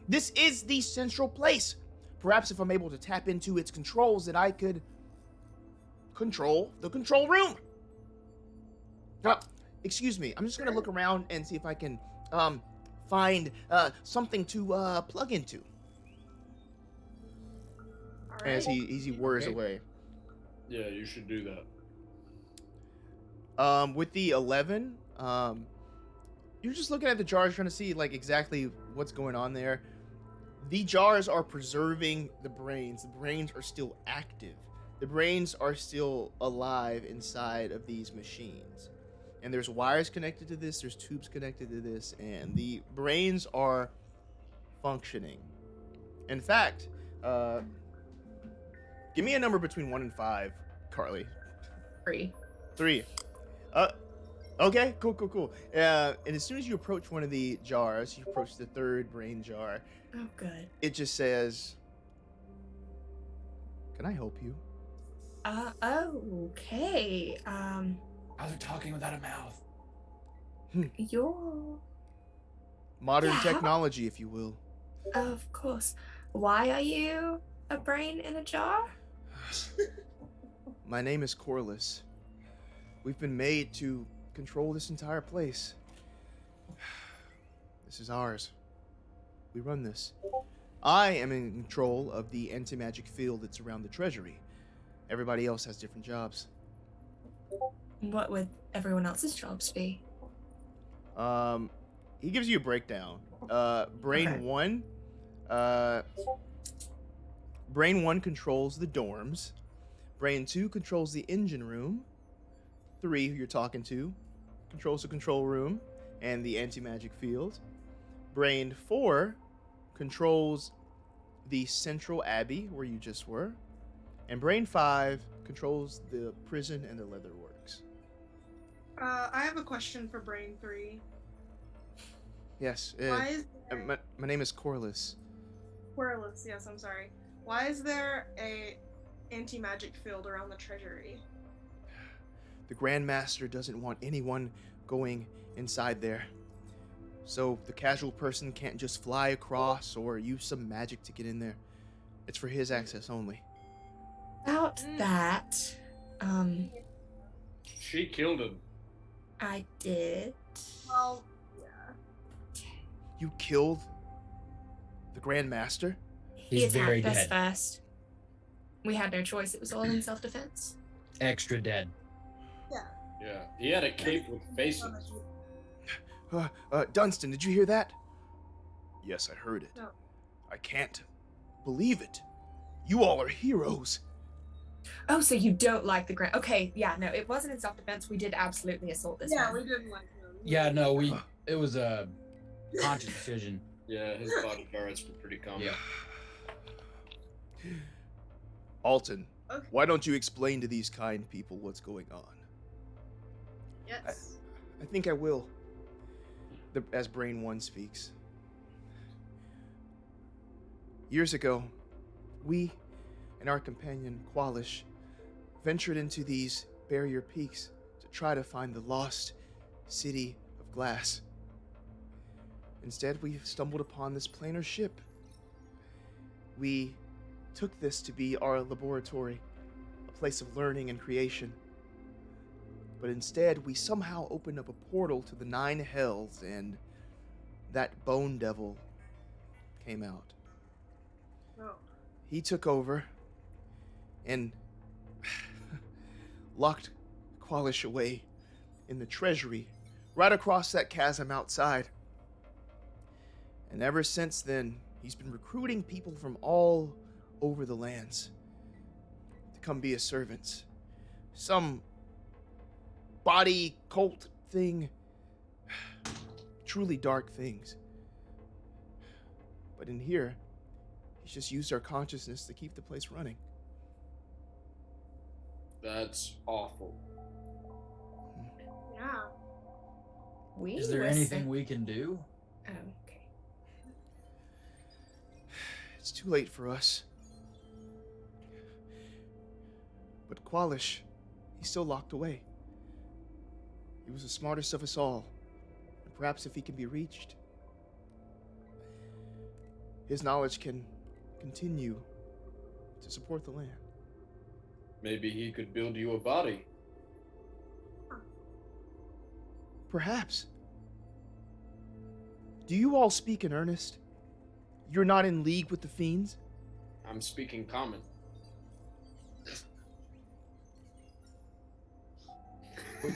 This is the central place. Perhaps if I'm able to tap into its controls, that I could control the control room. Excuse me. I'm just going to look around and see if I can find something to plug into.
All
As
right.
he whirs
Okay.
away.
Yeah, you should do that.
With the 11, you're just looking at the jars trying to see like exactly what's going on there. The jars are preserving the brains. The brains are still active. The brains are still alive inside of these machines. And there's wires connected to this, there's tubes connected to this, and the brains are functioning. In fact, give me a number between 1 and 5, Carly.
3.
3. Okay, cool. And as soon as you approach one of the jars, you approach the third brain jar,
Oh, good.
it just says, "Can I help you?"
Okay.
How's it talking without a mouth?
You're...
Modern
Yeah.
technology, if you will.
Of course. Why are you a brain in a jar?
My name is Kwalish. We've been made to control this entire place. This is ours. We run this. I am in control of the anti-magic field that's around the Treasury. Everybody else has different jobs.
What would everyone else's jobs be?
He gives you a breakdown. Brain
Okay.
1, Brain 1 controls the dorms. Brain 2 controls the engine room. 3, who you're talking to, controls the control room and the anti-magic field. Brain 4 controls the central abbey where you just were. And Brain 5 controls the prison and the leather works.
I have a question for Brain 3.
Yes,
Why is there...
my name is Kwalish.
Querulous, yes, I'm sorry. Why is there a anti-magic field around the Treasury?
The Grandmaster doesn't want anyone going inside there. So the casual person can't just fly across or use some magic to get in there. It's for his access only.
About that,
She killed him.
I did.
Well, yeah.
You killed the Grandmaster?
He
He's very
attacked us
dead.
first. We had no choice. It was all in self-defense.
Extra dead.
Yeah, he had a cape with faces.
Dunstan, did you hear that? Yes, I heard it.
No.
I can't believe it. You all are heroes.
Oh, so you don't like the Grand... Okay, yeah, no, it wasn't in self-defense. We did absolutely assault this
Yeah,
one.
we didn't like him.
Yeah, no, it was a conscious decision.
Yeah, his bodyguards were pretty calm.
Yeah.
Alton,
Okay.
why don't you explain to these kind people what's going on?
Yes.
I think I will. As Brain 1 speaks. Years ago, we and our companion, Kwalish, ventured into these barrier peaks to try to find the lost city of glass. Instead, we stumbled upon this planar ship. We took this to be our laboratory, a place of learning and creation. But instead, we somehow opened up a portal to the 9 hells, and that bone devil came out.
Oh.
He took over and locked Kwalish away in the Treasury, right across that chasm outside. And ever since then, he's been recruiting people from all over the lands to come be his servants. Some body cult thing. Truly dark things. But in here, he's just used our consciousness to keep the place running.
That's awful.
Yeah.
We
Is there
were
anything
sent-
we can do?
Oh, okay.
It's too late for us. But Kwalish, he's still locked away. He was the smartest of us all. And perhaps if he can be reached, his knowledge can continue to support the land.
Maybe he could build you a body.
Perhaps. Do you all speak in earnest? You're not in league with the fiends?
I'm speaking common.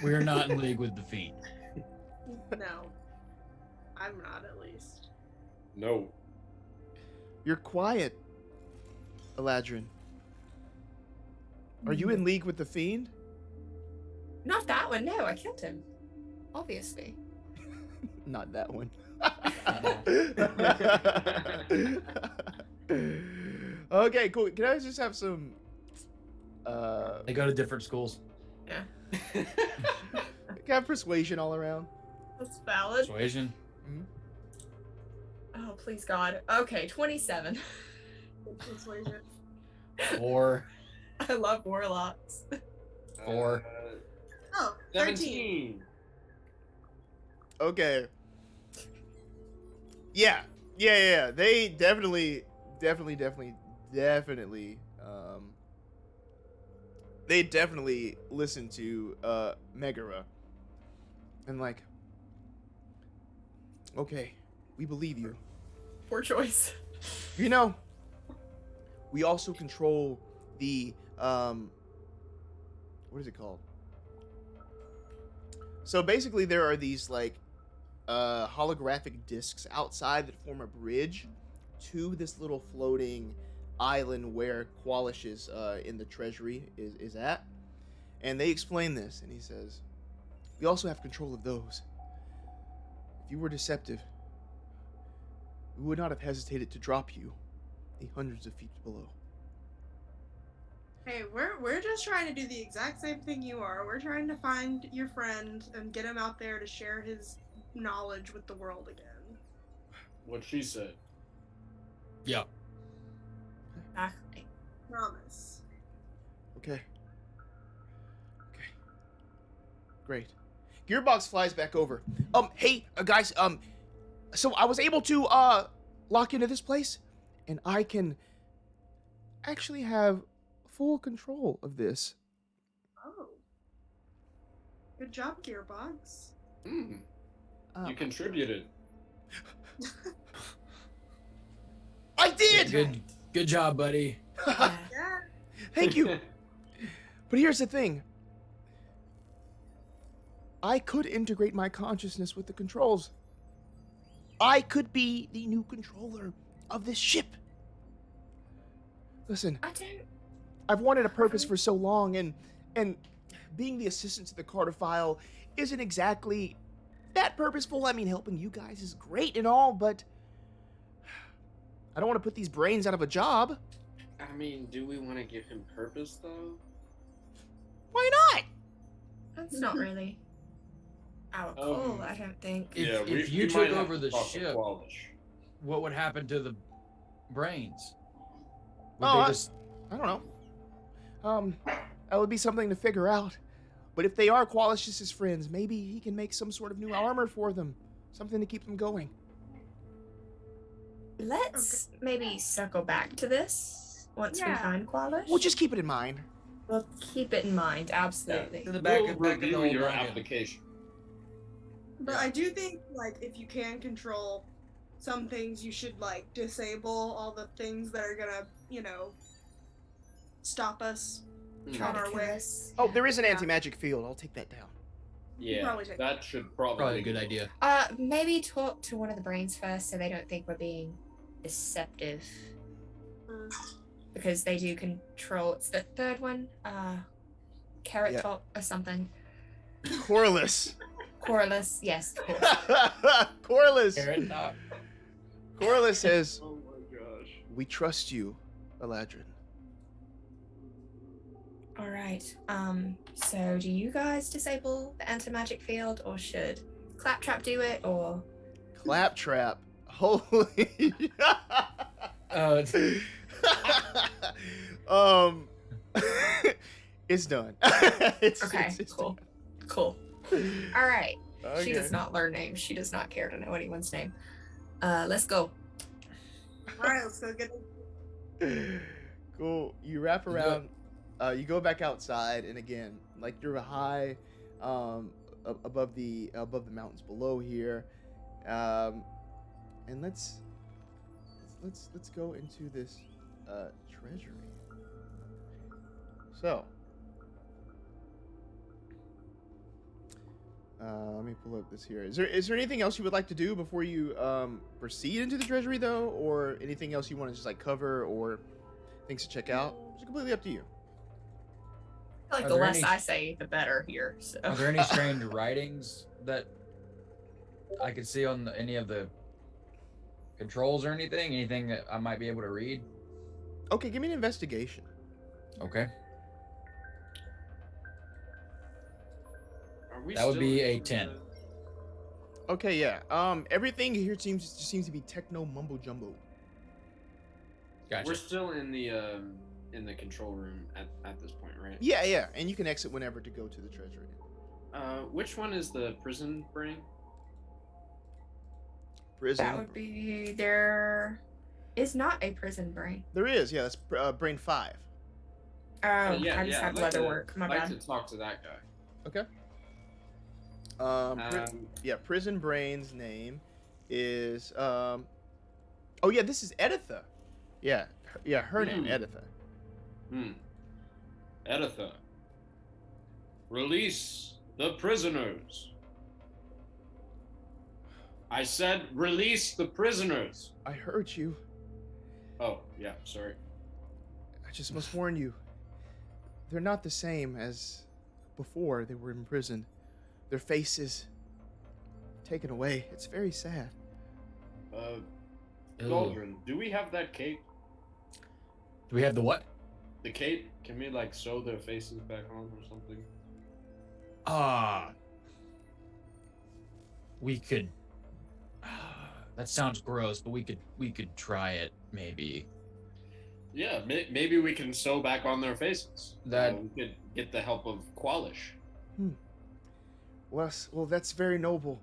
We're not in league with the Fiend.
No. I'm not, at least.
No.
You're quiet, Eladrin. Are you in league with the Fiend?
Not that one. No, I killed him. Obviously.
Not that one. Okay, cool. Can I just have some
They go to different schools.
can I have persuasion all around?
That's valid.
Persuasion.
Oh, please God. Okay, 27.
Persuasion.
4.
I love warlocks.
4.
Oh, 13.
17.
Okay. Yeah. They definitely they definitely listen to Magera. And like, okay, we believe you.
Poor choice.
You know, we also control the what is it called? So basically there are these like holographic discs outside that form a bridge to this little floating island where Kwalish is in the Treasury is at. And they explain this, and he says, we also have control of those. If you were deceptive, we would not have hesitated to drop you the hundreds of feet below.
Hey, we're just trying to do the exact same thing you are. We're trying to find your friend and get him out there to share his knowledge with the world again.
What she said.
Yeah.
Exactly.
Promise.
Okay. Great. Gearbox flies back over. Hey, guys, so I was able to, lock into this place, and I can actually have full control of this.
Oh. Good job, Gearbox.
Mm, you contributed.
I did!
Good job, buddy.
Yeah.
Yeah.
Thank you. But here's the thing. I could integrate my consciousness with the controls. I could be the new controller of this ship. Listen,
I don't.
I've wanted a purpose for so long, and being the assistant to the Cardophile isn't exactly that purposeful. I mean, helping you guys is great and all, but I don't want to put these brains out of a job.
I mean, do we want to give him purpose, though?
Why not?
That's not really our call, I don't think.
If you
we
took
might have
over
to
the
talk to
ship,
Kwalish.
what would happen to the brains? Would
Oh,
they
I-
just
I don't know. That would be something to figure out. But if they are Kwalish's friends, maybe he can make some sort of new armor for them. Something to keep them going.
Let's maybe circle back to this once we
Yeah.
find Kwalish.
We'll just keep it in mind.
We'll keep it in mind, absolutely.
to the
We'll
back of the
review
old
your
wagon?
application.
But I do think, like, if you can control some things, you should, like, disable all the things that are gonna, stop us
Try
on
to
our
kill
way.
us.
Oh, there is an
Yeah.
anti-magic field. I'll take that down.
Yeah,
probably take
that should probably
Probably a good idea.
Maybe talk to one of the brains first so they don't think we're being deceptive.
Mm.
Because they do control, it's the third one, Carrot
Yeah.
Top or something.
Corliss.
Corliss, yes, of course.
Corliss.
Carrot top.
Corliss says,
Oh my gosh.
we trust you, Eladrin.
Alright, so do you guys disable the anti-magic field, or should Claptrap do it, or...
Claptrap. Holy.
It's-
It's done.
Okay, cool. Cool. Alright,
Okay.
she does not learn names. She does not care to know anyone's name. Let's go.
Alright, let's go get it.
Cool. You wrap around. You go back outside, and again, like you're high, above the mountains below here, and let's go into this treasury. So, Let me pull up this here. Is there anything else you would like to do before you proceed into the treasury, though, or anything else you want to just like cover or things to check out? It's completely up to you.
I feel like
Are
the
there
less
any-
I say, the better here. So.
Are there any strange writings that I could see on any of the controls or anything? Anything that I might be able to read?
Okay, give me an investigation.
Okay.
Are we
That would
still
be
in
a
the-
10.
Okay, yeah. Everything here seems to be techno mumbo jumbo.
Gotcha.
We're still in the control room at this point, right?
Yeah, and you can exit whenever to go to the treasury.
Which one is the prison brain?
Prison.
That would be there. Is not a prison brain.
There is, yeah. That's brain 5.
Oh, I just
I'd
have
like
leather
to-
work. My
I'd like
bad.
to talk to that guy.
Okay. Yeah, prison brain's name is oh yeah, this is Editha. Yeah, her name, Editha.
Editha. Release the prisoners. I said release the prisoners.
I heard you.
Oh, yeah, sorry.
I just must warn you. They're not the same as before they were imprisoned. Their faces taken away. It's very sad.
Goldrin, do we have that cape?
Do we have the what?
The cape? Can we like sew their faces back on or something?
We could. That sounds gross, but we could try it maybe.
Yeah, maybe we can sew back on their faces.
That-
we could get the help of Kwalish.
Well, that's very noble.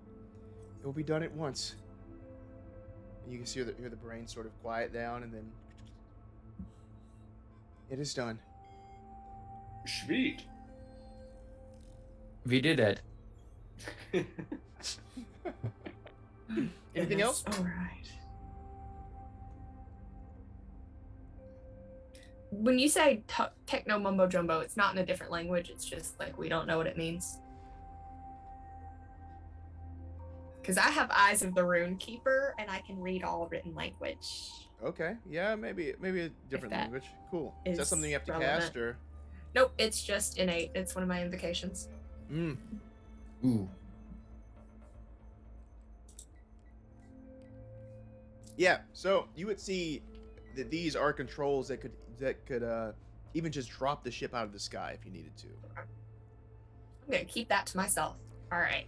It will be done at once. And you can hear the brain sort of quiet down, and then it is done.
Sweet.
We did it.
Anything else?
All right. When you say techno mumbo jumbo, it's not in a different language. It's just like we don't know what it means. Because I have Eyes of the Rune Keeper, and I can read all written language.
Okay, yeah, maybe a different
that
language. Cool. Is that
is
something you have to
relevant.
cast, or?
Nope, it's just innate. It's one of my invocations.
Ooh.
Yeah, so you would see that these are controls that could even just drop the ship out of the sky if you needed to.
I'm gonna keep that to myself. All right.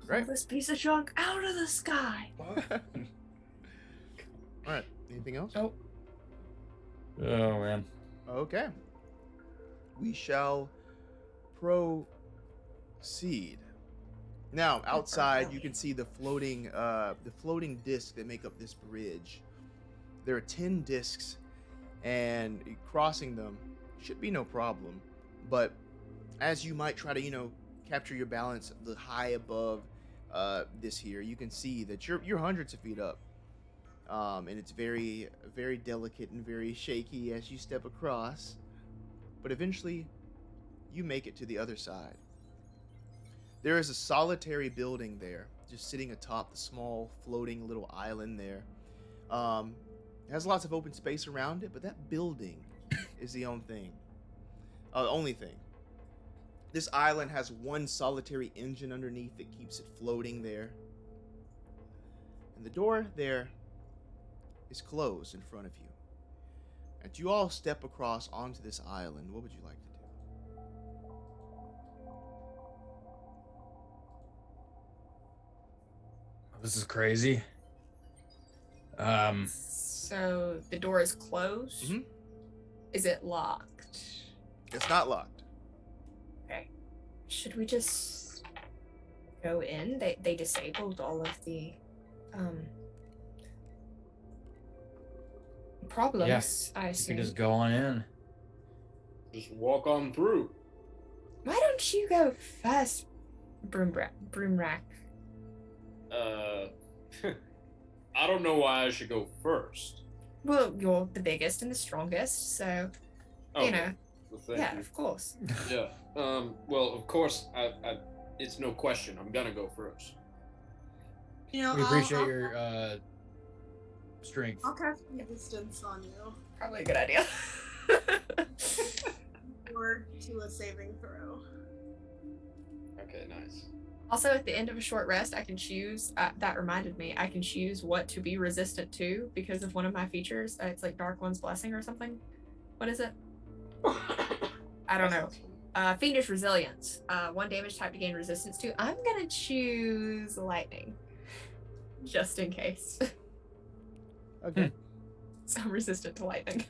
Right.
Pull this piece of junk out of the sky.
All right. Anything else?
Oh man.
Okay. We shall proceed. Now, outside, you can see the floating discs that make up this bridge. There are 10 discs, and crossing them should be no problem. But as you might try to, capture your balance the high above this here, you can see that you're hundreds of feet up, and it's very, very delicate and very shaky as you step across. But eventually, you make it to the other side. There is a solitary building there, just sitting atop the small floating little island there. It has lots of open space around it, but that building is the only thing. This island has one solitary engine underneath that keeps it floating there. And the door there is closed in front of you. As you all step across onto this island, what would you like to do?
This is crazy.
So the door is closed.
Mhm.
Is it locked?
It's not locked.
Okay. Should we just go in? They disabled all of the problems.
Yes,
I
You
assume.
could just go on in.
Just walk on through.
Why don't you go first, Broomrack?
I don't know why I should go first.
Well, you're the biggest and the strongest, so
Okay.
you know.
Well, thank
Yeah,
you.
of course.
Yeah. Well, of course, it's no question. I'm gonna go first.
You know,
We appreciate your strength.
I'll cast resistance on you.
Probably a good idea.
Or to a saving throw.
Okay, nice.
Also, at the end of a short rest, I can choose. That reminded me, I can choose what to be resistant to because of one of my features. It's like Dark One's Blessing or something. What is it? I don't know. Fiendish Resilience. 1 damage type to gain resistance to. I'm gonna choose Lightning, just in case.
Okay.
So I'm resistant to lightning.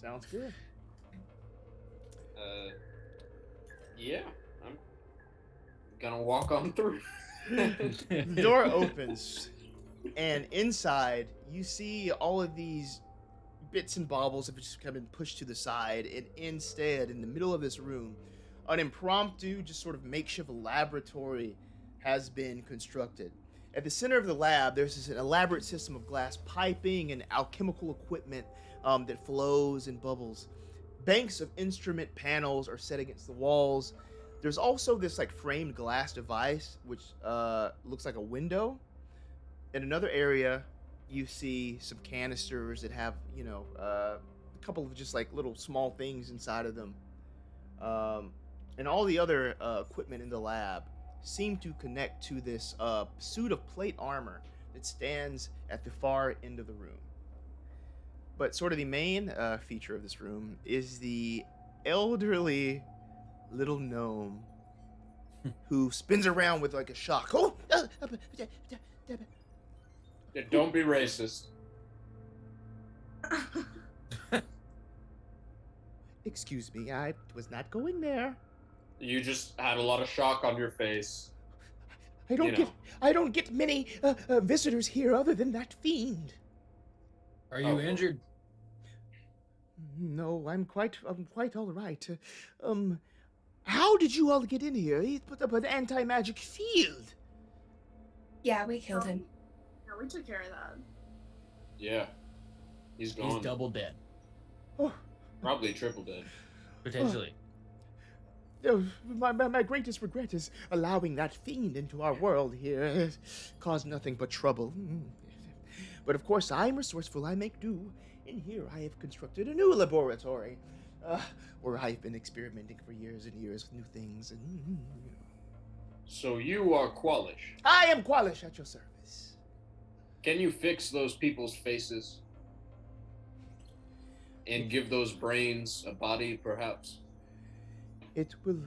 Sounds good.
Yeah, I'm gonna walk on through.
The door opens, and inside you see all of these bits and baubles have just kind of been pushed to the side, and instead, in the middle of this room, an impromptu, just sort of makeshift laboratory has been constructed. At the center of the lab, there's this elaborate system of glass piping and alchemical equipment that flows and bubbles. Banks of instrument panels are set against the walls. There's also this like framed glass device, which looks like a window. In another area, you see some canisters that have, a couple of just like little small things inside of them. And all the other equipment in the lab seem to connect to this suit of plate armor that stands at the far end of the room. But sort of the main feature of this room is the elderly little gnome who spins around with like a shock. Oh!
Yeah, don't be racist.
Excuse me, I was not going there.
You just had a lot of shock on your face.
I don't get many visitors here other than that fiend.
Are you injured?
No, I'm quite all right. How did you all get in here? He put up an anti-magic field.
Yeah, we killed him.
Yeah, we took care of that.
Yeah, he's gone.
He's double dead.
Oh,
Probably triple dead.
Potentially.
my greatest regret is allowing that fiend into our world here. It caused nothing but trouble. But of course, I'm resourceful. I make do. In here, I have constructed a new laboratory, where I've been experimenting for years and years with new things. And
So you are Kwalish.
I am Kwalish at your service.
Can you fix those people's faces? And give those brains a body, perhaps?
It will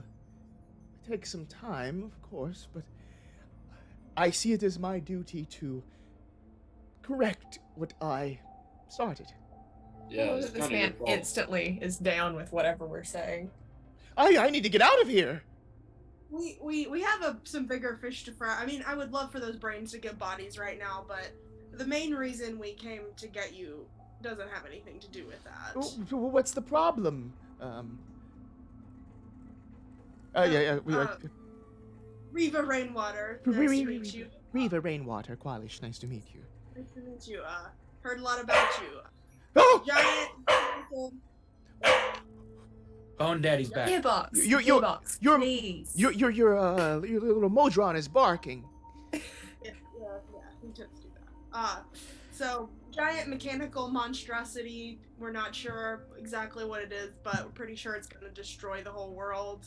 take some time, of course, but I see it as my duty to correct what I started.
Yeah, it's
This
kind of your
man
fault.
instantly is down with whatever we're saying.
I need to get out of here.
We have some bigger fish to fry. I mean, I would love for those brains to get bodies right now, but the main reason we came to get you doesn't have anything to do with that.
What's the problem?
Riva Rainwater. Nice to meet you.
Riva Rainwater, Kwalish, nice to meet you.
Nice to meet you. Heard a lot about you.
Oh!
Giant.
Bone Daddy's back.
Gearbox.
You're-
Gearbox.
you're-
Please.
Your little Modron is barking.
Yeah, he tends to do that. So giant mechanical monstrosity. We're not sure exactly what it is, but we're pretty sure it's gonna destroy the whole world.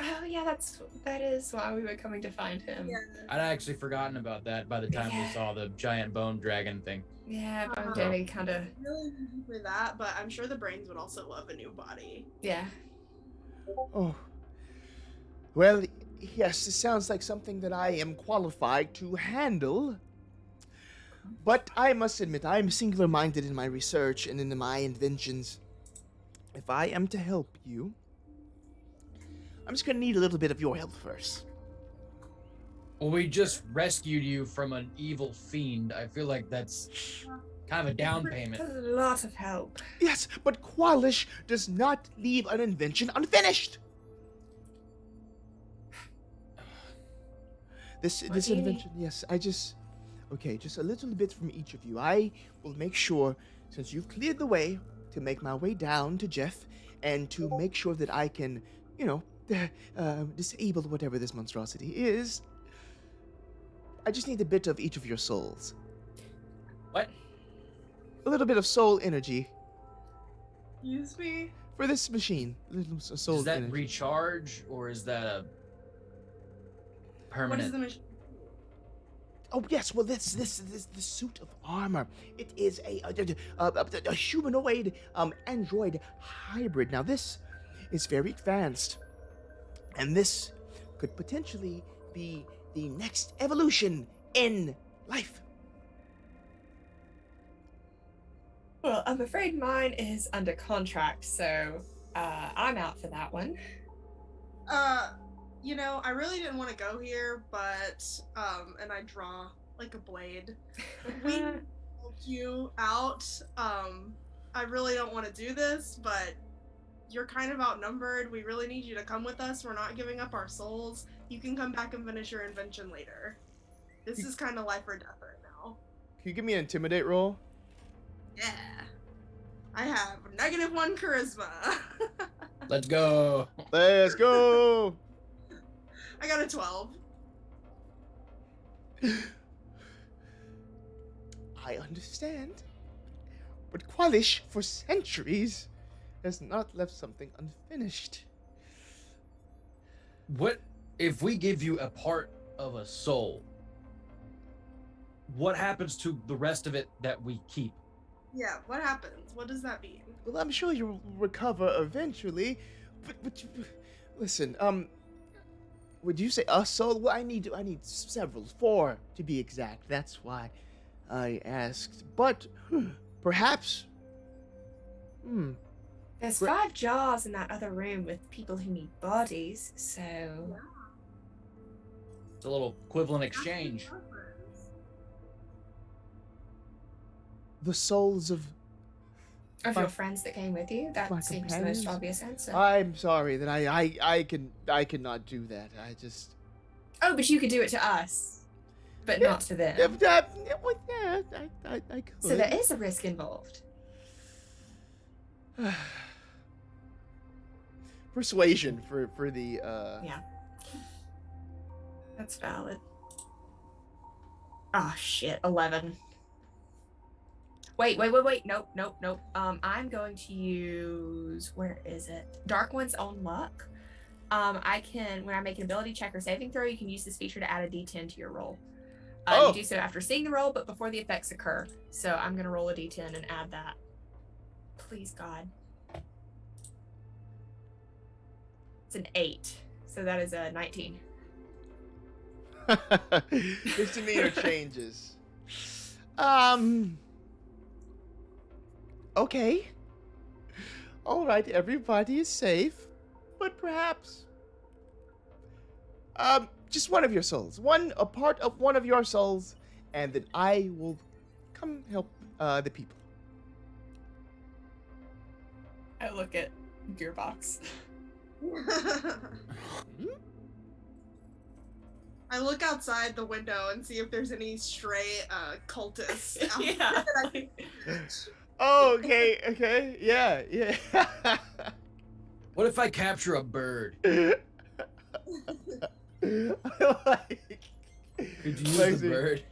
Oh yeah, that is why we were coming to find him.
Yeah.
I'd actually forgotten about that by the time we saw the giant bone dragon thing.
Yeah, Bone
Uh-huh.
Daddy kind of.
Really easy for that, but I'm sure the brains would also love a new body.
Yeah.
Oh. Well, yes, it sounds like something that I am qualified to handle. But I must admit, I am singular-minded in my research and in my inventions. If I am to help you, I'm just gonna need a little bit of your help first.
Well, we just rescued you from an evil fiend. I feel like that's kind of a down payment.
That's a lot of help.
Yes, but Kwalish does not leave an invention unfinished. This
do you
invention, yes, okay, just a little bit from each of you. I will make sure, since you've cleared the way, to make my way down to Jeff and to make sure that I can, disable whatever this monstrosity is, I just need a bit of each of your souls.
What?
A little bit of soul energy
Use me.
for this machine. A little soul
Does that
energy.
recharge, or is that a
What is
permanent?
the machine?
Oh yes, well this the suit of armor. It is a humanoid android hybrid. Now this is very advanced, and this could potentially be the next evolution in life.
Well, I'm afraid mine is under contract, so I'm out for that one.
I really didn't want to go here, but and I draw like a blade. We help you out. I really don't want to do this, but you're kind of outnumbered. We really need you to come with us. We're not giving up our souls. You can come back and finish your invention later. This is kind of life or death right now.
Can you give me an intimidate roll?
Yeah. I have -1 charisma.
Let's go.
Let's go.
I got a 12.
I understand, but Kwalish, for centuries, has not left something unfinished.
What if we give you a part of a soul? What happens to the rest of it that we keep?
Yeah, what happens? What does that mean?
Well, I'm sure you'll recover eventually, but listen, would you say a soul? Well, I need several, 4 to be exact. That's why I asked. But perhaps,
There's 5 jars in that other room with people who need bodies, so
It's a little equivalent exchange.
the souls of
of
My-
your friends that came with you,
my
that seems the
companions?
most obvious answer.
I'm sorry that I cannot do that. I just
Oh, but you could do it to us, but
Yeah,
not to them.
I could.
So there is a risk involved.
Persuasion for the
Yeah. That's valid. Oh shit, 11. Wait. Nope. I'm going to use, where is it? Dark One's Own Luck. I can, when I make an ability check or saving throw, you can use this feature to add a d10 to your roll.
Oh.
You do so after seeing the roll, but before the effects occur. So I'm going to roll a d10 and add that. Please, God. It's an 8. So that is a 19.
His demeanor changes. Okay. All right, everybody is safe, but perhaps just one of your souls, a part of one of your souls, and then I will come help the people.
I look at Gearbox.
I look outside the window and see if there's any stray cultists out there
Yeah.
that I can.
Oh, okay, yeah.
What if I capture a bird?
Like,
Could you use
Lazy.
the bird?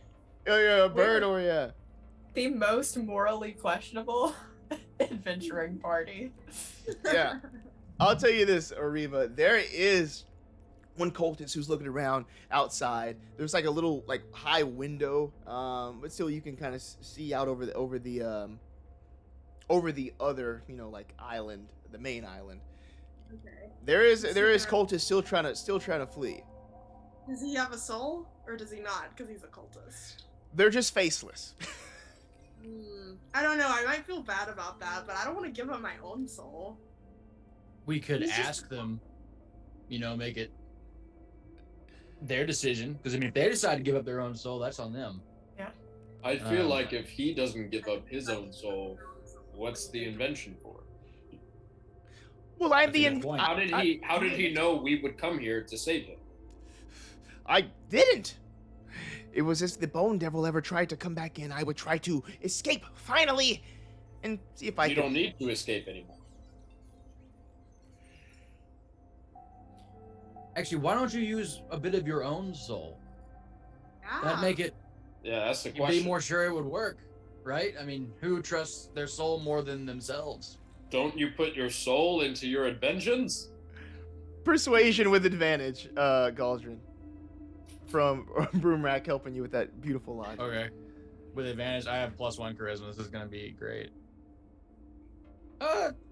oh yeah, a bird or yeah.
The most morally questionable adventuring party.
Yeah. I'll tell you this, Ariva. There is one cultist who's looking around outside. There's like a little high window, but still you can kind of see out over the other island, the main island.
Okay.
There is cultists still trying to flee.
Does he have a soul or does he not? Because he's a cultist.
They're just faceless.
I don't know. I might feel bad about that, but I don't want to give up my own soul.
We could
He's just-
ask them, make it their decision. Because if they decide to give up their own soul, that's on them.
I feel like if he doesn't give up his own soul, what's the invention for?
Well, I'm
That's a
the
good point.
How did he know we would come here to save him?
I didn't. It was if the Bone Devil ever tried to come back in, I would try to escape finally, and see if I
You
could.
don't need to escape anymore.
Actually, why don't you use a bit of your own soul? That'd make it.
Yeah, that's the
You'd
question.
be more sure it would work, right? I mean, who trusts their soul more than themselves?
Don't you put your soul into your inventions?
Persuasion with advantage, Galdrin. From Broomrack helping you with that beautiful line.
Okay. With advantage, I have +1 charisma. This is gonna be great.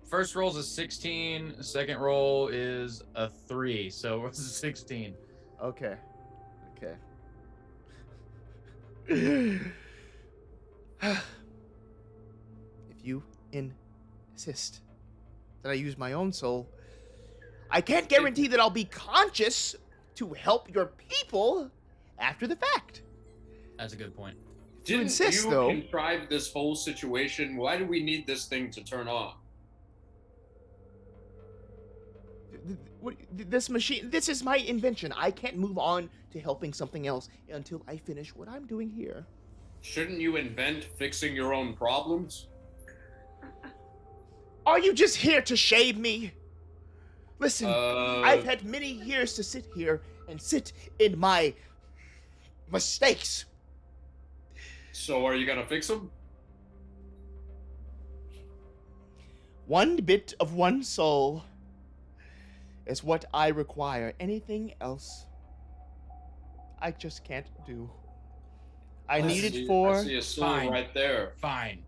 First roll's a 16. Second roll is a 3. So what's a 16?
Okay. If you insist that I use my own soul, I can't guarantee that I'll be conscious to help your people after the fact.
That's a good point.
If you
Didn't
insist,
you
though.
contrive this whole situation? Why do we need this thing to turn on?
This machine, this is my invention. I can't move on to helping something else until I finish what I'm doing here.
Shouldn't you invent fixing your own problems?
Are you just here to shade me? Listen,
Uh,
I've had many years to sit here and sit in my mistakes.
So are you gonna fix them?
One bit of one soul is what I require. Anything else, I just can't do. I need it for...
I see a soul
Fine.
right there.
Fine.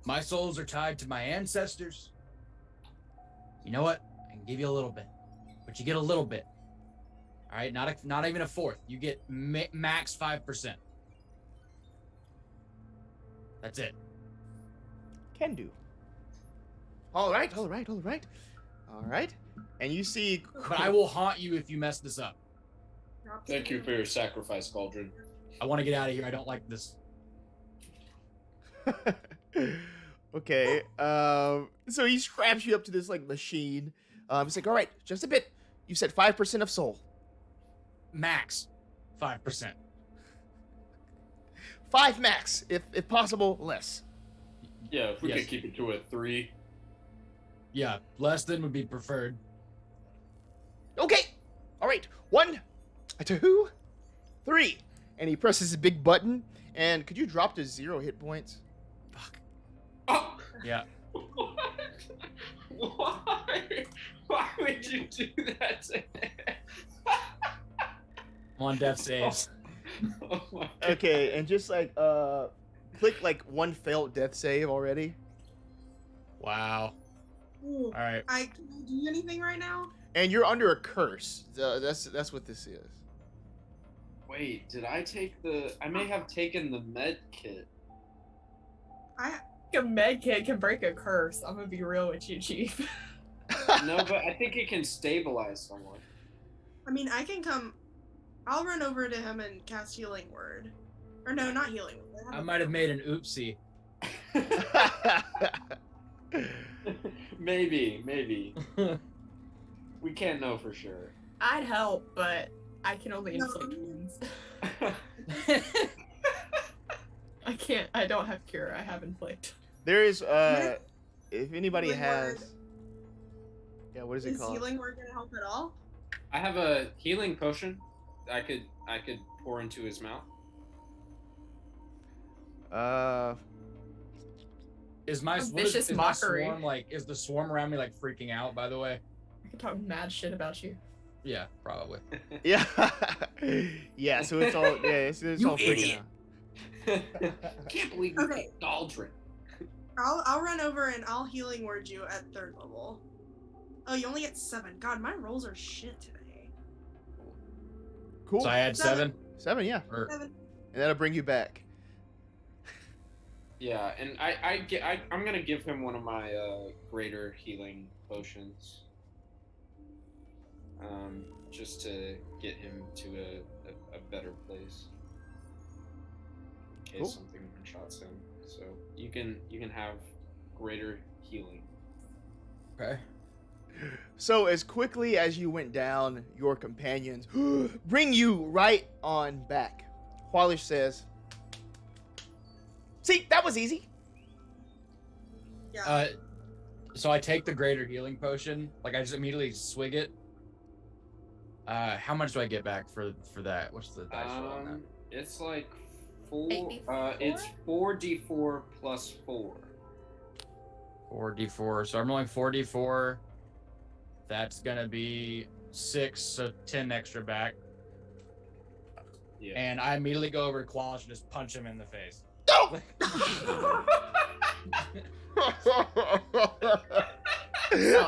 My souls are tied to my ancestors. You know what? I can give you a little bit, but you get a little bit. All right, not even a fourth. You get max 5%. That's it.
Can do. All right. And you see...
But I will haunt you if you mess this up.
Thank you for your sacrifice, Cauldron.
I want to get out of here. I don't like this.
Okay. So he straps you up to this like machine. He's like, all right, just a bit. You said 5% of soul.
Max 5%.
5 max, if possible, less.
Yeah, if we
Yes.
could keep it to a 3.
Yeah, less than would be preferred.
Okay. All right. 1, 2, 3. And he presses a big button. And could you drop to 0 hit points?
Fuck.
Oh!
Yeah.
What? Why? Why would you do that to him?
I'm on death saves.
Oh my God.
Okay, and just like click like 1 failed death save already.
Wow.
Ooh,
All right.
can I do anything right now?
And you're under a curse. That's what this is.
Wait, did I take the... I may have taken the med kit.
A med kit can break a curse. I'm gonna be real with you, Chief.
No, but I think it can stabilize someone.
I mean, I can come. I'll run over to him and cast Healing Word. Or no, not Healing Word.
I might have made an oopsie.
Maybe. We can't know for sure.
I'd help, but I can only
No.
inflict wounds. I don't have cure. I have inflict.
There is if anybody
Healing
has...
Word.
Yeah, what is it
Is
called?
Healing Word gonna help at all?
I have a healing potion. I could pour into his mouth.
Is my
A
what
vicious
is
mockery.
My swarm like? Is the swarm around me like freaking out? By the way.
I can talk mad shit about you.
Yeah, probably.
Yeah. Yeah, so it's all it's
You
all freaking
idiot.
out.
I can't believe you
Okay.
picked Cauldron.
I'll run over and I'll Healing Word you at 3rd level. Oh, you only get 7. God, my rolls are shit today.
Cool.
So I had 7.
7, yeah.
Or
7.
And that'll bring you back.
Yeah, and I'm gonna give him one of my greater healing potions. Just to get him to a better place. In case
Cool.
something one-shots him. So you can have greater healing.
okay.
So as quickly as you went down, your companions bring you right on back. Kwalish says, "See, that was easy."
Yeah.
So I take the greater healing potion. Like I just immediately swig it. How much do I get back for that? What's the dice roll on that?
It's like 4.
8d4?
It's 4d4 plus 4.
4d4. So I'm rolling 4d4. That's gonna be 6, so 10 extra back.
Yeah.
And I immediately go over to Kwalish and just punch him in the face.
Saw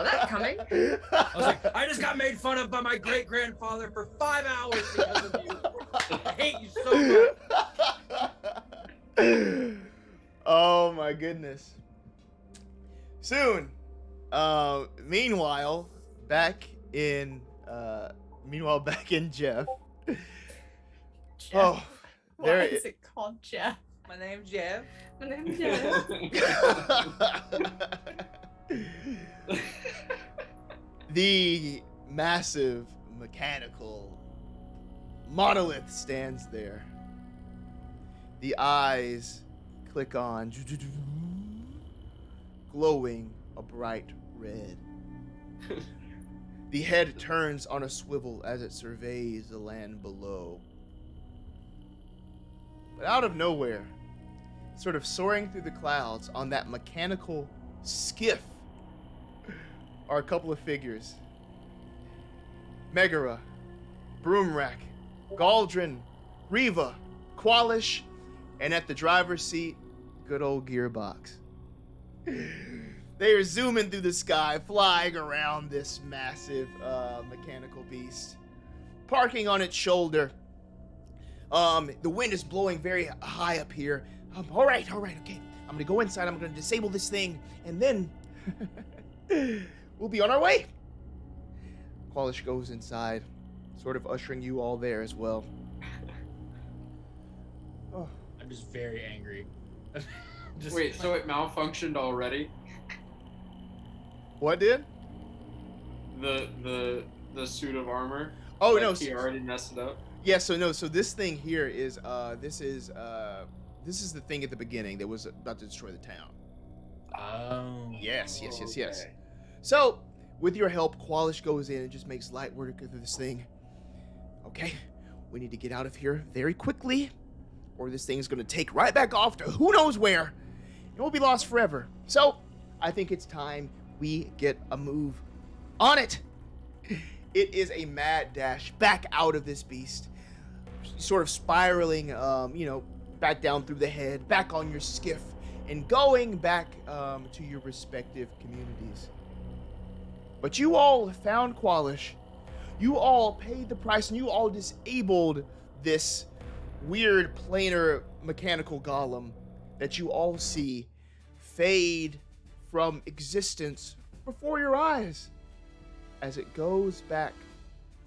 that coming.
I was like, I just got made fun of by my great grandfather for 5 hours because of you. I hate you so much.
Oh my goodness. Soon. Meanwhile, back in Jeff.
Jeff.
Oh,
Why
there
is it called Jeff?
My name's Jeff.
My name's Jeff.
The massive mechanical monolith stands there. The eyes click on, glowing a bright red. The head turns on a swivel as it surveys the land below. But out of nowhere, sort of soaring through the clouds on that mechanical skiff, are a couple of figures. Magera, Broomrack, Galdrin, Riva, Kwalish, and at the driver's seat, good old Gearbox. They are zooming through the sky, flying around this massive mechanical beast, parking on its shoulder. The wind is blowing very high up here. All right, okay. I'm gonna go inside, I'm gonna disable this thing, and then we'll be on our way. Kwalish goes inside, sort of ushering you all there as well. Oh.
I'm just very angry.
Wait, so it malfunctioned already?
What did?
The suit of armor?
Oh,
Like,
no.
he already messed it up?
Yeah, so this thing here is, this is the thing at the beginning that was about to destroy the town.
Oh.
Yes.
Okay.
So, with your help, Kwalish goes in and just makes light work of this thing. Okay, we need to get out of here very quickly, or this thing's gonna take right back off to who knows where, and we'll be lost forever. So, I think it's time we get a move on it. It is a mad dash back out of this beast, sort of spiraling, back down through the head, back on your skiff, and going back to your respective communities. But you all found Kwalish. You all paid the price, and you all disabled this weird planar mechanical golem that you all see fade from existence before your eyes as it goes back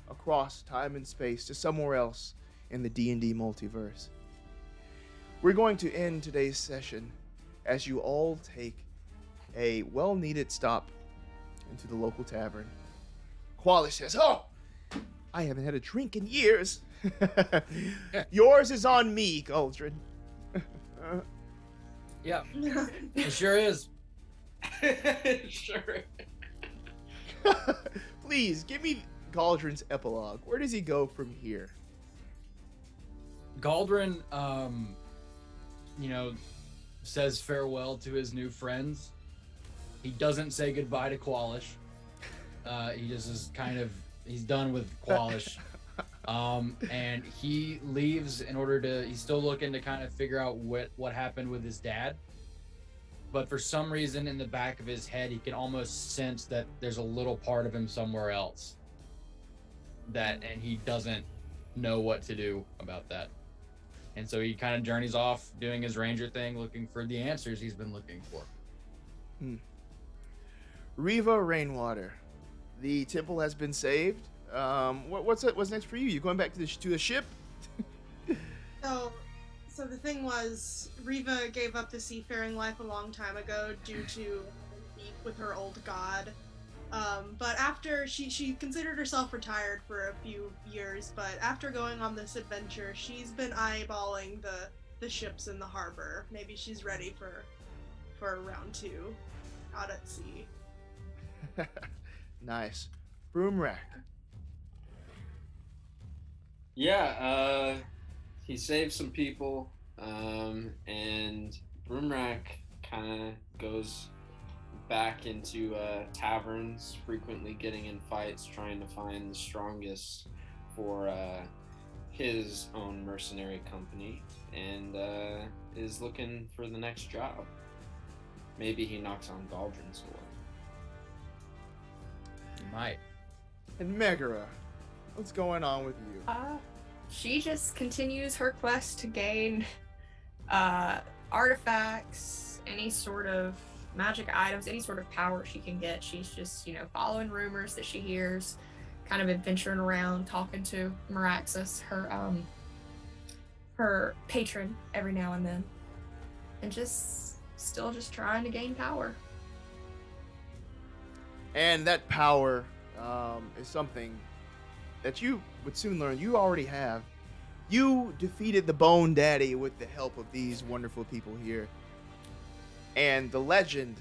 across time and space to somewhere else in the D&D multiverse. We're going to end today's session as you all take a well-needed stop into the local tavern. Kwalish says, "Oh, I haven't had a drink in years." Yours is on me, Galdrin.
Yeah, it sure is.
Sure.
Please, give me Galdrin's epilogue. Where does he go from here?
Galdrin, says farewell to his new friends. He doesn't say goodbye to Kwalish. He just is he's done with Kwalish. And he leaves he's still looking to kind of figure out what happened with his dad. But for some reason in the back of his head, he can almost sense that there's a little part of him somewhere else. And he doesn't know what to do about that. And so he kind of journeys off doing his ranger thing, looking for the answers he's been looking for.
Riva Rainwater. The temple has been saved. What's next for you? You going back to the ship?
So the thing was, Riva gave up the seafaring life a long time ago due to beef with her old god. But after she considered herself retired for a few years, but after going on this adventure, she's been eyeballing the ships in the harbor. Maybe she's ready for round 2 out at sea.
Nice. Broomrack.
Yeah, he saved some people, and Broomrack kind of goes back into taverns, frequently getting in fights, trying to find the strongest for his own mercenary company, and is looking for the next job. Maybe he knocks on Galdrin's door.
You might.
And Megara, what's going on with you?
She just continues her quest to gain artifacts, any sort of magic items, any sort of power she can get. She's just, following rumors that she hears, kind of adventuring around, talking to Meraxus, her patron, every now and then, and still trying to gain power.
And that power is something that you would soon learn you already have. You defeated the Bone Daddy with the help of these wonderful people here. And the legend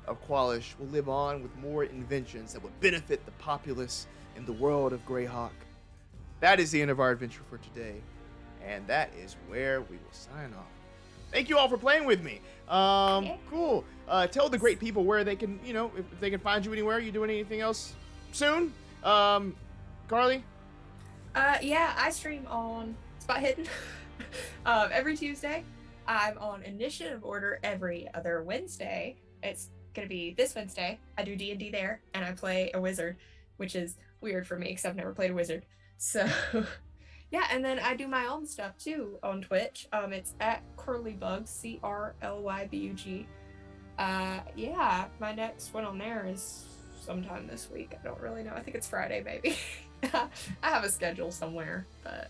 of Kwalish will live on with more inventions that would benefit the populace in the world of Greyhawk. That is the end of our adventure for today. And that is where we will sign off. Thank you all for playing with me. Cool. Tell the great people where they can, if they can find you anywhere. You doing anything else soon? Carly?
Yeah, I stream on Spot Hidden every Tuesday. I'm on Initiative Order every other Wednesday. It's gonna be this Wednesday. I do D&D there, and I play a wizard, which is weird for me because I've never played a wizard. So, yeah, and then I do my own stuff too on Twitch. It's at Curlybug, CRLYBUG. Yeah, my next one on there is sometime this week. I don't really know. I think it's Friday, maybe. I have a schedule somewhere, but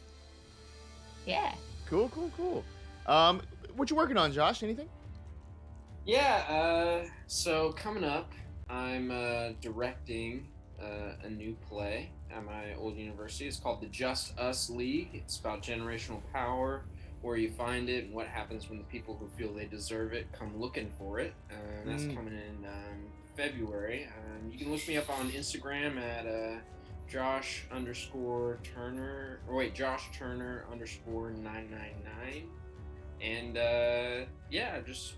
yeah.
Cool. What you working on, Josh? Anything?
Yeah, so coming up, I'm directing a new play at my old university. It's called the Just Us League. It's about generational power, where you find it, and what happens when the people who feel they deserve it come looking for it. That's coming in February. You can look me up on Instagram at Josh Turner 999. And yeah, just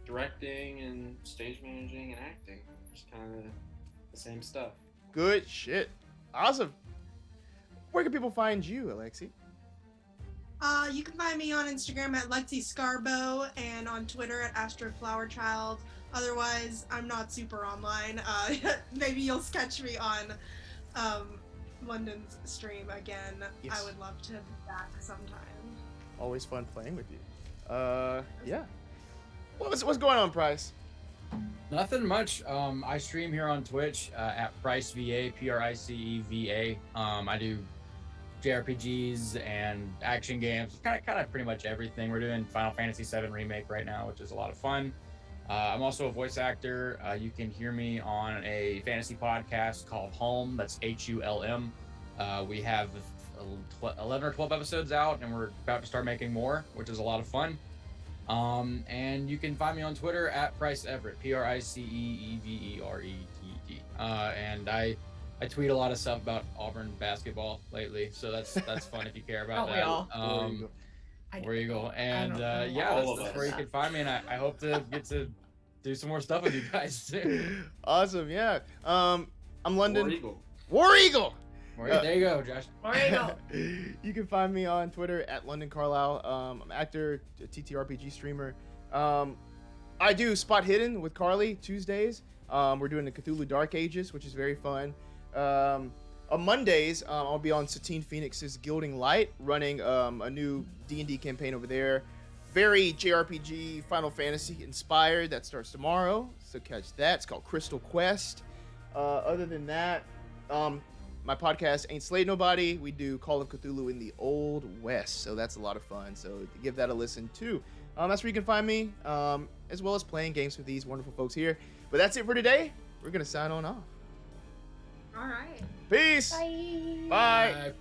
directing and stage managing and acting. Just kind of the same stuff.
Good shit. Awesome. Where can people find you, Alexi?
You can find me on Instagram at Lexi Scarbo and on Twitter at AstroFlowerChild. Otherwise, I'm not super online. Maybe you'll sketch me on London's stream again.
Yes.
I would love to be back sometime.
Always fun playing with you. Yeah. What's going on, Price?
Nothing much. I stream here on Twitch at PriceVA, PRICEVA. I do JRPGs and action games, kind of pretty much everything. We're doing Final Fantasy VII Remake right now, which is a lot of fun. I'm also a voice actor. You can hear me on a fantasy podcast called Hulm. That's HULM. We have 11 or 12 episodes out, and we're about to start making more, which is a lot of fun. And you can find me on Twitter at Price Everett, PRICEEVERETT. And I tweet a lot of stuff about Auburn basketball lately, so that's fun if you care about that. Where you go. And yeah, that's where you can find me, and I hope to get to do some more stuff with you guys soon.
Awesome, yeah. I'm London.
War Eagle.
There you go, Josh.
There you go.
You can find me on Twitter at London Carlisle. I'm an actor, a TTRPG streamer. I do Spot Hidden with Carly Tuesdays. We're doing the Cthulhu Dark Ages, which is very fun. On Mondays, I'll be on Satine Phoenix's Gilding Light, running a new D&D campaign over there. Very JRPG, Final Fantasy inspired. That starts tomorrow, so catch that. It's called Crystal Quest. Other than that, my podcast Ain't Slayed Nobody. We do Call of Cthulhu in the Old West, so that's a lot of fun. So give that a listen too. That's where you can find me, as well as playing games with these wonderful folks here. But that's it for today. We're gonna sign on off.
All right.
Peace.
Bye.
Bye.
Bye.